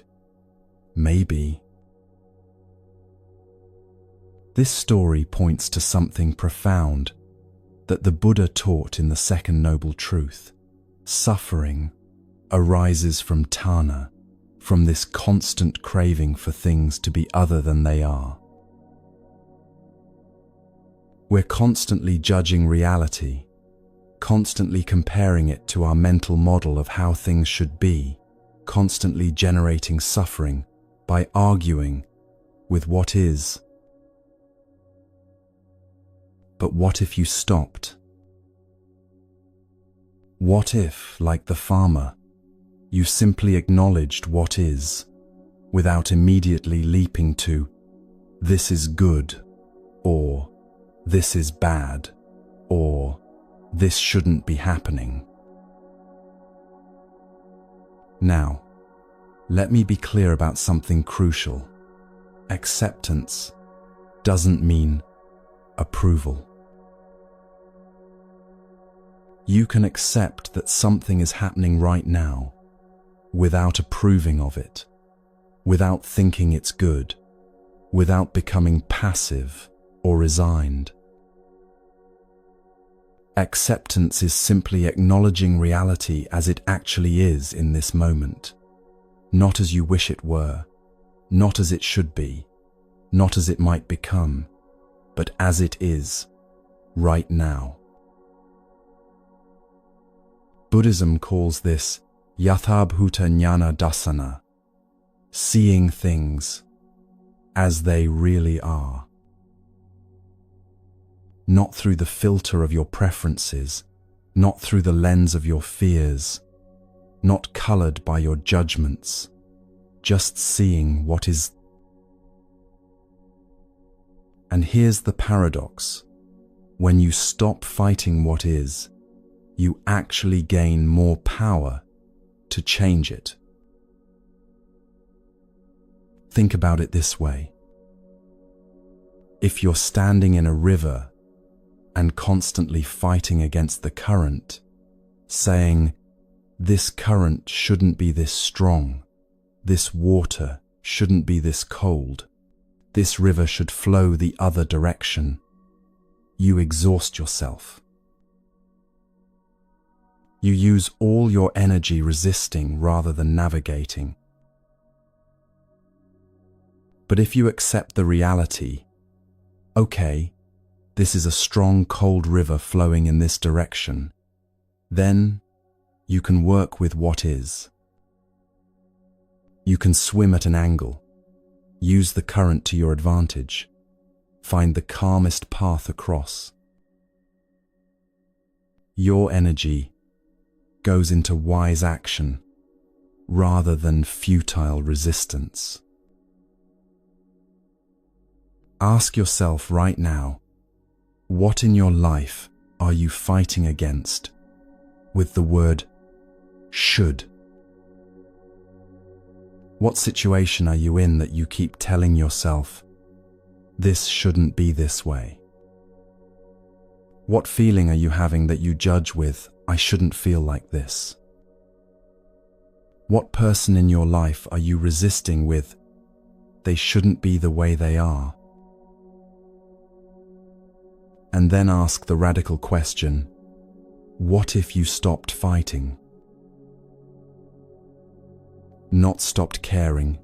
"Maybe." This story points to something profound that the Buddha taught in the second noble truth. Suffering arises from tanha, from this constant craving for things to be other than they are. We're constantly judging reality, constantly comparing it to our mental model of how things should be, constantly generating suffering by arguing with what is. But what if you stopped? What if, like the farmer, you simply acknowledged what is, without immediately leaping to, "This is good," or "This is bad," or "This shouldn't be happening"? Now, let me be clear about something crucial. Acceptance doesn't mean approval. You can accept that something is happening right now without approving of it, without thinking it's good, without becoming passive or resigned. Acceptance is simply acknowledging reality as it actually is in this moment, not as you wish it were, not as it should be, not as it might become, but as it is, right now. Buddhism calls this Yathabhuta Jnana Dassana, seeing things as they really are. Not through the filter of your preferences, not through the lens of your fears, not colored by your judgments, just seeing what is. And here's the paradox. When you stop fighting what is, you actually gain more power to change it. Think about it this way. If you're standing in a river and constantly fighting against the current, saying, "This current shouldn't be this strong, this water shouldn't be this cold, this river should flow the other direction," you exhaust yourself. You use all your energy resisting rather than navigating. But if you accept the reality, okay, this is a strong cold river flowing in this direction, then you can work with what is. You can swim at an angle, use the current to your advantage, find the calmest path across. Your energy goes into wise action rather than futile resistance. Ask yourself right now, what in your life are you fighting against with the word should? What situation are you in that you keep telling yourself, this shouldn't be this way? What feeling are you having that you judge with, I shouldn't feel like this? What person in your life are you resisting with, they shouldn't be the way they are? And then ask the radical question, what if you stopped fighting? Not stopped caring,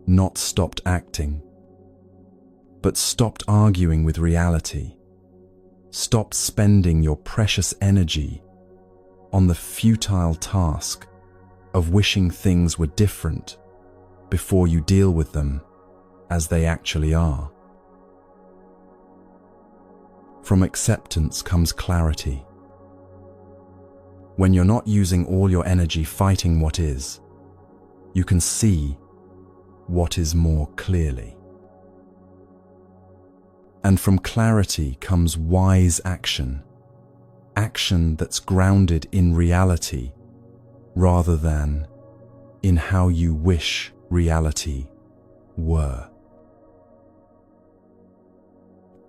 not stopped acting, but stopped arguing with reality. Stop spending your precious energy on the futile task of wishing things were different before you deal with them as they actually are. From acceptance comes clarity. When you're not using all your energy fighting what is, you can see what is more clearly. And from clarity comes wise action, action that's grounded in reality rather than in how you wish reality were.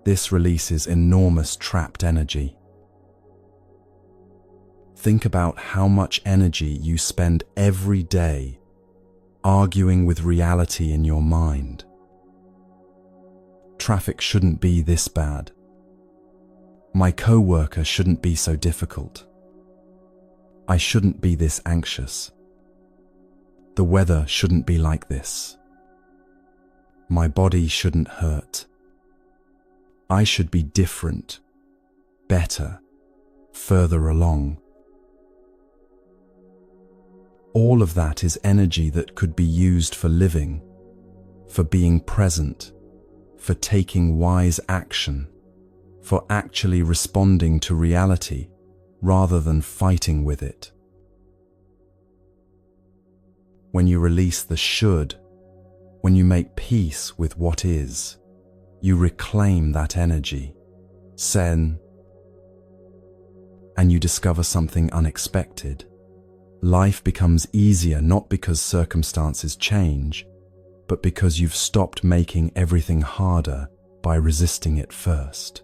This releases enormous trapped energy. Think about how much energy you spend every day arguing with reality in your mind. Traffic shouldn't be this bad. My coworker shouldn't be so difficult. I shouldn't be this anxious. The weather shouldn't be like this. My body shouldn't hurt. I should be different, better, further along. All of that is energy that could be used for living, for being present, for taking wise action, for actually responding to reality rather than fighting with it. When you release the should, when you make peace with what is, you reclaim that energy, sen, and you discover something unexpected. Life becomes easier not because circumstances change, but because you've stopped making everything harder by resisting it first.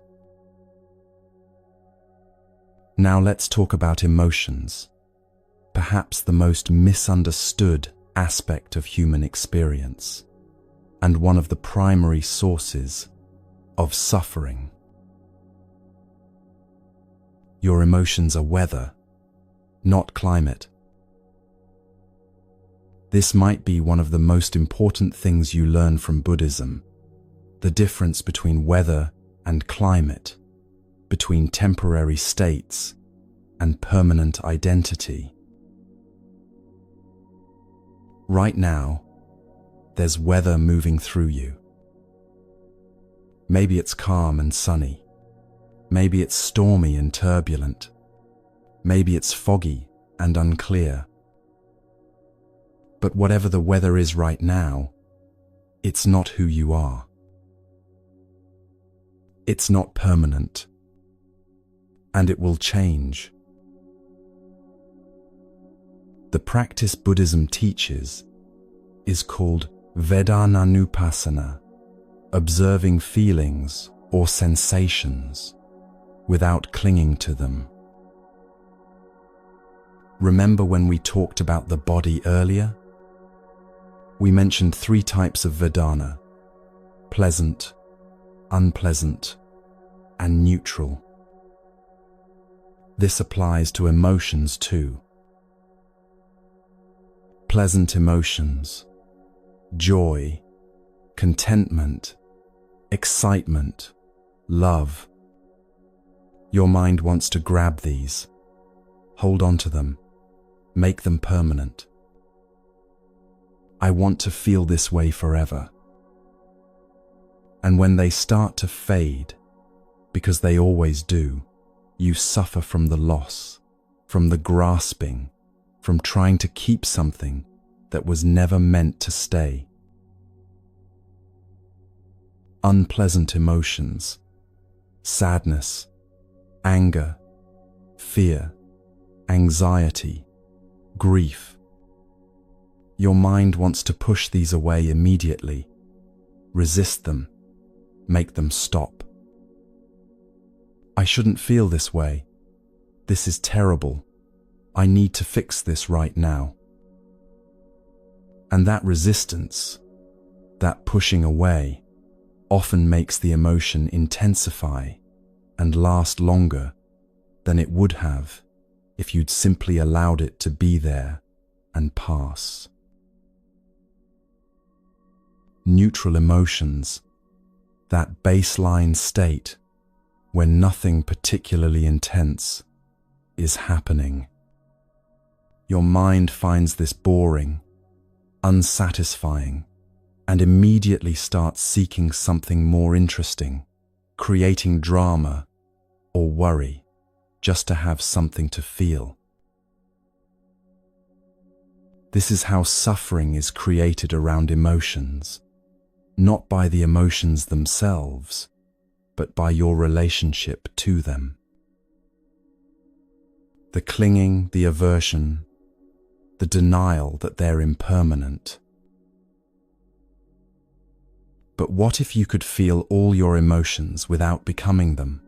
Now let's talk about emotions, perhaps the most misunderstood aspect of human experience, and one of the primary sources of suffering. Your emotions are weather, not climate. This might be one of the most important things you learn from Buddhism, the difference between weather and climate, between temporary states and permanent identity. Right now, there's weather moving through you. Maybe it's calm and sunny. Maybe it's stormy and turbulent. Maybe it's foggy and unclear. But whatever the weather is right now, it's not who you are. It's not permanent, and it will change. The practice Buddhism teaches is called Vedananupassana, observing feelings or sensations without clinging to them. Remember when we talked about the body earlier? We mentioned 3 types of Vedana: pleasant, unpleasant, and neutral. This applies to emotions too. Pleasant emotions, joy, contentment, excitement, love. Your mind wants to grab these, hold on to them, make them permanent. I want to feel this way forever. And when they start to fade, because they always do, you suffer from the loss, from the grasping, from trying to keep something that was never meant to stay. Unpleasant emotions, sadness, anger, fear, anxiety, grief. Your mind wants to push these away immediately, resist them, make them stop. I shouldn't feel this way. This is terrible. I need to fix this right now. And that resistance, that pushing away, often makes the emotion intensify and last longer than it would have if you'd simply allowed it to be there and pass. Neutral emotions, that baseline state when nothing particularly intense is happening. Your mind finds this boring, unsatisfying, and immediately starts seeking something more interesting, creating drama or worry just to have something to feel. This is how suffering is created around emotions, not by the emotions themselves, but by your relationship to them. The clinging, the aversion, the denial that they're impermanent. But what if you could feel all your emotions without becoming them?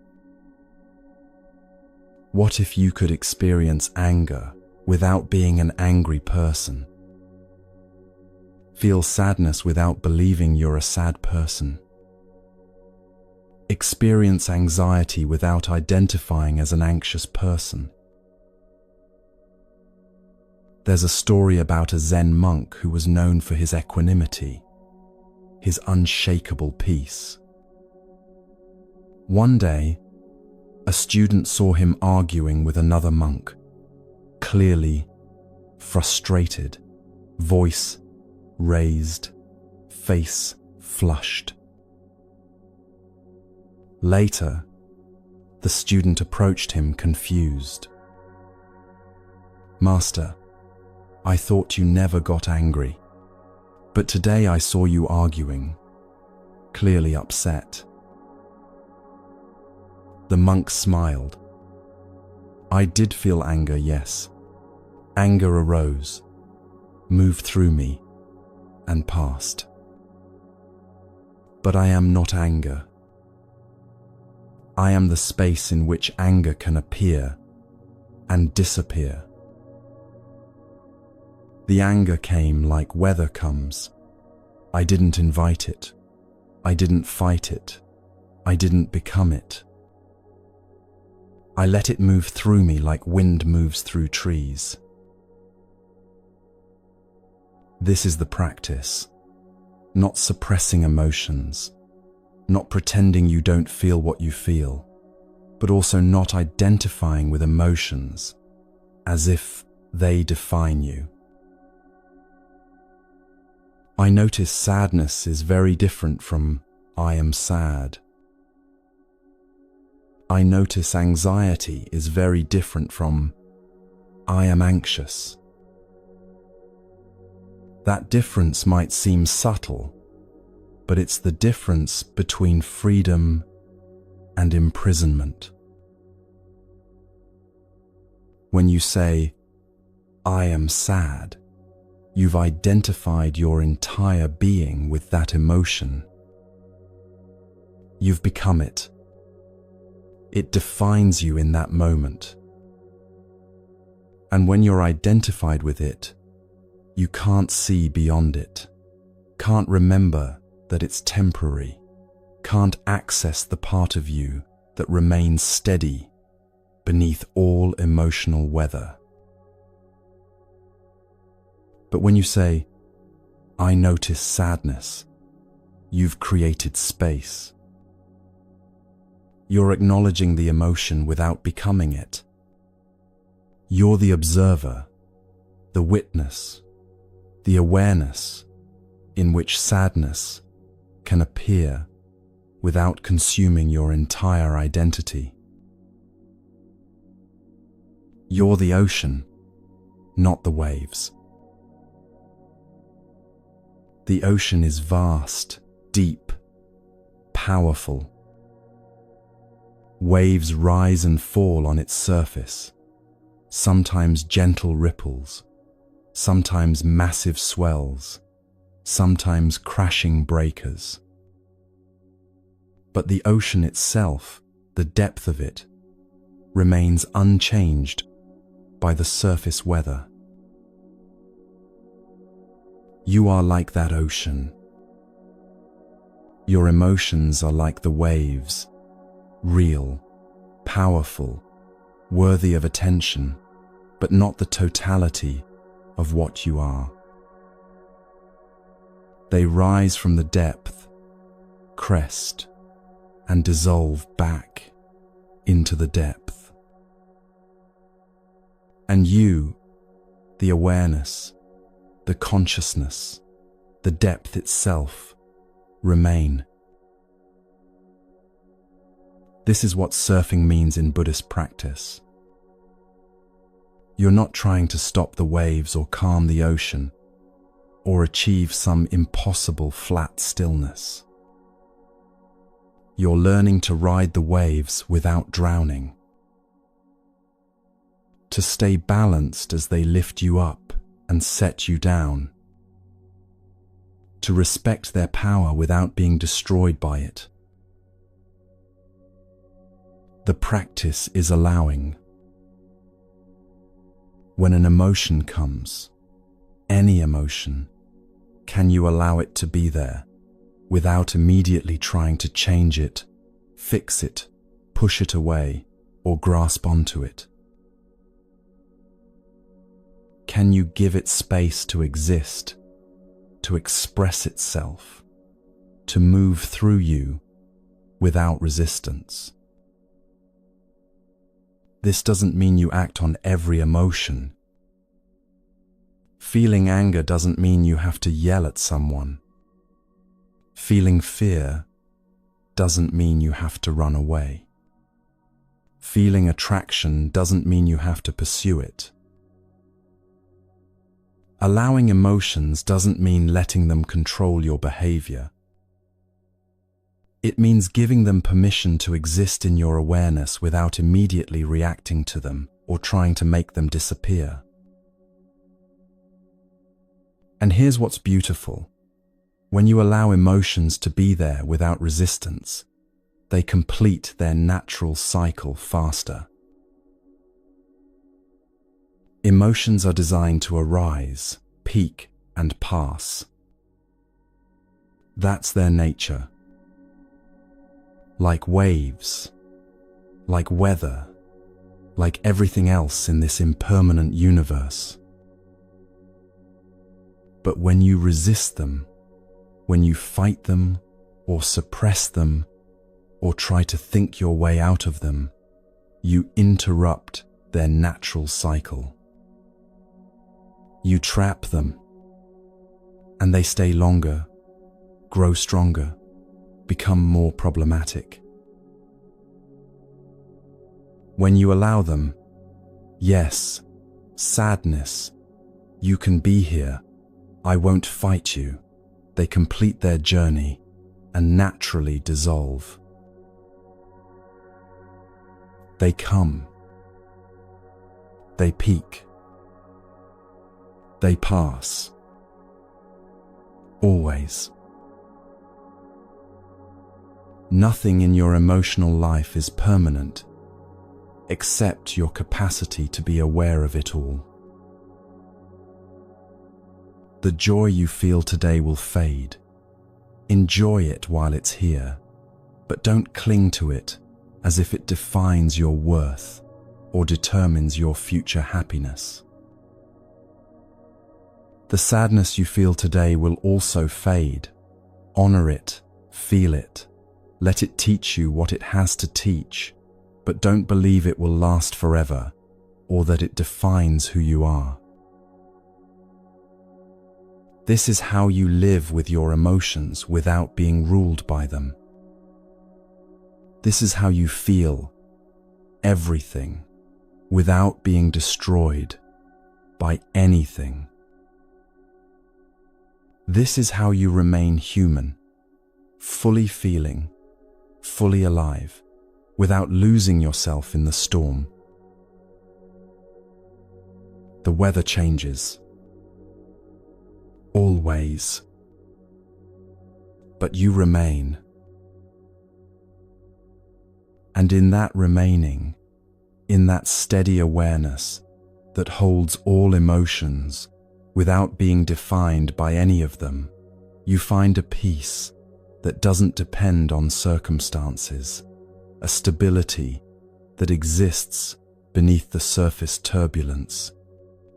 What if you could experience anger without being an angry person? Feel sadness without believing you're a sad person? Experience anxiety without identifying as an anxious person? There's a story about a Zen monk who was known for his equanimity, his unshakable peace. One day, a student saw him arguing with another monk, clearly frustrated, voice raised, face flushed. Later, the student approached him confused. "Master, I thought you never got angry, but today I saw you arguing, clearly upset." The monk smiled. "I did feel anger, yes. Anger arose, moved through me, and passed. But I am not anger. I am the space in which anger can appear and disappear. The anger came like weather comes. I didn't invite it. I didn't fight it. I didn't become it. I let it move through me like wind moves through trees." This is the practice, not suppressing emotions, not pretending you don't feel what you feel, but also not identifying with emotions as if they define you. I notice sadness is very different from "I am sad." I notice anxiety is very different from "I am anxious." That difference might seem subtle, but it's the difference between freedom and imprisonment. When you say, "I am sad," you've identified your entire being with that emotion. You've become it. It defines you in that moment. And when you're identified with it, you can't see beyond it, can't remember that it's temporary, can't access the part of you that remains steady beneath all emotional weather. But when you say, "I notice sadness," you've created space. You're acknowledging the emotion without becoming it. You're the observer, the witness, the awareness in which sadness can appear without consuming your entire identity. You're the ocean, not the waves. The ocean is vast, deep, powerful. Waves rise and fall on its surface, sometimes gentle ripples, sometimes massive swells, sometimes crashing breakers. But the ocean itself, the depth of it, remains unchanged by the surface weather. You are like that ocean. Your emotions are like the waves, real, powerful, worthy of attention, but not the totality of what you are. They rise from the depth, crest, and dissolve back into the depth. And you, the awareness, the consciousness, the depth itself, remain. This is what surfing means in Buddhist practice. You're not trying to stop the waves or calm the ocean, or achieve some impossible flat stillness. You're learning to ride the waves without drowning, to stay balanced as they lift you up and set you down, to respect their power without being destroyed by it. The practice is allowing. When an emotion comes, any emotion, can you allow it to be there without immediately trying to change it, fix it, push it away, or grasp onto it? Can you give it space to exist, to express itself, to move through you without resistance? This doesn't mean you act on every emotion. Feeling anger doesn't mean you have to yell at someone. Feeling fear doesn't mean you have to run away. Feeling attraction doesn't mean you have to pursue it. Allowing emotions doesn't mean letting them control your behavior. It means giving them permission to exist in your awareness without immediately reacting to them or trying to make them disappear. And here's what's beautiful. When you allow emotions to be there without resistance, they complete their natural cycle faster. Emotions are designed to arise, peak, and pass. That's their nature. Like waves, like weather, like everything else in this impermanent universe. But when you resist them, when you fight them, or suppress them, or try to think your way out of them, you interrupt their natural cycle. You trap them, and they stay longer, grow stronger, become more problematic. When you allow them, yes, sadness, you can be here, I won't fight you, they complete their journey and naturally dissolve. They come, they peak, they pass, always. Nothing in your emotional life is permanent, except your capacity to be aware of it all. The joy you feel today will fade. Enjoy it while it's here, but don't cling to it as if it defines your worth or determines your future happiness. The sadness you feel today will also fade. Honor it, feel it. Let it teach you what it has to teach, but don't believe it will last forever or that it defines who you are. This is how you live with your emotions without being ruled by them. This is how you feel everything without being destroyed by anything. This is how you remain human, fully feeling, fully alive, without losing yourself in the storm. The weather changes. Always. But you remain. And in that remaining, in that steady awareness that holds all emotions without being defined by any of them, you find a peace that doesn't depend on circumstances, a stability that exists beneath the surface turbulence,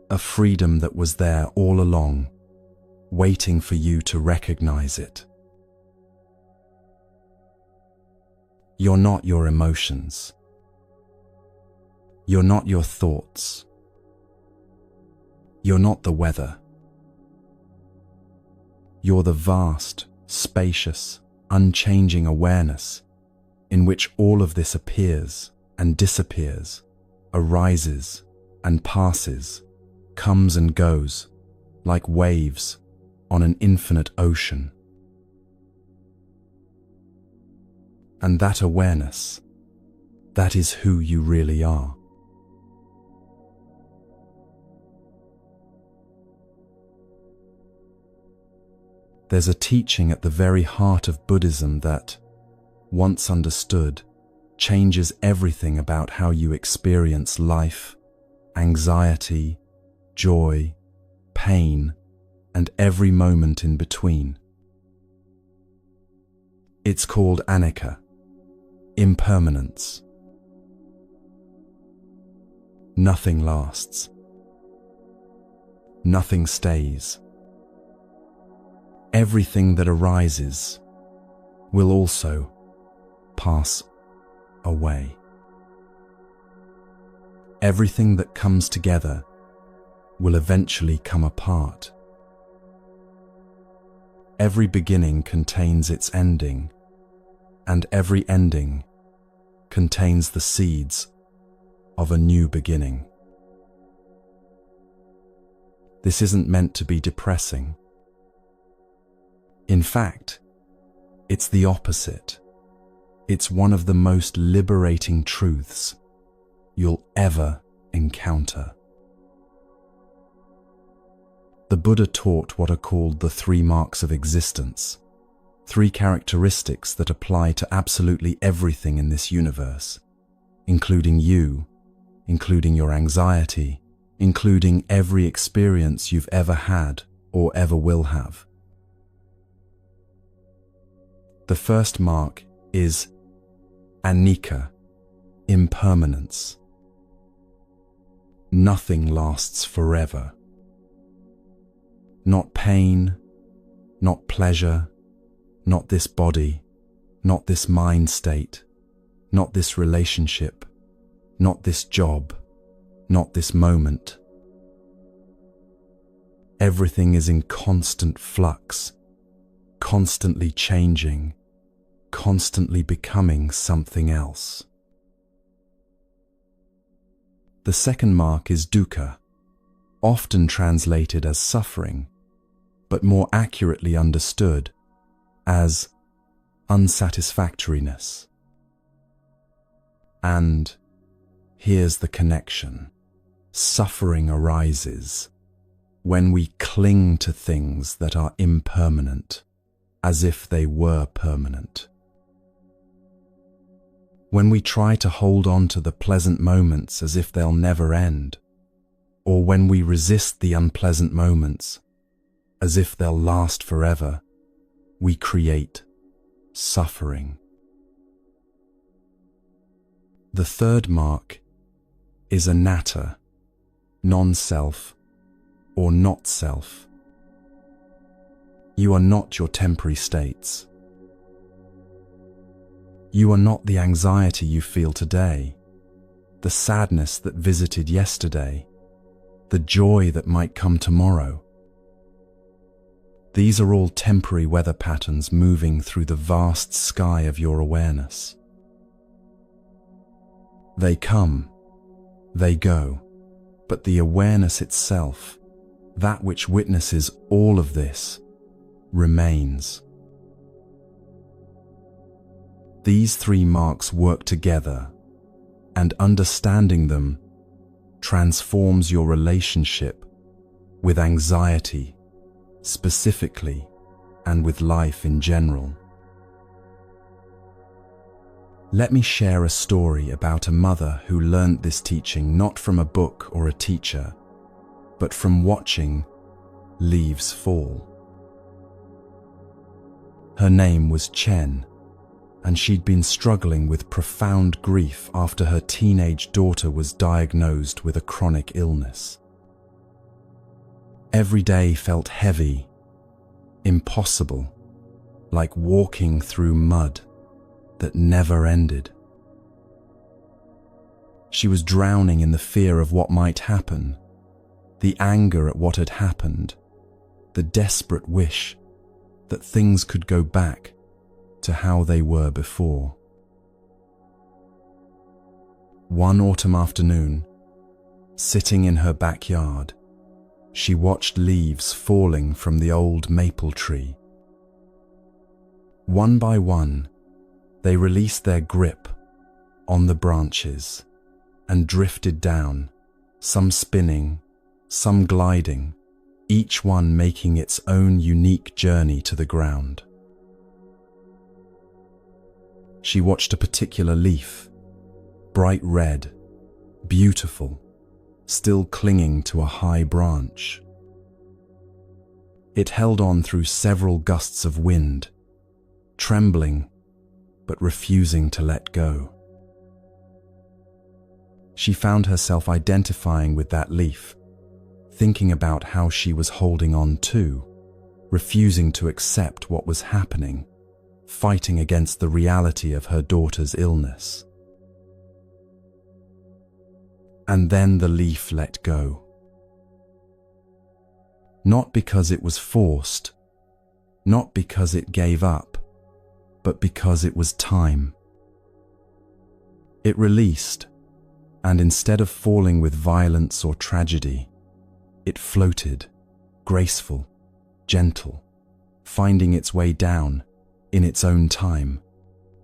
a freedom that was there all along, waiting for you to recognize it. You're not your emotions. You're not your thoughts. You're not the weather. You're the vast, spacious, unchanging awareness in which all of this appears and disappears, arises and passes, comes and goes, like waves on an infinite ocean. And that awareness, that is who you really are. There's a teaching at the very heart of Buddhism that, once understood, changes everything about how you experience life, anxiety, joy, pain, and every moment in between. It's called anicca, impermanence. Nothing lasts. Nothing stays. Everything that arises will also pass away. Everything that comes together will eventually come apart. Every beginning contains its ending, and every ending contains the seeds of a new beginning. This isn't meant to be depressing. In fact, it's the opposite. It's one of the most liberating truths you'll ever encounter. The Buddha taught what are called the 3 marks of existence, 3 characteristics that apply to absolutely everything in this universe, including you, including your anxiety, including every experience you've ever had or ever will have. The first mark is anicca, impermanence. Nothing lasts forever. Not pain, not pleasure, not this body, not this mind state, not this relationship, not this job, not this moment. Everything is in constant flux, constantly changing, constantly becoming something else. The second mark is dukkha, often translated as suffering, but more accurately understood as unsatisfactoriness. And here's the connection. Suffering arises when we cling to things that are impermanent, as if they were permanent. When we try to hold on to the pleasant moments as if they'll never end, or when we resist the unpleasant moments as if they'll last forever, we create suffering. The third mark is anatta, non-self or not self. You are not your temporary states. You are not the anxiety you feel today, the sadness that visited yesterday, the joy that might come tomorrow. These are all temporary weather patterns moving through the vast sky of your awareness. They come, they go, but the awareness itself, that which witnesses all of this, remains. These 3 marks work together, and understanding them transforms your relationship with anxiety specifically, and with life in general. Let me share a story about a mother who learned this teaching not from a book or a teacher, but from watching leaves fall. Her name was Chen, and she'd been struggling with profound grief after her teenage daughter was diagnosed with a chronic illness. Every day felt heavy, impossible, like walking through mud that never ended. She was drowning in the fear of what might happen, the anger at what had happened, the desperate wish that things could go back to how they were before. One autumn afternoon, sitting in her backyard, she watched leaves falling from the old maple tree. One by one, they released their grip on the branches and drifted down, some spinning, some gliding, each one making its own unique journey to the ground. She watched a particular leaf, bright red, beautiful, still clinging to a high branch. It held on through several gusts of wind, trembling but refusing to let go. She found herself identifying with that leaf, thinking about how she was holding on too, refusing to accept what was happening, fighting against the reality of her daughter's illness. And then the leaf let go. Not because it was forced, not because it gave up, but because it was time. It released, and instead of falling with violence or tragedy, it floated, graceful, gentle, finding its way down in its own time,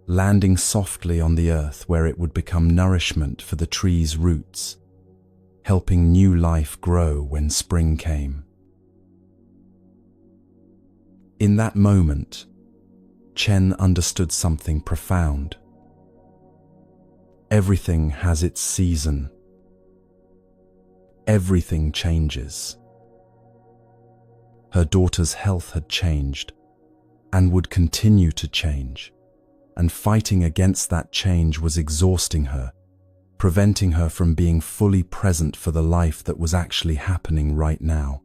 landing softly on the earth where it would become nourishment for the tree's roots, helping new life grow when spring came. In that moment, Chen understood something profound. Everything has its season. Everything changes. Her daughter's health had changed and would continue to change, and fighting against that change was exhausting her, preventing her from being fully present for the life that was actually happening right now.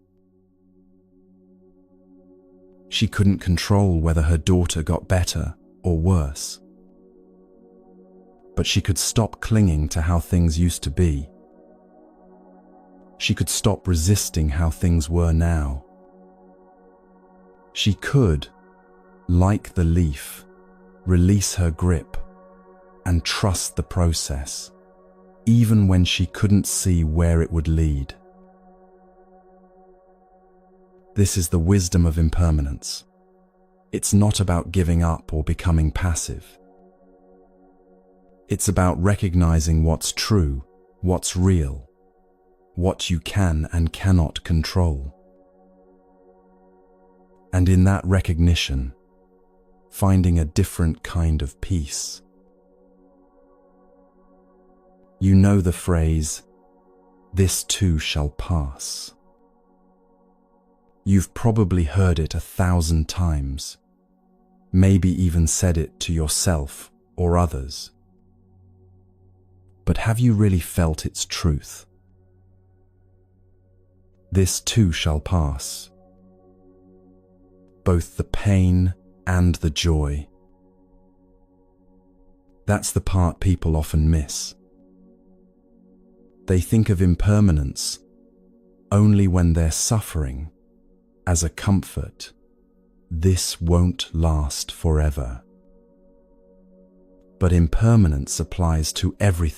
She couldn't control whether her daughter got better or worse, but she could stop clinging to how things used to be. She could stop resisting how things were now. She could, like the leaf, release her grip and trust the process, even when she couldn't see where it would lead. This is the wisdom of impermanence. It's not about giving up or becoming passive. It's about recognizing what's true, what's real, what you can and cannot control. And in that recognition, finding a different kind of peace. You know the phrase, "This too shall pass." You've probably heard it 1,000 times, maybe even said it to yourself or others. But have you really felt its truth? This too shall pass. Both the pain and the joy. That's the part people often miss. They think of impermanence only when they're suffering, as a comfort. This won't last forever. But impermanence applies to everything.